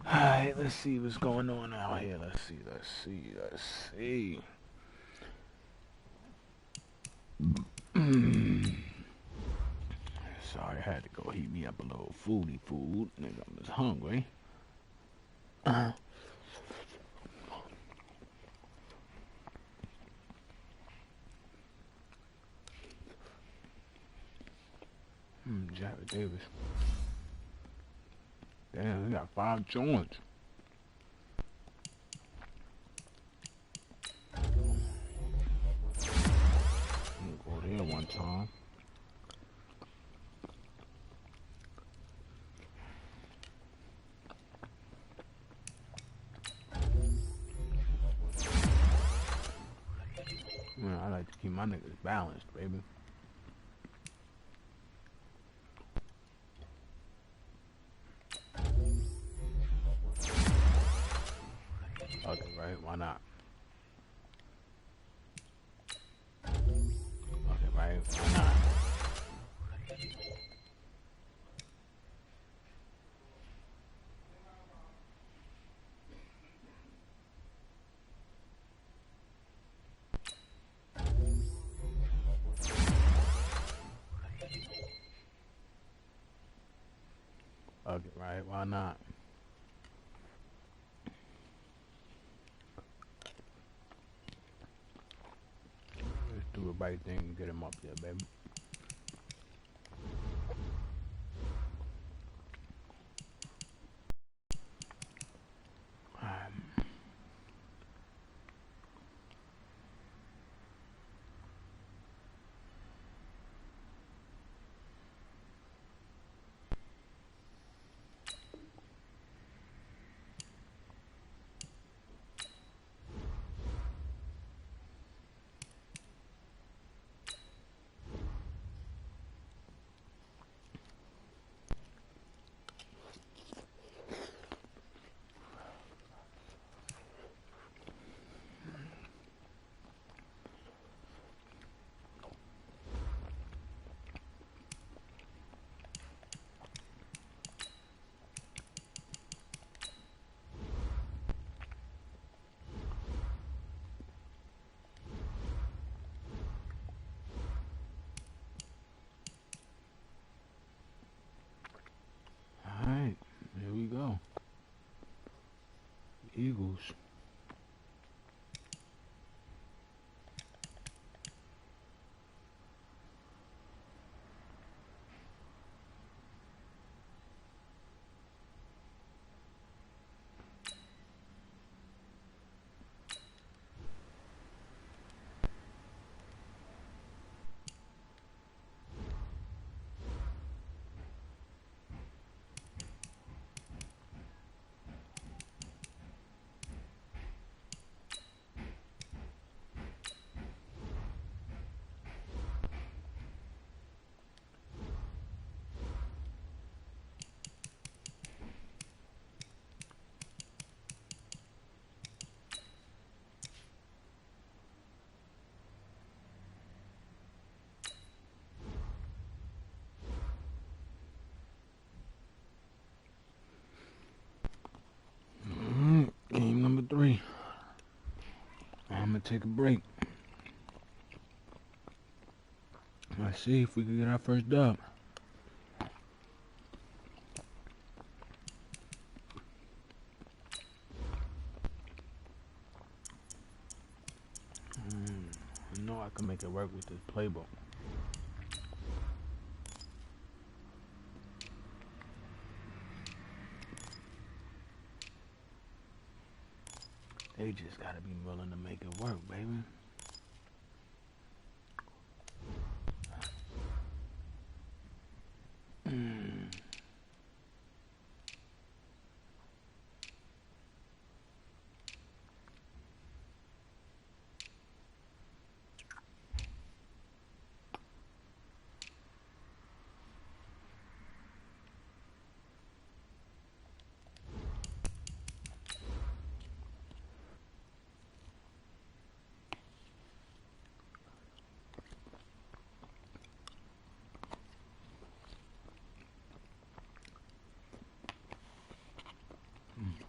Alright, let's see what's going on out here. Let's see. Sorry, I had to go heat me up a little food. Nigga, I'm just hungry. Jared Davis. Damn, he got 5 joints. I'm gonna go there one time. Man, I like to keep my niggas balanced, baby. Okay, right? Why not? Okay, right? Why not? Okay, right? Why not? Let's do the right thing and get him up there, baby. Alright, here we go. Eagles. Game number 3. I'm gonna take a break. Let's see if we can get our first dub. I know I can make it work with this playbook. They just gotta be willing to make it work, baby.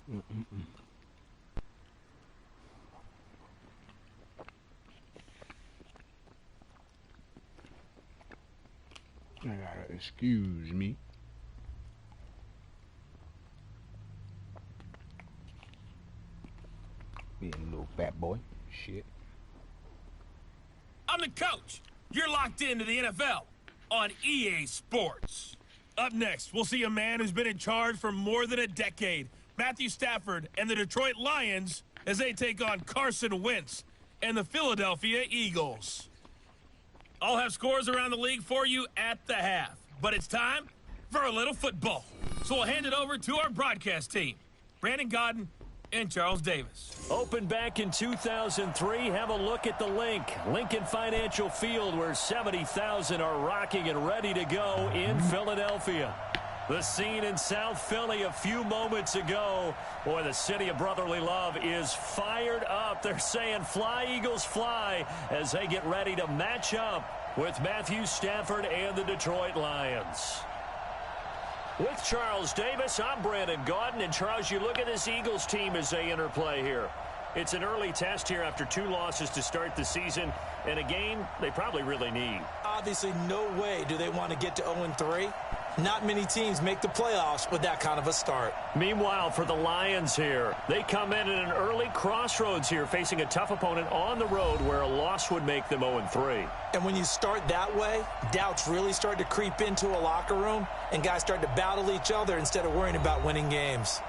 I gotta excuse me. Being a little fat boy. Shit. I'm the coach. You're locked into the NFL on EA Sports. Up next, we'll see a man who's been in charge for more than a decade, Matthew Stafford and the Detroit Lions, as they take on Carson Wentz and the Philadelphia Eagles. I'll have scores around the league for you at the half, but it's time for a little football. So we'll hand it over to our broadcast team, Brandon Godden and Charles Davis. Opened back in 2003. Have a look at the Lincoln Financial Field, where 70,000 are rocking and ready to go in Philadelphia. The scene in South Philly a few moments ago. Boy, the city of brotherly love is fired up. They're saying, "Fly, Eagles, fly," as they get ready to match up with Matthew Stafford and the Detroit Lions. With Charles Davis, I'm Brandon Gaudin. And, Charles, you look at this Eagles team as they interplay here. It's an early test here after 2 losses to start the season, and a game they probably really need. Obviously, no way do they want to get to 0-3. Not many teams make the playoffs with that kind of a start. Meanwhile, for the Lions here, they come in at an early crossroads here, facing a tough opponent on the road where a loss would make them 0-3. And when you start that way, doubts really start to creep into a locker room, and guys start to battle each other instead of worrying about winning games.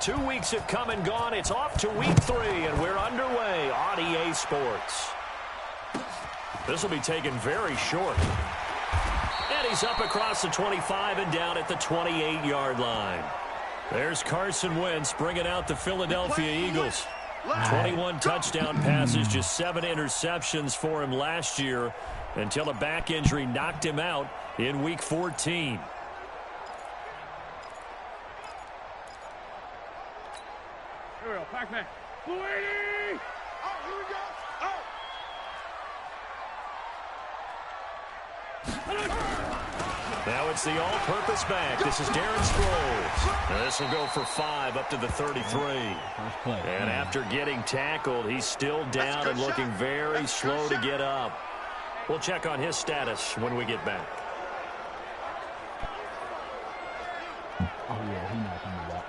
Two weeks have come and gone. It's off to week 3, and we're underway on EA Sports. This will be taken very short. And he's up across the 25 and down at the 28-yard line. There's Carson Wentz bringing out the Philadelphia Eagles. 21 touchdown passes, just 7 interceptions for him last year until a back injury knocked him out in week 14. Here we go, Pac-Man. Blue 80! Oh, here we go. Now it's the all-purpose back. This is Darren Sproles. This will go for 5 up to the 33. And after getting tackled, he's still down and looking very slow to get up. We'll check on his status when we get back. Oh, yeah, he's not coming back.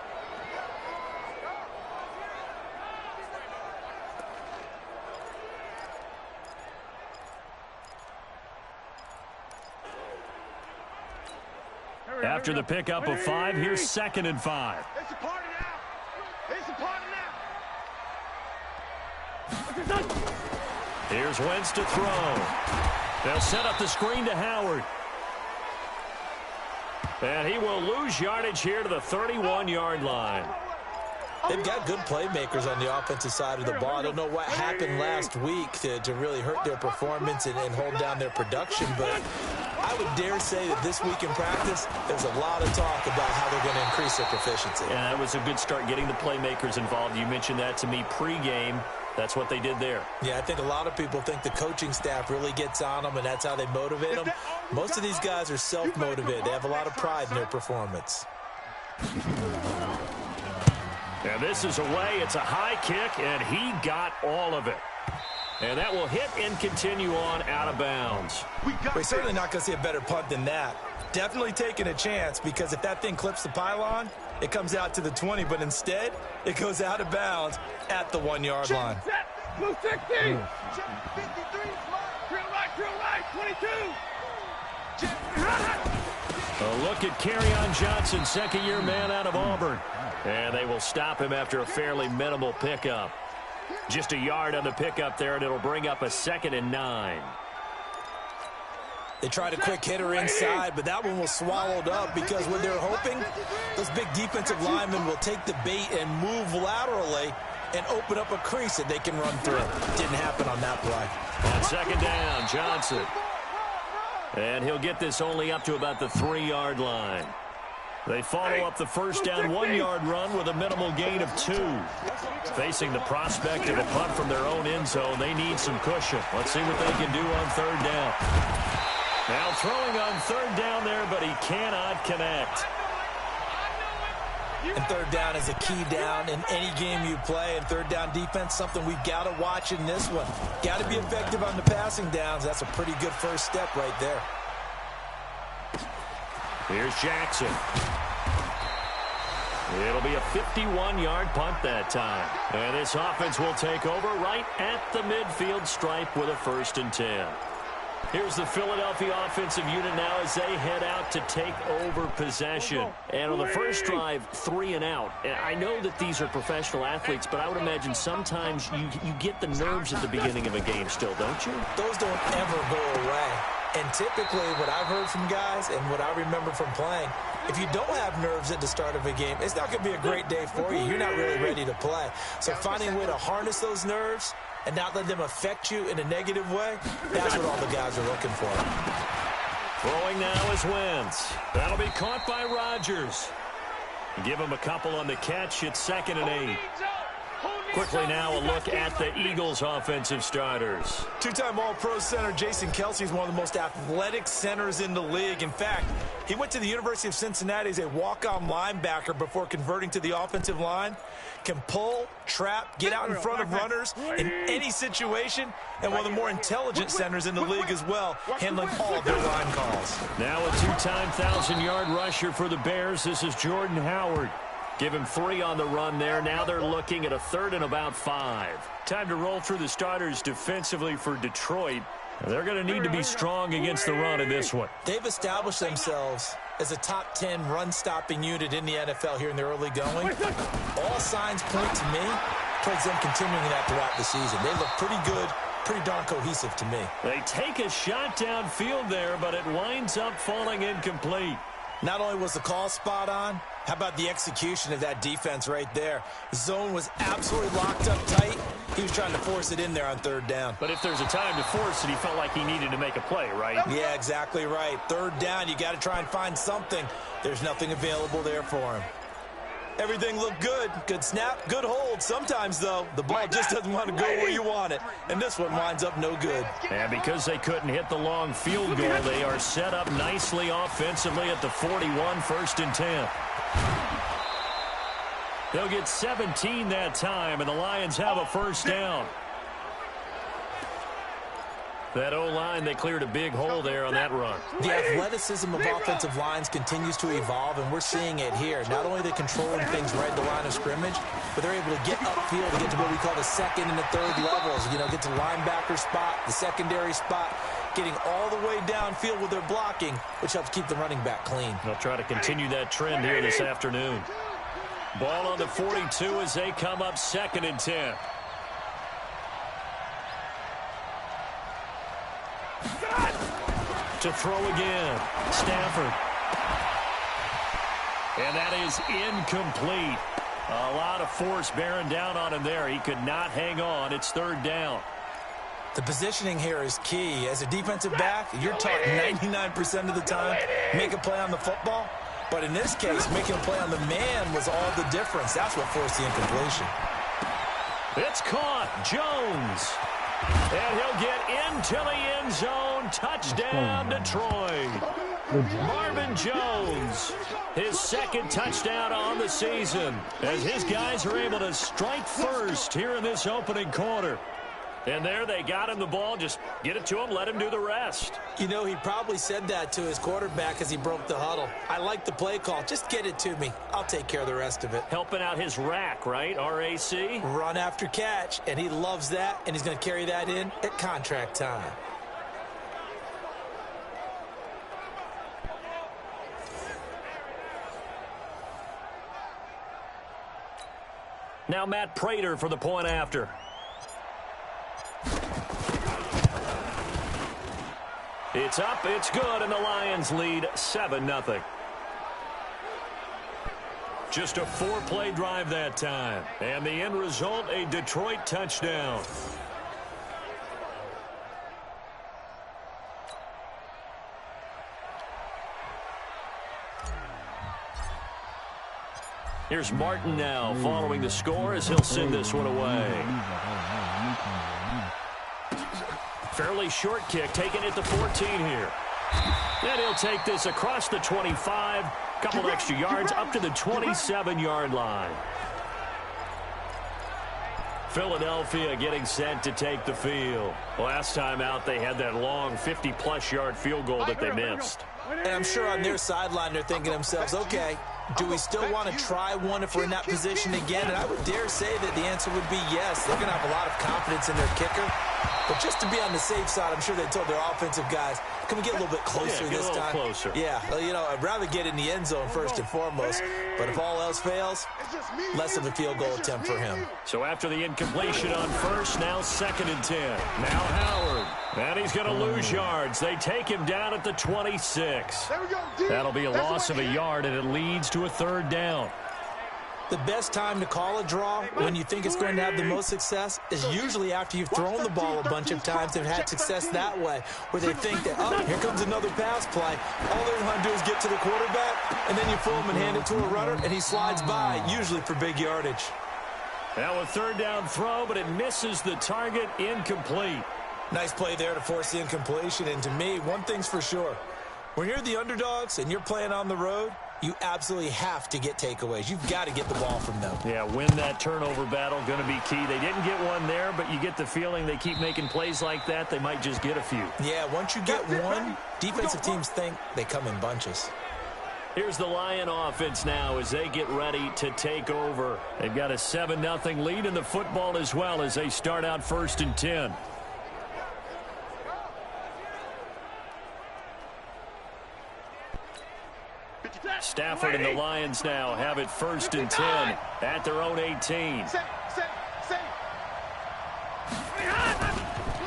After the pickup of 5, here's 2nd and 5. It's a party now. It's a party now. Here's Wentz to throw. They'll set up the screen to Howard. And he will lose yardage here to the 31-yard line. They've got good playmakers on the offensive side of the ball. I don't know what happened last week to really hurt their performance and hold down their production, but I would dare say that this week in practice, there's a lot of talk about how they're going to increase their proficiency. Yeah, that was a good start getting the playmakers involved. You mentioned that to me pregame. That's what they did there. Yeah, I think a lot of people think the coaching staff really gets on them, and that's how they motivate them. Most of these guys are self-motivated. They have a lot of pride in their performance. And this is away. It's a high kick, and he got all of it. And that will hit and continue on out of bounds. We're certainly not going to see a better punt than that. Definitely taking a chance, because if that thing clips the pylon, it comes out to the 20, but instead, it goes out of bounds at the 1-yard line. Blue 60. 53, drill right, 22. A look at Kerryon Johnson, second-year man out of Auburn. And they will stop him after a fairly minimal pickup. Just a yard on the pickup there, and it'll bring up a 2nd and 9. They tried a quick hitter inside, but that one was swallowed up because what they're hoping, those big defensive linemen will take the bait and move laterally and open up a crease that they can run through. Didn't happen on that play. On second down, Johnson. And he'll get this only up to about the 3-yard line. They follow up the first down 1-yard run with a minimal gain of 2. Facing the prospect of a punt from their own end zone, they need some cushion. Let's see what they can do on third down. Now throwing on third down there, but he cannot connect. And third down is a key down in any game you play. And third down defense, something we've got to watch in this one. Got to be effective on the passing downs. That's a pretty good first step right there. Here's Jackson. It'll be a 51-yard punt that time. And this offense will take over right at the midfield stripe with a 1st and 10. Here's the Philadelphia offensive unit now as they head out to take over possession. And on the first drive, 3 and out. I know that these are professional athletes, but I would imagine sometimes you get the nerves at the beginning of a game still, don't you? Those don't ever go away. And typically what I've heard from guys and what I remember from playing, if you don't have nerves at the start of a game, it's not going to be a great day for you. You're not really ready to play. So finding a way to harness those nerves and not let them affect you in a negative way, that's what all the guys are looking for. Throwing now is Wentz. That'll be caught by Rodgers. Give him a couple on the catch. It's 2nd and 8. Quickly now a look at the Eagles' offensive starters. Two-time All-Pro center Jason Kelce is one of the most athletic centers in the league. In fact, he went to the University of Cincinnati as a walk-on linebacker before converting to the offensive line. Can pull, trap, get out in front of runners in any situation, and one of the more intelligent centers in the league as well, handling all of their line calls. Now a 2-time 1,000-yard rusher for the Bears. This is Jordan Howard. Give him 3 on the run there. Now they're looking at a 3rd and about 5. Time to roll through the starters defensively for Detroit. They're going to need to be strong against the run in this one. They've established themselves as a top 10 run-stopping unit in the NFL here in the early going. All signs point to me towards them continuing that throughout the season. They look pretty good, pretty darn cohesive to me. They take a shot downfield there, but it winds up falling incomplete. Not only was the call spot on, how about the execution of that defense right there? The zone was absolutely locked up tight. He was trying to force it in there on third down. But if there's a time to force it, he felt like he needed to make a play, right? Yeah, exactly right. Third down, you got to try and find something. There's nothing available there for him. Everything looked good. Good snap, good hold. Sometimes, though, the ball just doesn't want to go where you want it. And this one winds up no good. And because they couldn't hit the long field goal, they are set up nicely offensively at the 41, 1st and 10. They'll get 17 that time, and the Lions have a 1st down. That O-line, they cleared a big hole there on that run. The athleticism of offensive lines continues to evolve, and we're seeing it here. Not only are they controlling things right at the line of scrimmage, but they're able to get upfield to get to what we call the 2nd and the 3rd levels. You know, get to linebacker spot, the secondary spot, getting all the way downfield with their blocking, which helps keep the running back clean. They'll try to continue that trend here this afternoon. Ball on the 42 as they come up 2nd and 10. To throw again, Stafford. And that is incomplete. A lot of force bearing down on him there. He could not hang on. It's 3rd down. The positioning here is key. As a defensive back, you're taught 99% of the time, make a play on the football. But in this case, making a play on the man was all the difference. That's what forced the incompletion. It's caught. Jones. And he'll get into the end zone. Touchdown, Detroit. Marvin Jones, his 2nd touchdown on the season, as his guys are able to strike first here in this opening quarter. And there they got him the ball. Just get it to him, let him do the rest. You know, he probably said that to his quarterback as he broke the huddle. I like the play call. Just get it to me. I'll take care of the rest of it. Helping out his rack, right? R-A-C? Run after catch, and he loves that, and he's going to carry that in at contract time. Now Matt Prater for the point after. It's up, it's good, and the Lions lead 7-0. Just a 4-play drive that time. And the end result, a Detroit touchdown. Here's Martin now following the score as he'll send this one away. Fairly short kick, taking it to 14 here. And he'll take this across the 25, couple extra yards up to the 27-yard line. Philadelphia getting set to take the field. Last time out, they had that long 50-plus yard field goal that they missed. And I'm sure on their sideline they're thinking to themselves, okay, do we still want to try one if we're in that position again? And I would dare say that the answer would be yes. They're going to have a lot of confidence in their kicker. But just to be on the safe side, I'm sure they told their offensive guys, can we get a little bit closer this time? Get a little closer. Yeah, well, you know, I'd rather get in the end zone first and foremost. But if all else fails, less of a field goal attempt for him. So after the incompletion on first, now 2nd and 10. Now Howard. And he's going to lose yards. They take him down at the 26. That'll be a loss of a yard, and it leads to a 3rd down. The best time to call a draw when you think it's going to have the most success is usually after you've thrown the ball a bunch of times and had success that way, where they think that, oh, here comes another pass play. All they're going to do is get to the quarterback, and then you fool him and hand it to a runner, and he slides by, usually for big yardage. Now a 3rd down throw, but it misses the target, incomplete. Nice play there to force the incompletion, and to me, one thing's for sure. When you're the underdogs and you're playing on the road, you absolutely have to get takeaways. You've got to get the ball from them. Yeah, win that turnover battle, going to be key. They didn't get one there, but you get the feeling they keep making plays like that, they might just get a few. Yeah, once you get one, defensive teams think they come in bunches. Here's the Lion offense now as they get ready to take over. They've got a 7-0 lead in the football as well as they start out 1st and 10. Stafford and the Lions now have it 1st and 10 at their own 18.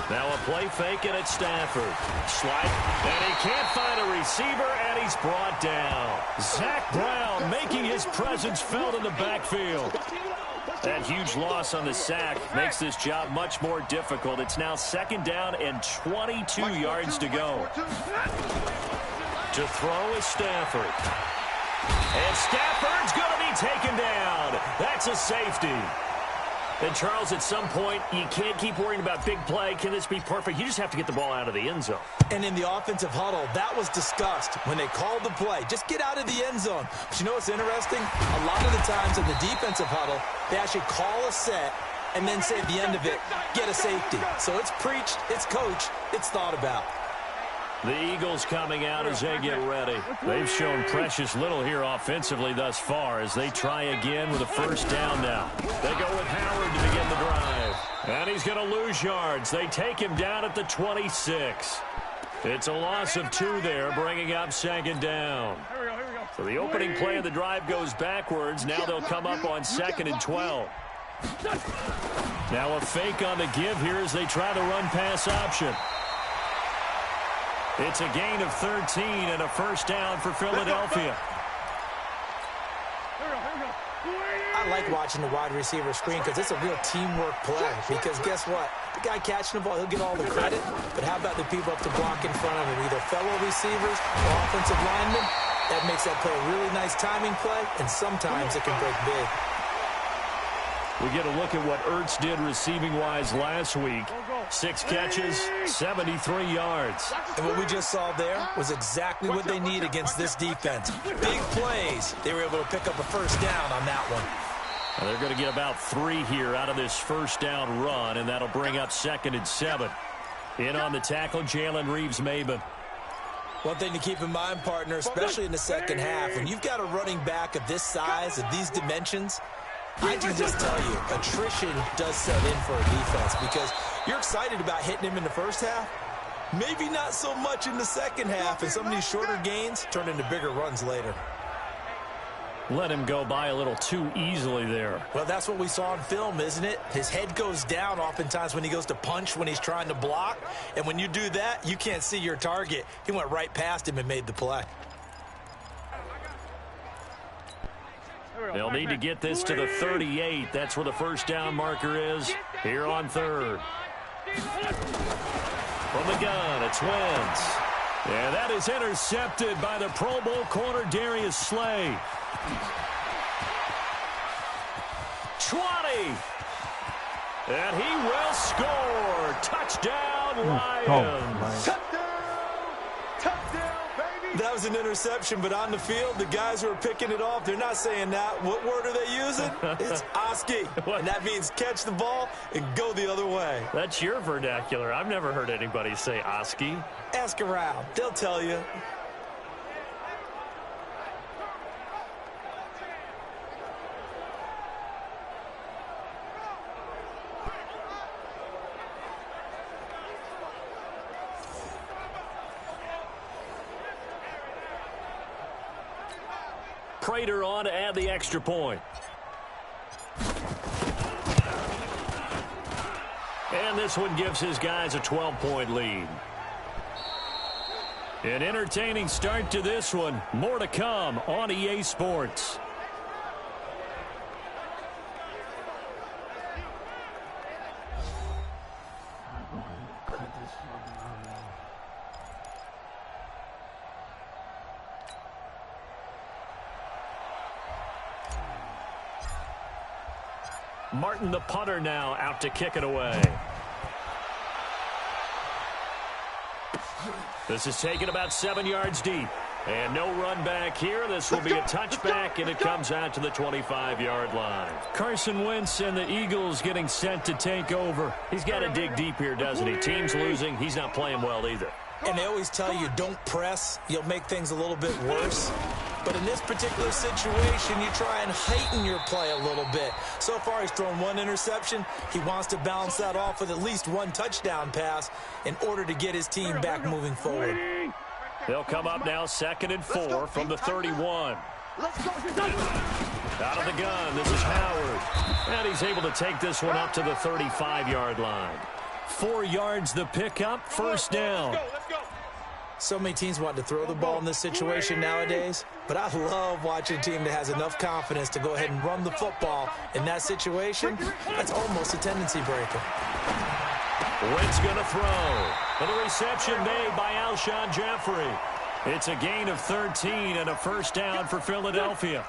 Now a play fake and it's Stafford. Slide, and he can't find a receiver, and he's brought down. Zach Brown making his presence felt in the backfield. That huge loss on the sack makes this job much more difficult. It's now 2nd down and 22 yards to go. To throw is Stafford. And Stafford's going to be taken down. That's a safety. And, Charles, at some point, you can't keep worrying about big play. Can this be perfect? You just have to get the ball out of the end zone. And in the offensive huddle, that was discussed when they called the play. Just get out of the end zone. But you know what's interesting? A lot of the times in the defensive huddle, they actually call a set and then say at the end of it, get a safety. So it's preached, it's coached, it's thought about. The Eagles coming out as they get ready. They've shown precious little here offensively thus far as they try again with a 1st down now. They go with Howard to begin the drive. And he's going to lose yards. They take him down at the 26. It's a loss of 2 there, bringing up 2nd down. So the opening play of the drive goes backwards. Now they'll come up on 2nd and 12. Now a fake on the give here as they try the run-pass option. It's a gain of 13 and a 1st down for Philadelphia. I like watching the wide receiver screen because it's a real teamwork play. Because guess what? The guy catching the ball, he'll get all the credit. But how about the people up to block in front of him? Either fellow receivers or offensive linemen. That makes that play a really nice timing play, and sometimes it can break big. We get a look at what Ertz did receiving-wise last week. 6 catches, 73 yards. And what we just saw there was exactly what they need against this defense. Big plays. They were able to pick up a 1st down on that one. And they're going to get about 3 here out of this 1st down run, and that'll bring up 2nd and 7. In on the tackle, Jalen Reeves-Maybin. One thing to keep in mind, partner, especially in the second half, when you've got a running back of this size, of these dimensions, I can just tell you, attrition does set in for a defense because you're excited about hitting him in the first half. Maybe not so much in the second half, and some of these shorter gains turn into bigger runs later. Let him go by a little too easily there. Well, that's what we saw on film, isn't it? His head goes down oftentimes when he goes to punch, when he's trying to block. And when you do that, you can't see your target. He went right past him and made the play. They'll need to get this to the 38. That's where the first down marker is here on third. From the gun, it's Wentz. And that is intercepted by the Pro Bowl corner Darius Slay. 20. And he will score. Touchdown, Lions. Touchdown, baby. That was an interception, but on the field, the guys who are picking it off, they're not saying that. What word are they using? It's Oski. And that means catch the ball and go the other way. That's your vernacular. I've never heard anybody say Oski. Ask around. They'll tell you. Prater on to add the extra point. And this one gives his guys a 12-point lead. An entertaining start to this one. More to come on EA Sports. Martin, the punter, now out to kick it away. This is taken about 7 yards deep. And no run back here. This will be a touchback, and it comes out to the 25-yard line. Carson Wentz and the Eagles getting set to take over. He's got to dig deep here, doesn't he? Team's losing. He's not playing well either. And they always tell you, don't press. You'll make things a little bit worse. But in this particular situation, you try and heighten your play a little bit. So far, he's thrown one interception. He wants to balance that off with at least one touchdown pass in order to get his team back moving forward. They'll come up now 2nd and 4 from the 31. Out of the gun, this is Howard. And he's able to take this one up to the 35-yard line. 4 yards the pickup, first down. So many teams want to throw the ball in this situation nowadays, but I love watching a team that has enough confidence to go ahead and run the football. In that situation, that's almost a tendency breaker. Wentz going to throw. And the reception made by Alshon Jeffrey. It's a gain of 13 and a first down for Philadelphia.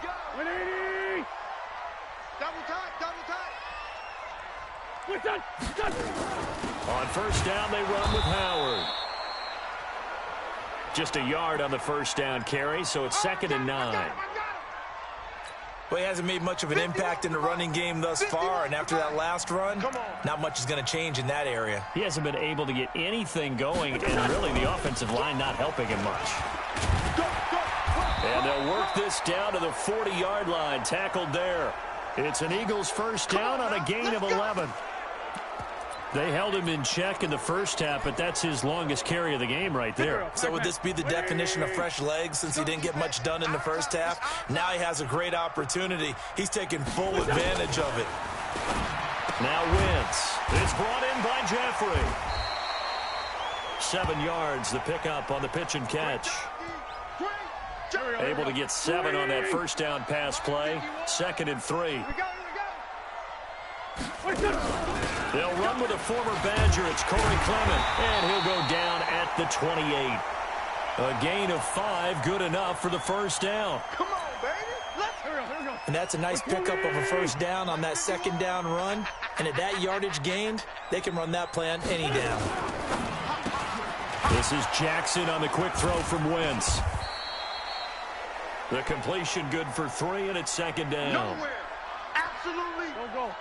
On first down, they run with Howard. Just a yard on the first down carry, so it's 2nd and 9. Well, he hasn't made much of an impact in the running game thus far, and after that last run, not much is going to change in that area. He hasn't been able to get anything going, and really the offensive line not helping him much. And they'll work this down to the 40-yard line, tackled there. It's an Eagles first down on a gain of 11. They held him in check in the first half, but that's his longest carry of the game right there. So would this be the definition of fresh legs since he didn't get much done in the first half? Now he has a great opportunity. He's taking full advantage of it. Now Wentz. It's brought in by Jeffrey. 7 yards, the pickup on the pitch and catch. Able to get 7 on that first down pass play. 2nd and 3. They'll run with a former Badger. It's Corey Clement, and he'll go down at the 28. A gain of 5, good enough for the first down. Come on, baby. Let's And that's a nice pickup of a first down on that second down run. And at that yardage gained, they can run that play on any down. This is Jackson on the quick throw from Wentz. The completion good for 3, and it's 2nd down. nowhere. Absolutely.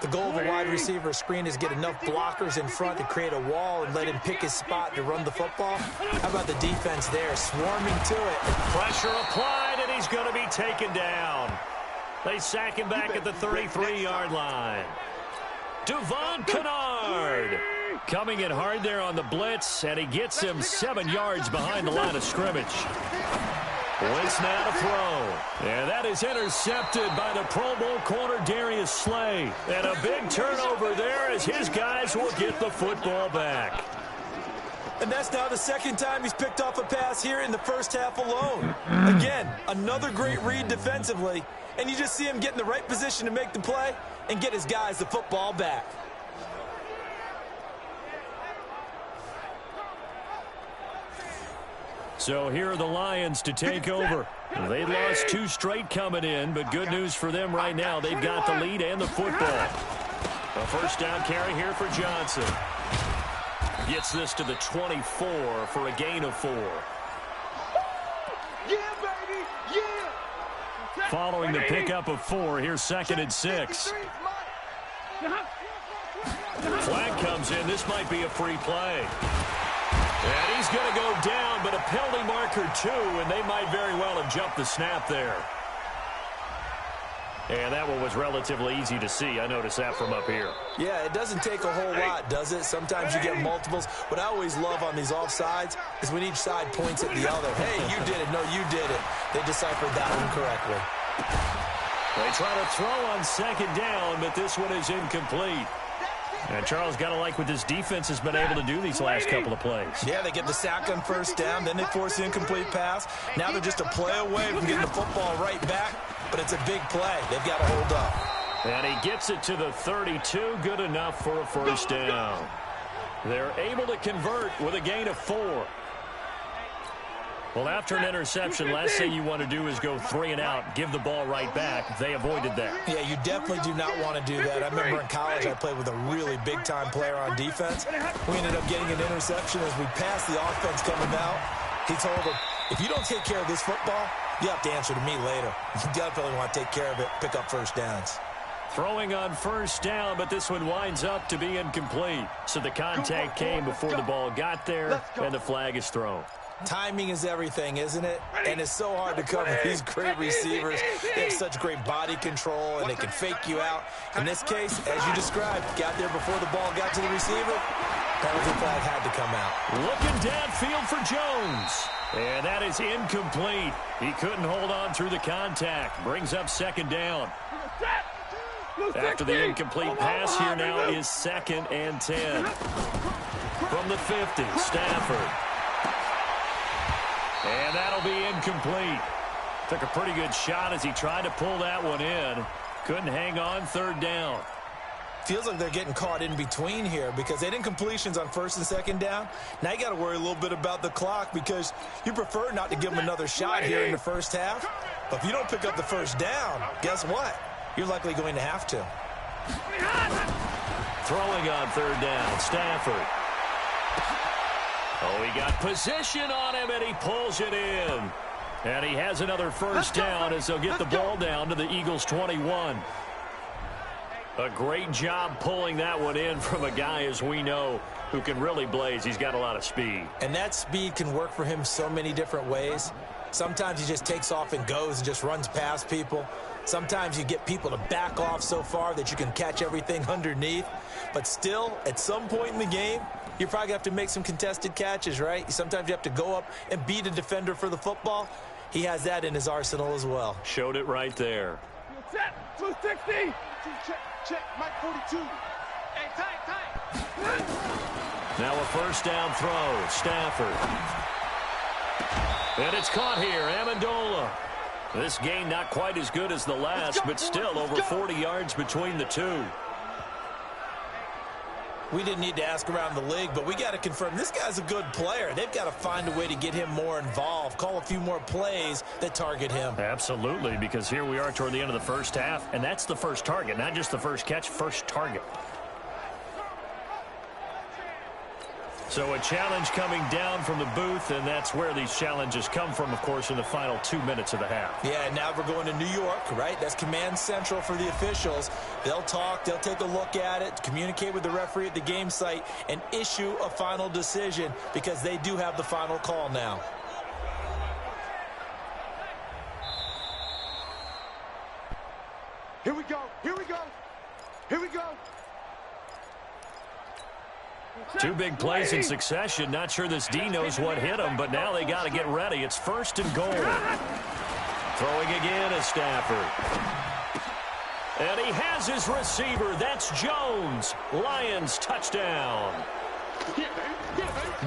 The goal of a wide receiver screen is get enough blockers in front to create a wall and let him pick his spot to run the football. How about the defense there, swarming to it? Pressure applied, and he's going to be taken down. They sack him back at the 33-yard line. Devon Kennard coming in hard there on the blitz, and he gets him 7 yards behind the line of scrimmage. Wentz now to throw. And that is intercepted by the Pro Bowl corner Darius Slay. And a big turnover there as his guys will get the football back. And that's now the second time he's picked off a pass here in the first half alone. Again, another great read defensively. and you just see him get in the right position to make the play and get his guys the football back. So here are the Lions to take over. They lost 2 straight coming in, but good news for them right now. They've got the lead and the football. A first down carry here for Johnson. Gets this to the 24 for a gain of 4. Yeah, baby, yeah. Following the pickup of 4, here's 2nd and 6. Flag comes in. This might be a free play. And he's going to go down, but a penalty marker too, and they might very well have jumped the snap there. And that one was relatively easy to see. I noticed that from up here. Yeah, it doesn't take a whole lot, does it? Sometimes you get multiples. What I always love on these offsides is when each side points at the other. Hey, you did it. No, you did it. They deciphered that one correctly. They try to throw on 2nd down, but this one is incomplete. And Charles, got to like what this defense has been able to do these last couple of plays. Yeah, they get the sack on 1st down, then they force the incomplete pass. Now they're just a play away from getting the football right back, but it's a big play. They've got to hold up. And he gets it to the 32, good enough for a first down. They're able to convert with a gain of 4. Well, after an interception, last thing you want to do is go 3 and out, give the ball right back. They avoided that. Yeah, you definitely do not want to do that. I remember in college I played with a really big-time player on defense. We ended up getting an interception as we passed the offense coming out. He told him, if you don't take care of this football, you have to answer to me later. You definitely want to take care of it, pick up first downs. Throwing on 1st down, but this one winds up to be incomplete. So the contact came before the ball got there, and the flag is thrown. Timing is everything, isn't it? And it's so hard to cover these great receivers. They have such great body control, and they can fake you out. In this case, as you described, got there before the ball got to the receiver. Penalty flag had to come out. Looking downfield for Jones. And that is incomplete. He couldn't hold on through the contact. Brings up 2nd down. After the incomplete pass, here now is 2nd and 10. From the 50, Stafford. And that'll be incomplete. Took a pretty good shot as he tried to pull that one in. Couldn't hang on 3rd down. Feels like they're getting caught in between here because they had incompletions on 1st and 2nd down. Now you got to worry a little bit about the clock because you prefer not to give them another shot here in the 1st half. But if you don't pick up the 1st down, guess what? You're likely going to have to. Throwing on 3rd down, Stafford. Oh, he got position on him, and he pulls it in. And he has another 1st down as they'll get the ball down to the Eagles' 21. A great job pulling that one in from a guy, as we know, who can really blaze. He's got a lot of speed. And that speed can work for him so many different ways. Sometimes he just takes off and goes and just runs past people. Sometimes you get people to back off so far that you can catch everything underneath. But still, at some point in the game, you probably have to make some contested catches, right? Sometimes you have to go up and beat a defender for the football. He has that in his arsenal as well. Showed it right there. Set, 260. Check, Mike 42. Hey, tight. Now a 1st down throw, Stafford. And it's caught here, Amendola. This game not quite as good as the last, but still over 40 yards between the two. We didn't need to ask around the league, but we got to confirm this guy's a good player. They've got to find a way to get him more involved, call a few more plays that target him. Absolutely, because here we are toward the end of the 1st half, and that's the first target, not just the first catch, first target. So a challenge coming down from the booth, and that's where these challenges come from, of course, in the final 2 minutes of the half. Yeah, now we're going to New York, right? That's command central for the officials. They'll talk, they'll take a look at it, communicate with the referee at the game site, and issue a final decision because they do have the final call now. Here we go. Here we go. Here we go. 2 big plays in succession. Not sure this D knows what hit him, but now they got to get ready. It's 1st and goal. Throwing again is Stafford. And he has his receiver. That's Jones. Lions touchdown.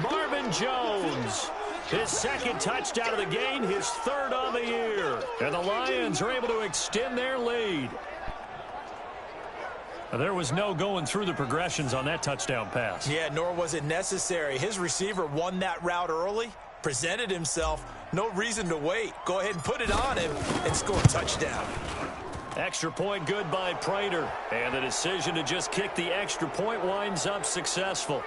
Marvin Jones His second touchdown of the game, his third on the year. And the Lions are able to extend their lead. There was no going through the progressions on that touchdown pass. Yeah, nor was it necessary. His receiver won that route early, presented himself. No reason to wait. Go ahead and put it on him and score a touchdown. Extra point good by Prater. And the decision to just kick the extra point winds up successful.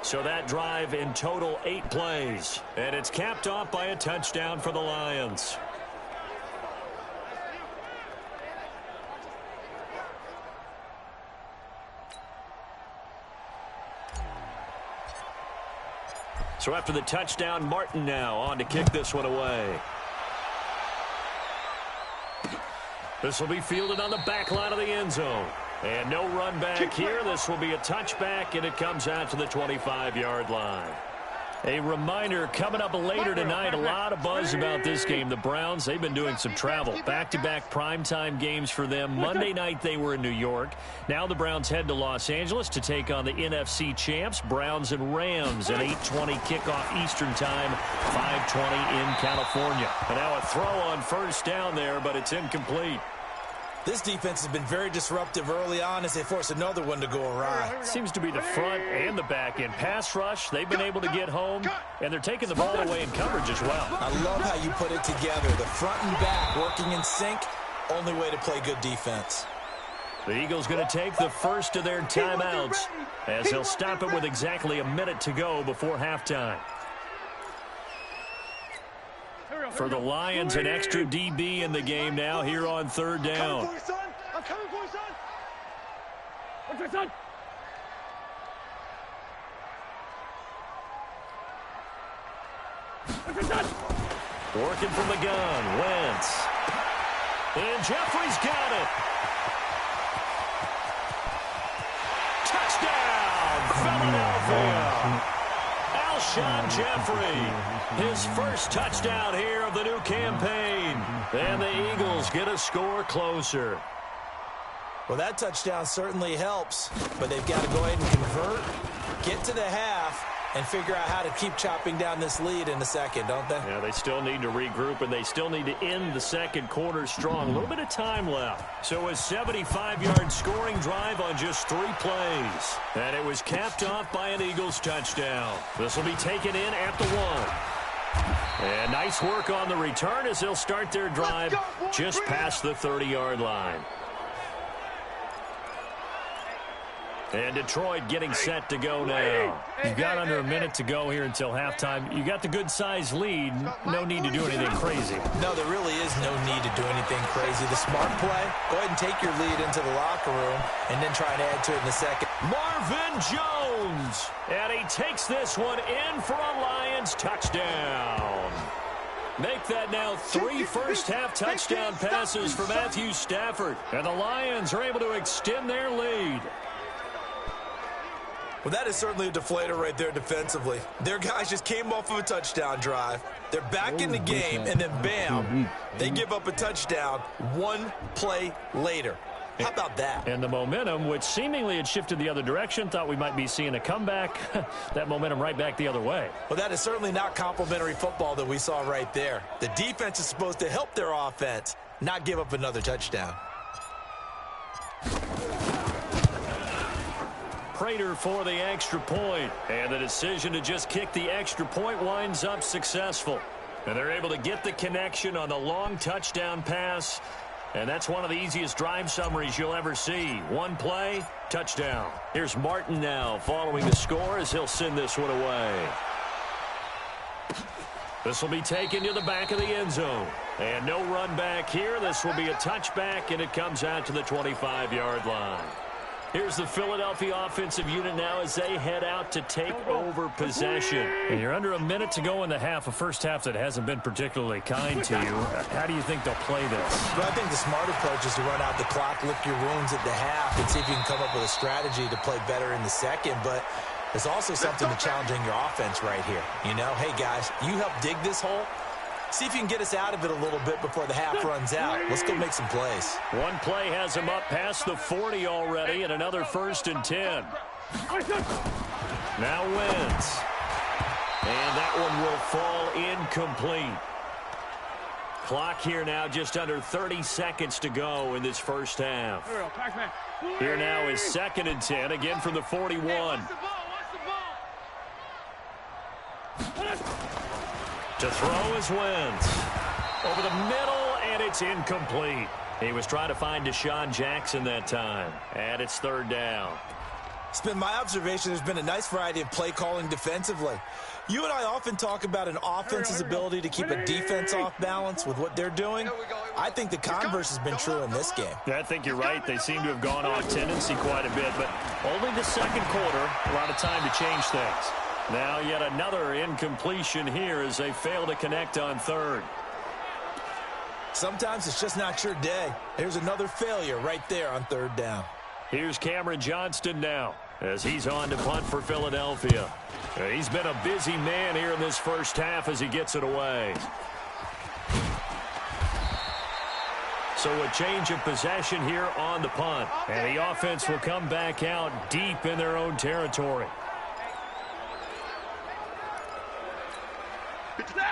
So that drive in total 8 plays. And it's capped off by a touchdown for the Lions. So after the touchdown, Martin now on to kick this one away. This will be fielded on the back line of the end zone. And no run back here. This will be a touchback, and it comes out to the 25-yard line. A reminder, coming up later tonight, a lot of buzz about this game. The Browns, they've been doing some travel. Back-to-back primetime games for them. Monday night they were in New York. Now the Browns head to Los Angeles to take on the NFC champs, Browns and Rams, an 8:20 kickoff Eastern time, 5:20 in California. And now a throw on first down there, but it's incomplete. This defense has been very disruptive early on as they force another one to go awry. Seems to be the front and the back end. Pass rush, they've been able to get home, and they're taking the ball away in coverage as well. I love how you put it together. The front and back working in sync, only way to play good defense. The Eagles going to take the first of their timeouts as they'll stop it with exactly a minute to go before halftime. For the Lions, an extra DB in the game now here on third down. I'm coming for you, son. What's your son? What's your son? Working from the gun, Wentz. And Jeffrey's got it. Touchdown, Philadelphia. Alshon Jeffrey, his first touchdown here of the new campaign. And the Eagles get a score closer. Well, that touchdown certainly helps, but they've got to go ahead and convert, get to the half, and figure out how to keep chopping down this lead in the second, don't they? Yeah, they still need to regroup, and they still need to end the second quarter strong. A little bit of time left. So a 75-yard scoring drive on just 3 plays. And it was capped off by an Eagles touchdown. This will be taken in at the 1. And nice work on the return as they'll start their drive just past the 30-yard line. And Detroit getting set to go now. You've got under a minute to go here until halftime. You got the good-sized lead. No need to do anything crazy. No, there really is no need to do anything crazy. The smart play, go ahead and take your lead into the locker room and then try and add to it in a second. Marvin Jones. And he takes this one in for a Lions touchdown. Make that now 3 first-half touchdown passes for Matthew Stafford. And the Lions are able to extend their lead. Well, that is certainly a deflator right there defensively. Their guys just came off of a touchdown drive. They're back in the game, and then bam, they give up a touchdown 1 play later. How about that? And the momentum, which seemingly had shifted the other direction, thought we might be seeing a comeback. That momentum right back the other way. Well, that is certainly not complimentary football that we saw right there. The defense is supposed to help their offense, not give up another touchdown. Prater for the extra point. And the decision to just kick the extra point winds up successful. And they're able to get the connection on the long touchdown pass. And that's one of the easiest drive summaries you'll ever see. 1 play, touchdown. Here's Martin now following the score as he'll send this one away. This will be taken to the back of the end zone. And no run back here. This will be a touchback, and it comes out to the 25-yard line. Here's the Philadelphia offensive unit now as they head out to take over possession. And you're under a minute to go in the half, a first half that hasn't been particularly kind to you. How do you think they'll play this? Well, I think the smart approach is to run out the clock, lick your wounds at the half, and see if you can come up with a strategy to play better in the second. But there's also something to challenging your offense right here. You know, hey, guys, you help dig this hole. See if you can get us out of it a little bit before the half runs out. Let's go make some plays. 1 play has him up past the 40 already, and another 1st and 10. Now Wentz. And that one will fall incomplete. Clock here now, just under 30 seconds to go in this first half. Here now is 2nd and 10, again from the 41. To throw is Wentz. Over the middle, and it's incomplete. He was trying to find Deshaun Jackson that time. And it's 3rd down. It's been my observation there's been a nice variety of play calling defensively. You and I often talk about an offense's ability to keep a defense off balance with what they're doing. I think the converse has been true in this game. Yeah, I think you're right. They seem to have gone off tendency quite a bit, but only the 2nd quarter, a lot of time to change things. Now yet another incompletion here as they fail to connect on 3rd. Sometimes it's just not your day. There's another failure right there on 3rd down. Here's Cameron Johnston now as he's on to punt for Philadelphia. He's been a busy man here in this first half as he gets it away. So a change of possession here on the punt. And the offense will come back out deep in their own territory.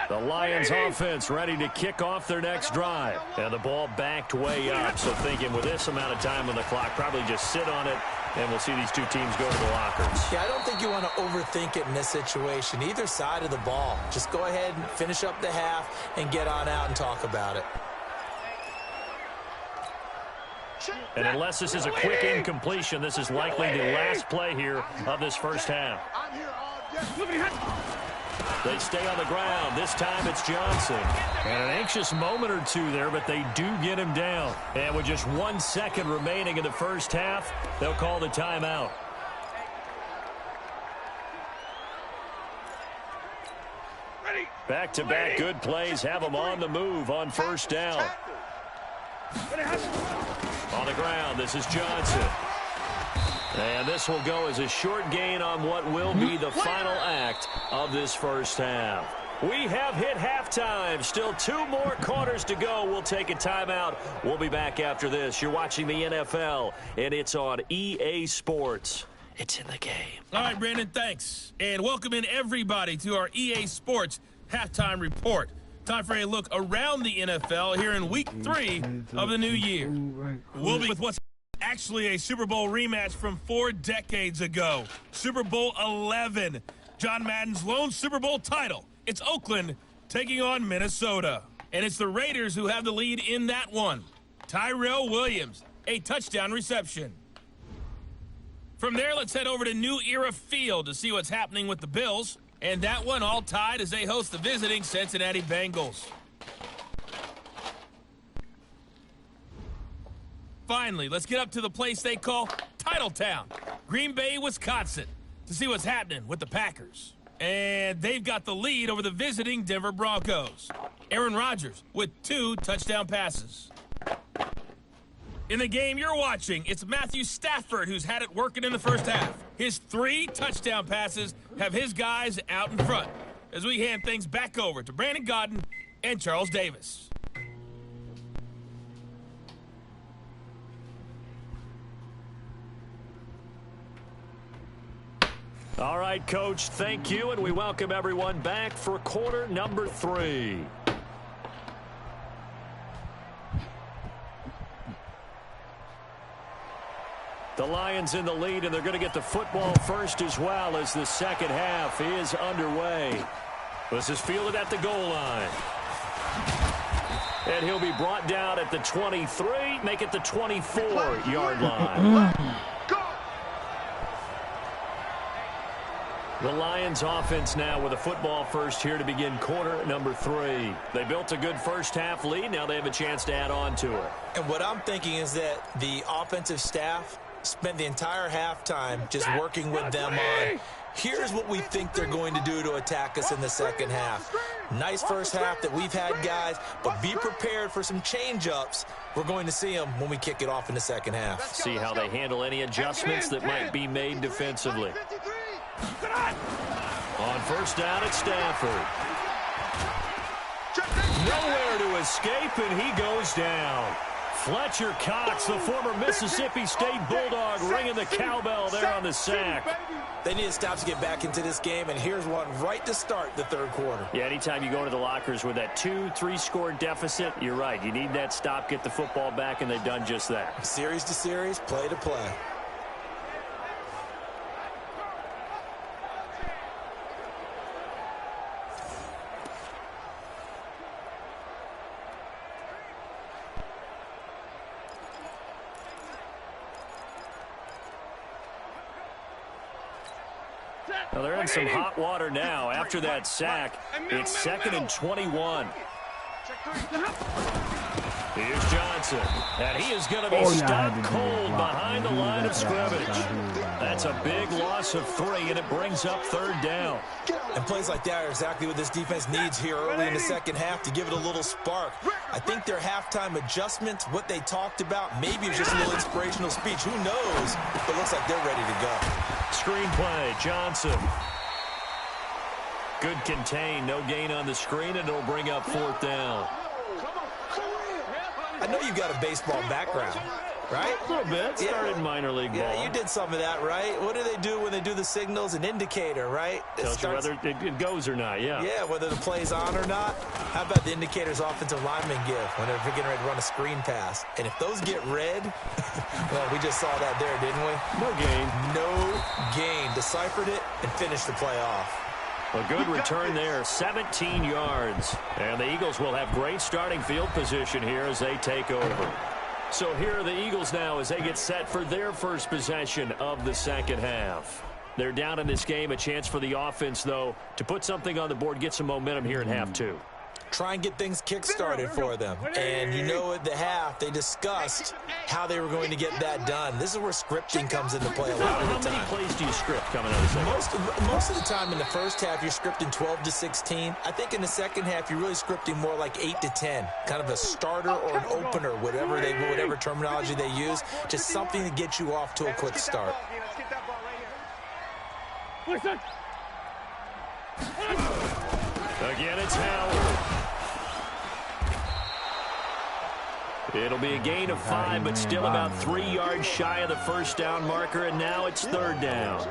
The Lions offense ready to kick off their next drive. And the ball backed way up. So thinking with this amount of time on the clock, probably just sit on it, and we'll see these two teams go to the lockers. Yeah, I don't think you want to overthink it in this situation. Either side of the ball. Just go ahead and finish up the half and get on out and talk about it. And unless this is a quick incompletion, this is likely the last play here of this first half. They stay on the ground. This time it's Johnson. And an anxious moment or two there, but they do get him down. And with just 1 second remaining in the first half, they'll call the timeout. Back-to-back good plays have them on the move on 1st down. On the ground, this is Johnson. And this will go as a short gain on what will be the final act of this first half. We have hit halftime. Still 2 more quarters to go. We'll take a timeout. We'll be back after this. You're watching the NFL, and it's on EA Sports. It's in the game. All right, Brandon, thanks. And welcome in everybody to our EA Sports Halftime Report. Time for a look around the NFL here in Week 3 of the new year. We'll be with what's actually a Super Bowl rematch from 4 decades ago. Super Bowl 11. John Madden's lone Super Bowl title. It's Oakland taking on Minnesota. And it's the Raiders who have the lead in that one. Tyrell Williams, a touchdown reception. From there, let's head over to New Era Field to see what's happening with the Bills. And that one all tied as they host the visiting Cincinnati Bengals. Finally, let's get up to the place they call Titletown, Green Bay, Wisconsin, to see what's happening with the Packers. And they've got the lead over the visiting Denver Broncos. Aaron Rodgers with 2 touchdown passes. In the game you're watching, it's Matthew Stafford who's had it working in the first half. His 3 touchdown passes have his guys out in front as we hand things back over to Brandon Godden and Charles Davis. All right, Coach, thank you, and we welcome everyone back for quarter number 3. The Lions in the lead, and they're going to get the football first as well as the second half is underway. This is fielded at the goal line. And he'll be brought down at the 23, make it the 24-yard line. The Lions offense now with a football first here to begin quarter number 3. They built a good first half lead. Now they have a chance to add on to it. And what I'm thinking is that the offensive staff spent the entire halftime just working with them on, here's what we think they're going to do to attack us in the second half. Nice first half that we've had, guys, but be prepared for some change-ups. We're going to see them when we kick it off in the second half. See how they handle any adjustments that might be made defensively. On first down, it's Stafford. Nowhere to escape, and he goes down. Fletcher Cox, the former Mississippi State Bulldog, ringing the cowbell there on the sack. They need a stop to get back into this game, and here's one right to start the third quarter. Yeah, anytime you go into the lockers with that 2-3 score deficit, you're right. You need that stop, get the football back, and they've done just that. Series to series, play to play. Well, they're in some hot water now. After that sack, it's 2nd and 21. Here's Johnson, and he is going to be stuck cold behind the line of scrimmage. That's a big loss of 3, and it brings up 3rd down. And plays like that are exactly what this defense needs here early in the second half to give it a little spark. I think their halftime adjustments, what they talked about, maybe it's just a little inspirational speech. Who knows? But it looks like they're ready to go. Screenplay, Johnson. Good contain, no gain on the screen, and it'll bring up 4th down. I know you've got a baseball background, right? A little bit. Started minor league ball. Yeah, you did some of that, right? What do they do when they do the signals? An indicator, right? Tells you whether it goes or not, yeah. Yeah, whether the play's on or not. How about the indicators offensive linemen give when they're getting ready to run a screen pass? And if those get red, well, we just saw that there, didn't we? No gain. No gain. Deciphered it and finished the play off. A good return there, 17 yards. And the Eagles will have great starting field position here as they take over. So here are the Eagles now as they get set for their first possession of the second half. They're down in this game. A chance for the offense, though, to put something on the board, get some momentum here in half 2. Try and get things kick-started for them. And you know at the half, they discussed how they were going to get that done. This is where scripting comes into play a lot of the time. How many plays do you script coming out of the second? Most of the time in the first half, you're scripting 12 to 16. I think in the second half, you're really scripting more like 8 to 10. Kind of a starter or an opener, whatever terminology they use. Just something to get you off to a quick start. Again, it's Howard. It'll be a gain of 5, but still about 3 yards shy of the first down marker, and now it's 3rd down.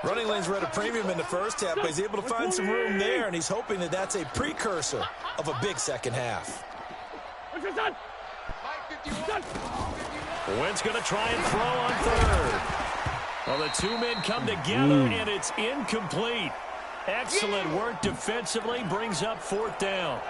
Running lanes were at a premium in the first half, but he's able to find some room there, and he's hoping that that's a precursor of a big second half. Wentz going to try and throw on 3rd. Well, the 2 men come together, and it's incomplete. Excellent work defensively, brings up 4th down.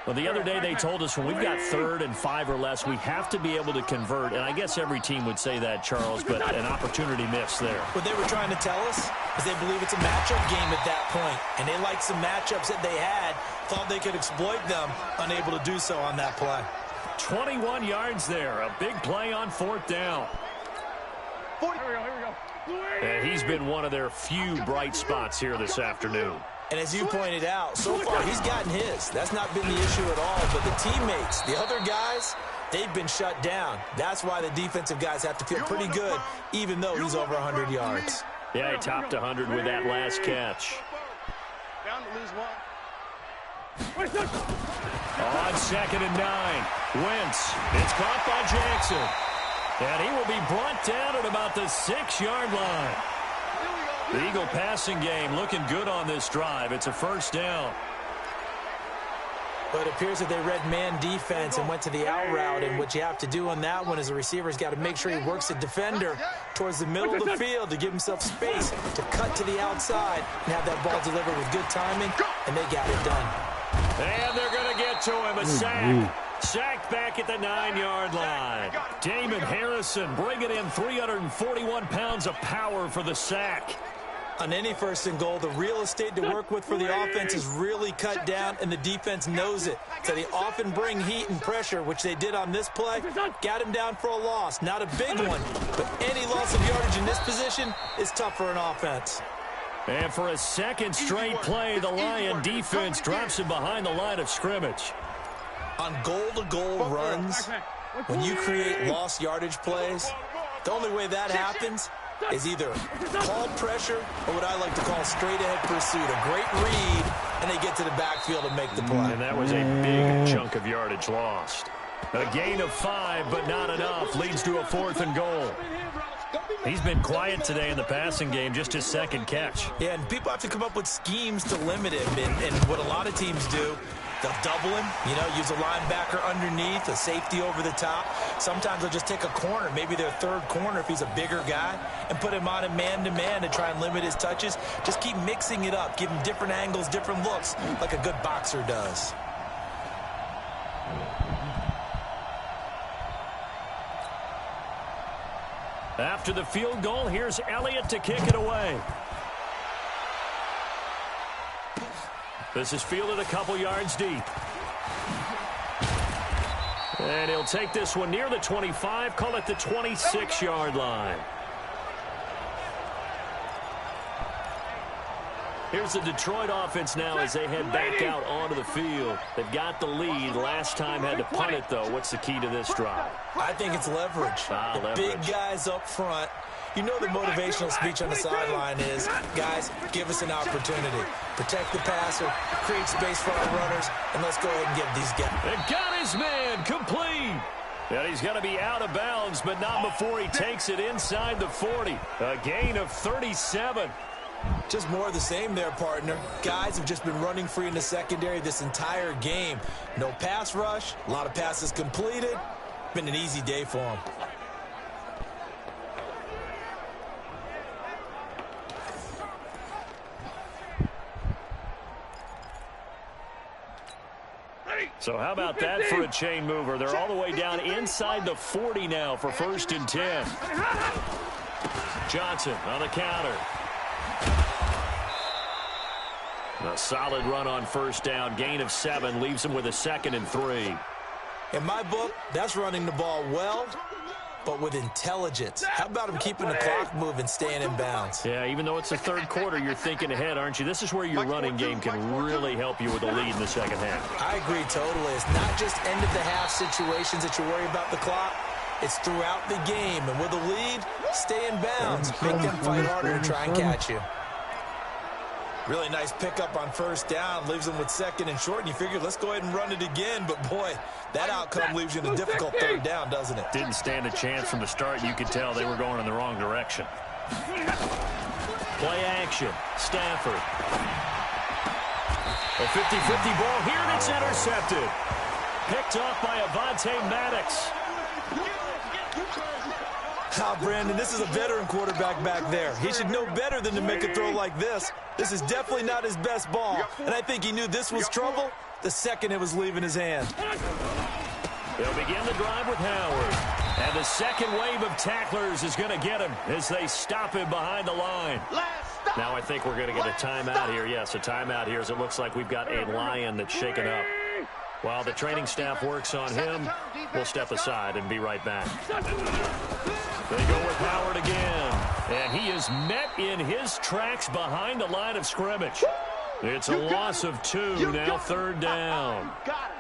Well, the other day they told us when we've got 3rd and 5 or less, we have to be able to convert. And I guess every team would say that, Charles, but an opportunity missed there. What they were trying to tell us is they believe it's a matchup game at that point. And they liked some matchups that they had, thought they could exploit them, unable to do so on that play. 21 yards there, a big play on 4th down. Here we go. And he's been one of their few bright spots here this afternoon. And as you pointed out, so far he's gotten his. That's not been the issue at all. But the teammates, the other guys, they've been shut down. That's why the defensive guys have to feel pretty good, even though he's over 100 yards. Yeah, he topped 100 with that last catch. Down to lose 1. On 2nd and 9, Wentz. It's caught by Jackson. And he will be brought down at about the 6-yard line. The Eagle passing game looking good on this drive. It's a 1st down. But it appears that they read man defense and went to the out route. And what you have to do on that one is the receiver's got to make sure he works the defender towards the middle of the field to give himself space to cut to the outside and have that ball delivered with good timing. And they got it done. And they're going to get to him. A sack. Sacked back at the 9-yard line. Damon Harrison bringing in 341 pounds of power for the sack. On any 1st and goal, the real estate to work with for the offense is really cut down, and the defense knows it. So they often bring heat and pressure, which they did on this play. Got him down for a loss. Not a big one, but any loss of yardage in this position is tough for an offense. And for a 2nd straight play, the Lion defense drops him behind the line of scrimmage. On goal-to-goal runs, when you create lost yardage plays, the only way that happens is either called pressure or what I like to call straight-ahead pursuit. A great read, and they get to the backfield and make the play. And that was a big chunk of yardage lost. A gain of 5, but not enough. Leads to a 4th and goal. He's been quiet today in the passing game, just his second catch. Yeah, and people have to come up with schemes to limit him. And what a lot of teams do, they'll double him, use a linebacker underneath, a safety over the top. Sometimes they'll just take a corner, maybe their third corner if he's a bigger guy, and put him on a man-to-man to try and limit his touches. Just keep mixing it up, give him different angles, different looks, like a good boxer does. After the field goal, here's Elliott to kick it away. This is fielded a couple yards deep. And he'll take this one near the 25, call it the 26-yard line. Here's the Detroit offense now as they head back out onto the field. They've got the lead. Last time had to punt it, though. What's the key to this drive? I think it's leverage. Big guys up front. You know the motivational speech on the sideline is, guys, give us an opportunity. Protect the passer, create space for our runners, and let's go ahead and get these guys. And got his man complete. And he's going to be out of bounds, but not before he takes it inside the 40. A gain of 37. Just more of the same there, partner. Guys have just been running free in the secondary this entire game. No pass rush, a lot of passes completed. Been an easy day for him. So how about that for a chain mover? They're all the way down inside the 40 now for 1st and 10. Johnson on the counter. A solid run on 1st down. Gain of 7 leaves him with a 2nd and 3. In my book, that's running the ball well, but with intelligence. How about him keeping the clock moving, staying in bounds? Yeah, even though it's the 3rd quarter, you're thinking ahead, aren't you? This is where your running game can really help you with the lead in the 2nd half. I agree totally. It's not just end-of-the-half situations that you worry about the clock. It's throughout the game. And with a lead, stay in bounds. Make them fight harder to try and catch you. Really nice pickup on 1st down. Leaves them with 2nd and short. And you figure, let's go ahead and run it again. But, boy, that outcome leaves you in a difficult 3rd down, doesn't it? Didn't stand a chance from the start. You could tell they were going in the wrong direction. Play action. Stafford. A 50-50 ball here, and it's intercepted. Picked off by Avonte Maddox. Brandon, this is a veteran quarterback back there. He should know better than to make a throw like this. This is definitely not his best ball, and I think he knew this was trouble the second it was leaving his hand. They'll begin the drive with Howard, and the second wave of tacklers is going to get him as they stop him behind the line. Now I think we're going to get a timeout here. Yes, a timeout here as it looks like we've got a Lion that's shaken up. While the training staff works on him, we'll step aside and be right back. They go with Howard again, and he is met in his tracks behind the line of scrimmage. It's a loss of 2, now 3rd down.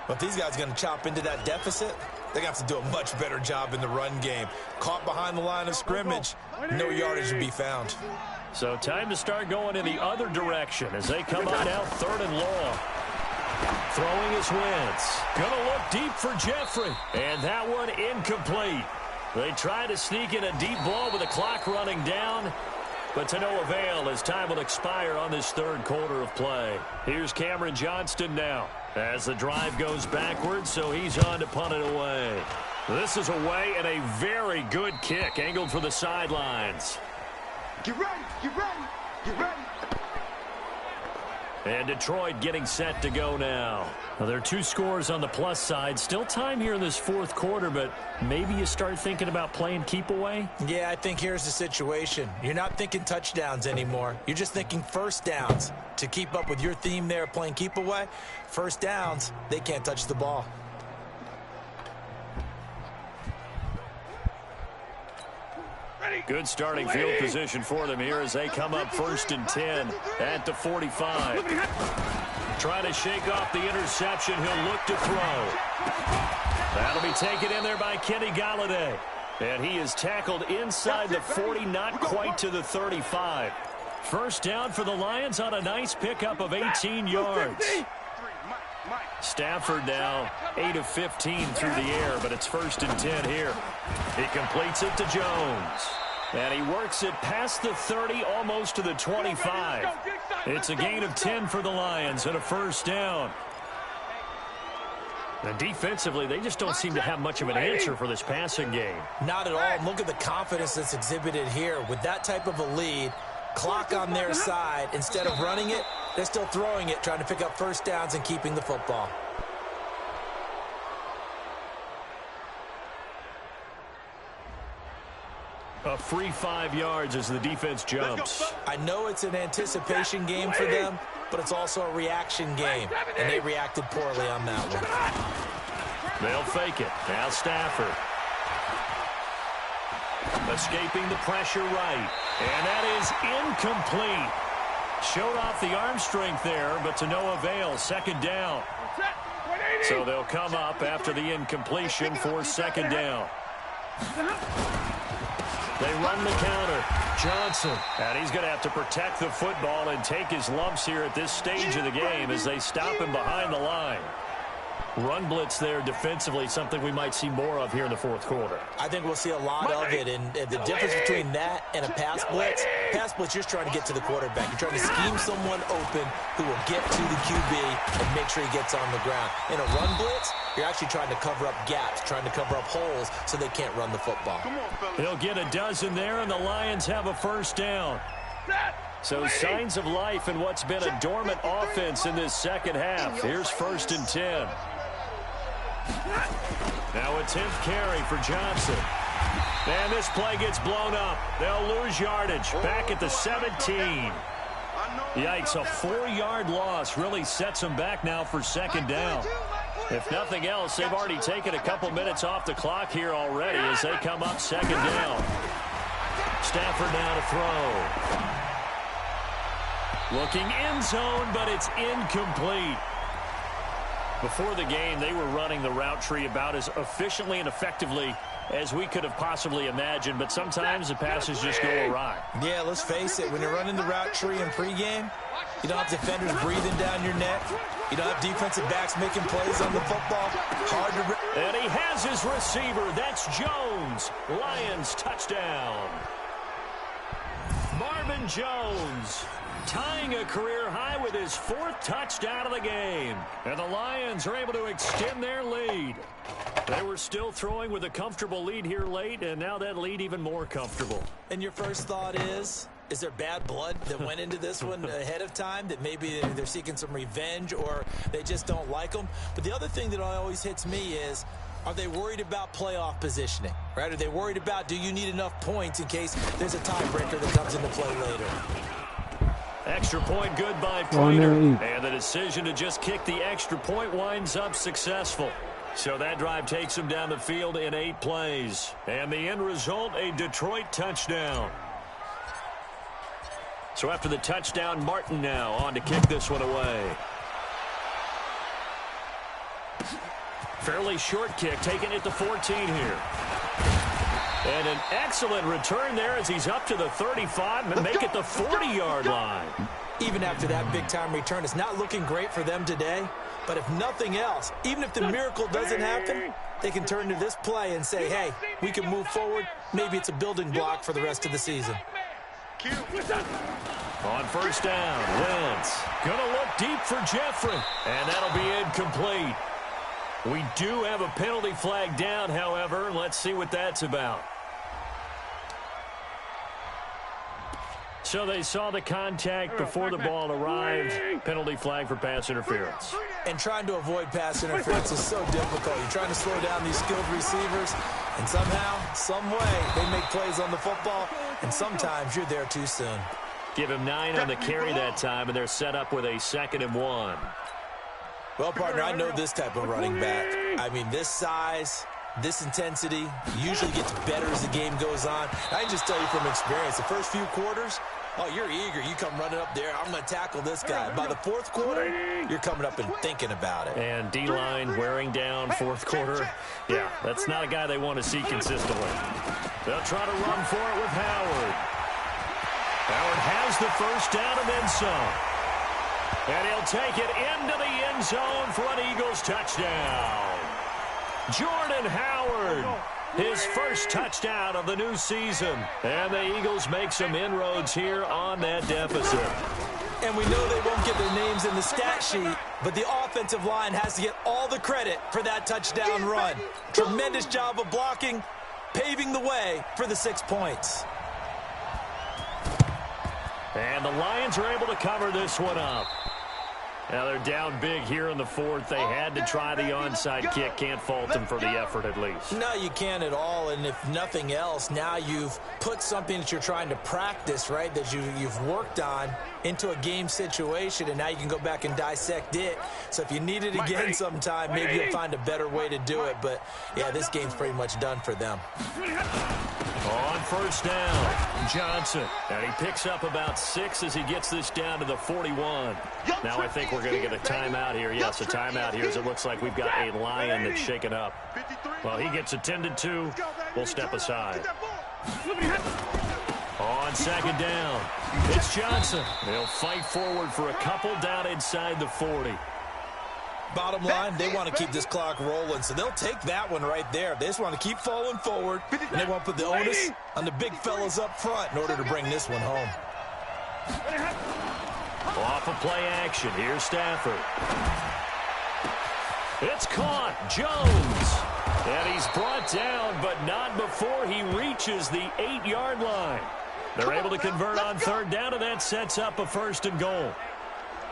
But if these guys are going to chop into that deficit, they're going to have to do a much better job in the run game. Caught behind the line of scrimmage, no yardage to be found. So time to start going in the other direction as they come on out 3rd and long. Throwing his Wentz. Gonna look deep for Jeffrey. And that one incomplete. They try to sneak in a deep ball with the clock running down, but to no avail as time will expire on this 3rd quarter of play. Here's Cameron Johnston now as the drive goes backwards, so he's on to punt it away. This is away and a very good kick angled for the sidelines. Get ready, get ready, get ready. And Detroit getting set to go now. Well, there are 2 scores on the plus side. Still time here in this 4th quarter, but maybe you start thinking about playing keep away? Yeah, I think here's the situation. You're not thinking touchdowns anymore. You're just thinking 1st downs. To keep up with your theme there, playing keep away, 1st downs, they can't touch the ball. Good starting field position for them here as they come up 1st and 10 at the 45. Trying to shake off the interception. He'll look to throw. That'll be taken in there by Kenny Golladay. And he is tackled inside the 40, not quite to the 35. 1st down for the Lions on a nice pickup of 18 yards. Stafford now 8 of 15 through the air, but it's 1st and 10 here. He completes it to Jones. And he works it past the 30, almost to the 25. It's a gain of 10 for the Lions and a 1st down. And defensively, they just don't seem to have much of an answer for this passing game. Not at all. Look at the confidence that's exhibited here. With that type of a lead, clock on their side, instead of running it, they're still throwing it, trying to pick up 1st downs and keeping the football. A free 5 yards as the defense jumps. I know it's an anticipation game for them, but it's also a reaction game, and they reacted poorly on that one. They'll fake it. Now Stafford. Escaping the pressure right. And that is incomplete. Showed off the arm strength there, but to no avail. 2nd down. So they'll come up after the incompletion for 2nd down. They run the counter. Johnson. And he's going to have to protect the football and take his lumps here at this stage of the game as they stop him behind the line. Run blitz there defensively, something we might see more of here in the 4th quarter. I think we'll see a lot of it, and the difference between that and a pass blitz, you're just trying to get to the quarterback. You're trying to scheme someone open who will get to the QB and make sure he gets on the ground. In a run blitz, you're actually trying to cover up gaps, trying to cover up holes so they can't run the football. He'll get a dozen there, and the Lions have a 1st down. So signs of life in what's been a dormant offense in this 2nd half. Here's 1st and 10. Now a 10th carry for Johnson. And this play gets blown up. They'll lose yardage. Back at the 17. Yikes, a 4-yard loss really sets them back now for 2nd down. If nothing else, they've already taken a couple minutes off the clock here already as they come up 2nd down. Stafford now to throw. Looking end zone, but it's incomplete. Before the game, they were running the route tree about as efficiently and effectively as we could have possibly imagined, but sometimes the passes just go awry. Yeah, let's face it. When you're running the route tree in pregame, you don't have defenders breathing down your neck. You don't have defensive backs making plays on the football. Hard to... And he has his receiver. That's Jones. Lions touchdown. Marvin Jones tying a career high with his 4th touchdown of the game. And the Lions are able to extend their lead. They were still throwing with a comfortable lead here late, and now that lead even more comfortable. And your first thought is there bad blood that went into this one ahead of time, that maybe they're seeking some revenge or they just don't like them? But the other thing that always hits me is, are they worried about playoff positioning, right? Are they worried about, do you need enough points in case there's a tiebreaker that comes into play later? Extra point good by Prater. And the decision to just kick the extra point winds up successful. So that drive takes him down the field in 8 plays. And the end result, a Detroit touchdown. So after the touchdown, Martin now on to kick this one away. Fairly short kick, taking it to 14 here. And an excellent return there as he's up to the 35 and make it the 40-yard line. Even after that big-time return, it's not looking great for them today. But if nothing else, even if the miracle doesn't happen, they can turn to this play and say, hey, we can move forward. Maybe it's a building block for the rest of the season. On 1st down, Wentz going to look deep for Jeffrey. And that'll be incomplete. We do have a penalty flag down, however. Let's see what that's about. So they saw the contact before the ball arrived. Penalty flag for pass interference. And trying to avoid pass interference is so difficult. You're trying to slow down these skilled receivers, and somehow, some way, they make plays on the football, and sometimes you're there too soon. Give him 9 on the carry that time, and they're set up with a 2nd and 1. Well, partner, I know this type of running back. I mean, this size, this intensity usually gets better as the game goes on. I can just tell you from experience, the first few quarters, oh, you're eager. You come running up there. I'm going to tackle this guy. By the 4th quarter, you're coming up and thinking about it. And D-line wearing down 4th quarter. Yeah, that's not a guy they want to see consistently. They'll try to run for it with Howard. Howard has the 1st down and then some. And he'll take it into the end end zone for an Eagles touchdown. Jordan Howard, his first touchdown of the new season. And the Eagles make some inroads here on that deficit. And we know they won't get their names in the stat sheet, but the offensive line has to get all the credit for that touchdown run. Tremendous job of blocking, paving the way for the 6 points. And the Lions are able to cover this one up. Now they're down big here in the fourth. They had to try the onside kick. Can't fault them for the effort at least. No, you can't at all. And if nothing else, now you've put something that you're trying to practice, right, that you've worked on into a game situation, and now you can go back and dissect it. So if you need it again sometime, maybe you'll find a better way to do it. But, yeah, this game's pretty much done for them. On first down, Johnson. And he picks up about 6 as he gets this down to the 41. Now I think we're going to get a timeout here. Yes, a timeout here as it looks like we've got a Lion that's shaken up. Well, he gets attended to. We'll step aside. On second down, it's Johnson. He'll fight forward for a couple down inside the 40. Bottom line, they want to keep this clock rolling, so they'll take that one right there. They just want to keep falling forward, and they want to put the onus on the big fellas up front in order to bring this one home. Off of play action, here's Stafford. It's caught, Jones. And he's brought down, but not before he reaches the 8-yard line. They're able to convert on third down, and that sets up a first and goal.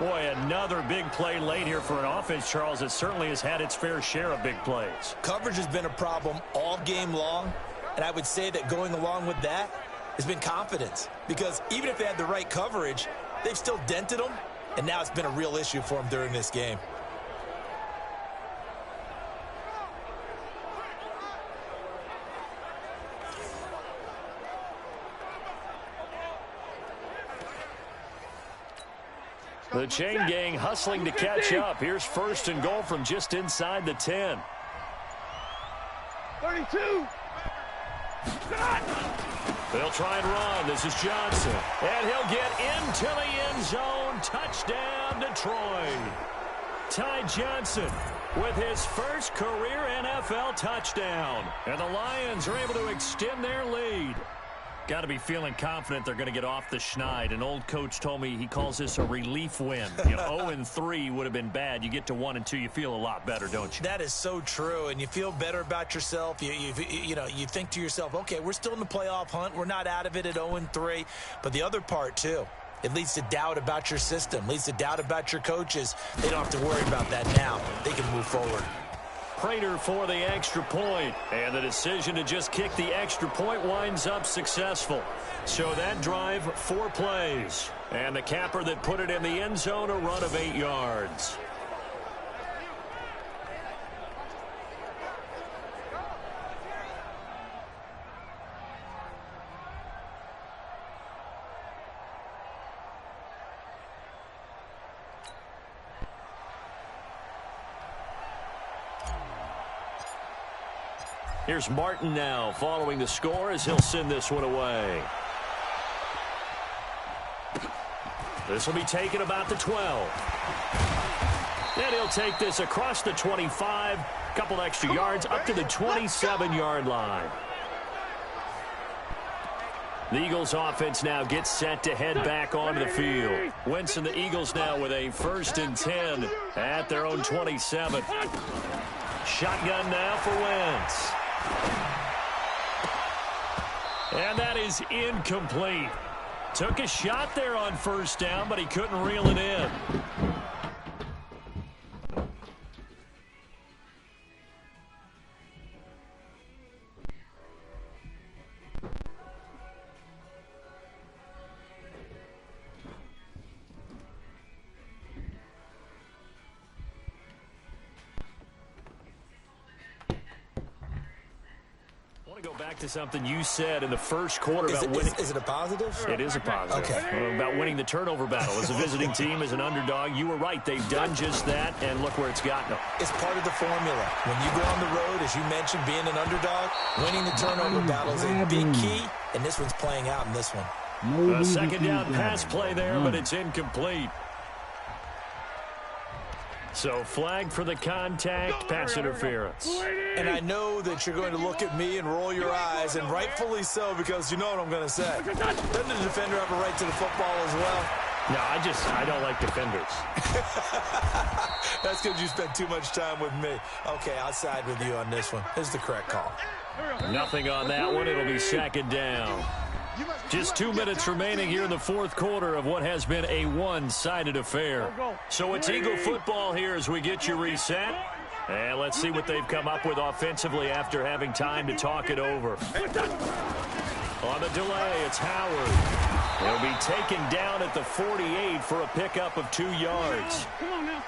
Boy, another big play late here for an offense, Charles, that certainly has had its fair share of big plays. Coverage has been a problem all game long, and I would say that going along with that has been confidence. Because even if they had the right coverage, they've still dented them, and now it's been a real issue for them during this game. The chain gang hustling to catch up. Here's first and goal from just inside the 10. 32. They'll try and run. This is Johnson. And he'll get into the end zone. Touchdown, Detroit. Ty Johnson with his first career NFL touchdown. And the Lions are able to extend their lead. Got to be feeling confident they're going to get off the schneid. An old coach told me he calls this a relief win. 0-3 would have been bad. You get to 1-2, you feel a lot better, don't you? That is so true, and you feel better about yourself. You think to yourself, okay, we're still in the playoff hunt. We're not out of it at 0-3. But the other part, too, it leads to doubt about your system, leads to doubt about your coaches. They don't have to worry about that now. They can move forward. Prater for the extra point, and the decision to just kick the extra point winds up successful. So that drive, 4 plays, and the capper that put it in the end zone, a run of 8 yards. Here's Martin now following the score as he'll send this one away. This will be taken about the 12. And he'll take this across the 25, couple extra yards up to the 27-yard line. The Eagles offense now gets set to head back onto the field. Wentz and the Eagles now with a 1st and 10 at their own 27. Shotgun now for Wentz. And that is incomplete. Took a shot there on first down, but he couldn't reel it in. Back to something you said in the first quarter about winning. Is it a positive? It is a positive. Okay. About winning the turnover battle. As a visiting team, as an underdog, you were right. They've done just that, and look where it's gotten them. It's part of the formula. When you go on the road, as you mentioned, being an underdog, winning the turnover battle is a big key, and this one's playing out in this one. A second down pass play there, but it's incomplete. So flag for the contact, pass interference. And I know that you're going to look at me and roll your eyes, and rightfully so, because you know what I'm going to say. Doesn't the defender have a right to the football as well? No, I don't like defenders. That's because you spent too much time with me. Okay, I'll side with you on this one. This is the correct call. Nothing on that one. It'll be second down. Just 2 minutes remaining here in the fourth quarter of what has been a one-sided affair. So it's Eagle football here as we get you reset. And let's see what they've come up with offensively after having time to talk it over. On the delay, it's Howard. He'll be taken down at the 48 for a pickup of 2 yards.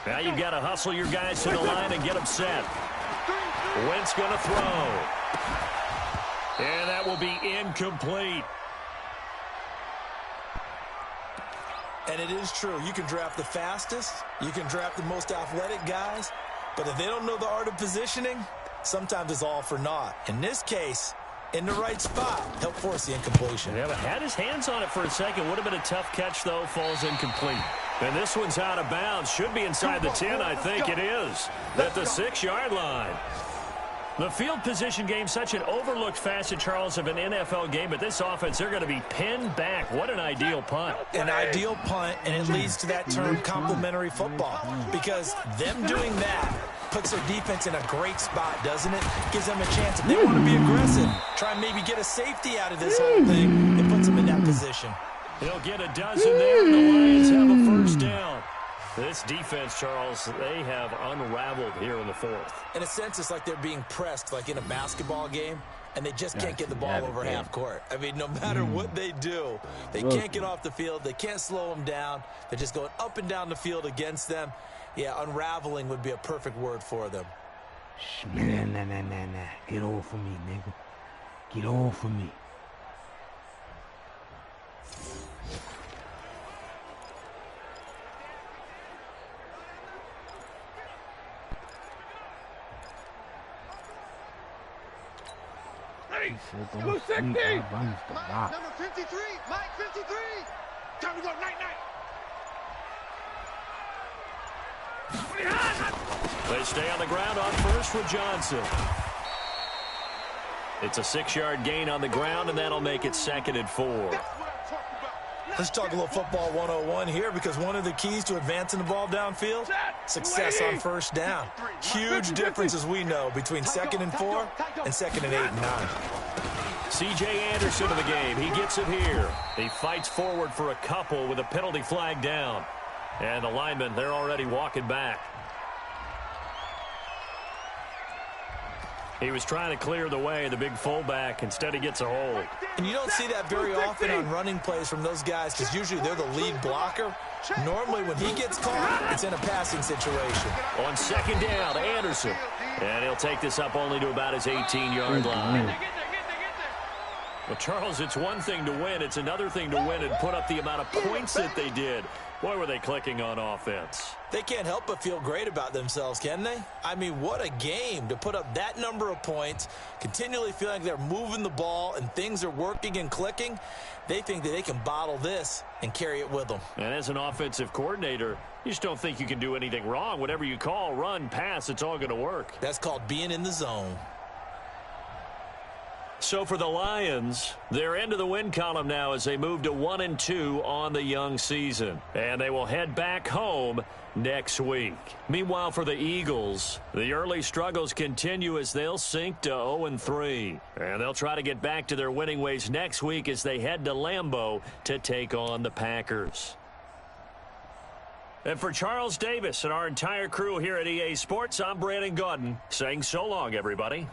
Now you've got to hustle your guys to the line and get them set. Wentz going to throw. And that will be incomplete. And it is true. You can draft the fastest. You can draft the most athletic guys. But if they don't know the art of positioning, sometimes it's all for naught. In this case, in the right spot, help force the incompletion. Yeah, but had his hands on it for a second. Would have been a tough catch, though. Falls incomplete. And this one's out of bounds. Should be inside the 10. I think it is. At the 6-yard line. The field position game, such an overlooked facet, Charles, of an NFL game. But this offense, they're going to be pinned back. What an ideal punt. An ideal punt, and it leads to that term complementary football. Because them doing that puts their defense in a great spot, doesn't it? Gives them a chance. If they want to be aggressive, try and maybe get a safety out of this whole thing, it puts them in that position. He'll get a dozen there, and the Lions have a first down. This defense, Charles, they have unraveled here in the fourth. In a sense, it's like they're being pressed like in a basketball game, and they just can't get the ball over half court. I mean, no matter what they do, they can't get off the field. They can't slow them down. They're just going up and down the field against them. Yeah, unraveling would be a perfect word for them. Nah. Get off of me, nigga. Get off of me. Blue 60! Number 53, Mike 53. Time to go, night. They stay on the ground on first for Johnson. It's a 6-yard gain on the ground, and that'll make it 2nd and 4. Let's talk a little football 101 here, because one of the keys to advancing the ball downfield, success on first down. Huge difference, as we know, between 2nd and 4 and 2nd and 8 and 9. C.J. Anderson in the game. He gets it here. He fights forward for a couple with a penalty flag down. And the linemen, they're already walking back. He was trying to clear the way, the big fullback. Instead, he gets a hold. And you don't see that very often on running plays from those guys, because usually they're the lead blocker. Normally, when he gets caught, it's in a passing situation. On 2nd down, Anderson. And he'll take this up only to about his 18-yard line. Well, Charles, it's one thing to win. It's another thing to win and put up the amount of points that they did. Boy, were they clicking on offense. They can't help but feel great about themselves, can they? I mean, what a game to put up that number of points, continually feeling like they're moving the ball and things are working and clicking. They think that they can bottle this and carry it with them. And as an offensive coordinator, you just don't think you can do anything wrong. Whatever you call, run, pass, it's all going to work. That's called being in the zone. So for the Lions, they're into the win column now as they move to 1-2 on the young season. And they will head back home next week. Meanwhile, for the Eagles, the early struggles continue as they'll sink to 0-3. And they'll try to get back to their winning ways next week as they head to Lambeau to take on the Packers. And for Charles Davis and our entire crew here at EA Sports, I'm Brandon Gaudin saying so long, everybody.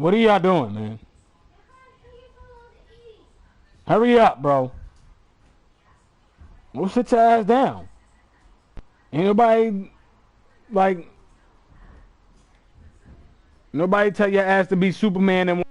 What are y'all doing, man? Hurry up, bro. Go sit your ass down. Ain't nobody, like, nobody tell your ass to be Superman and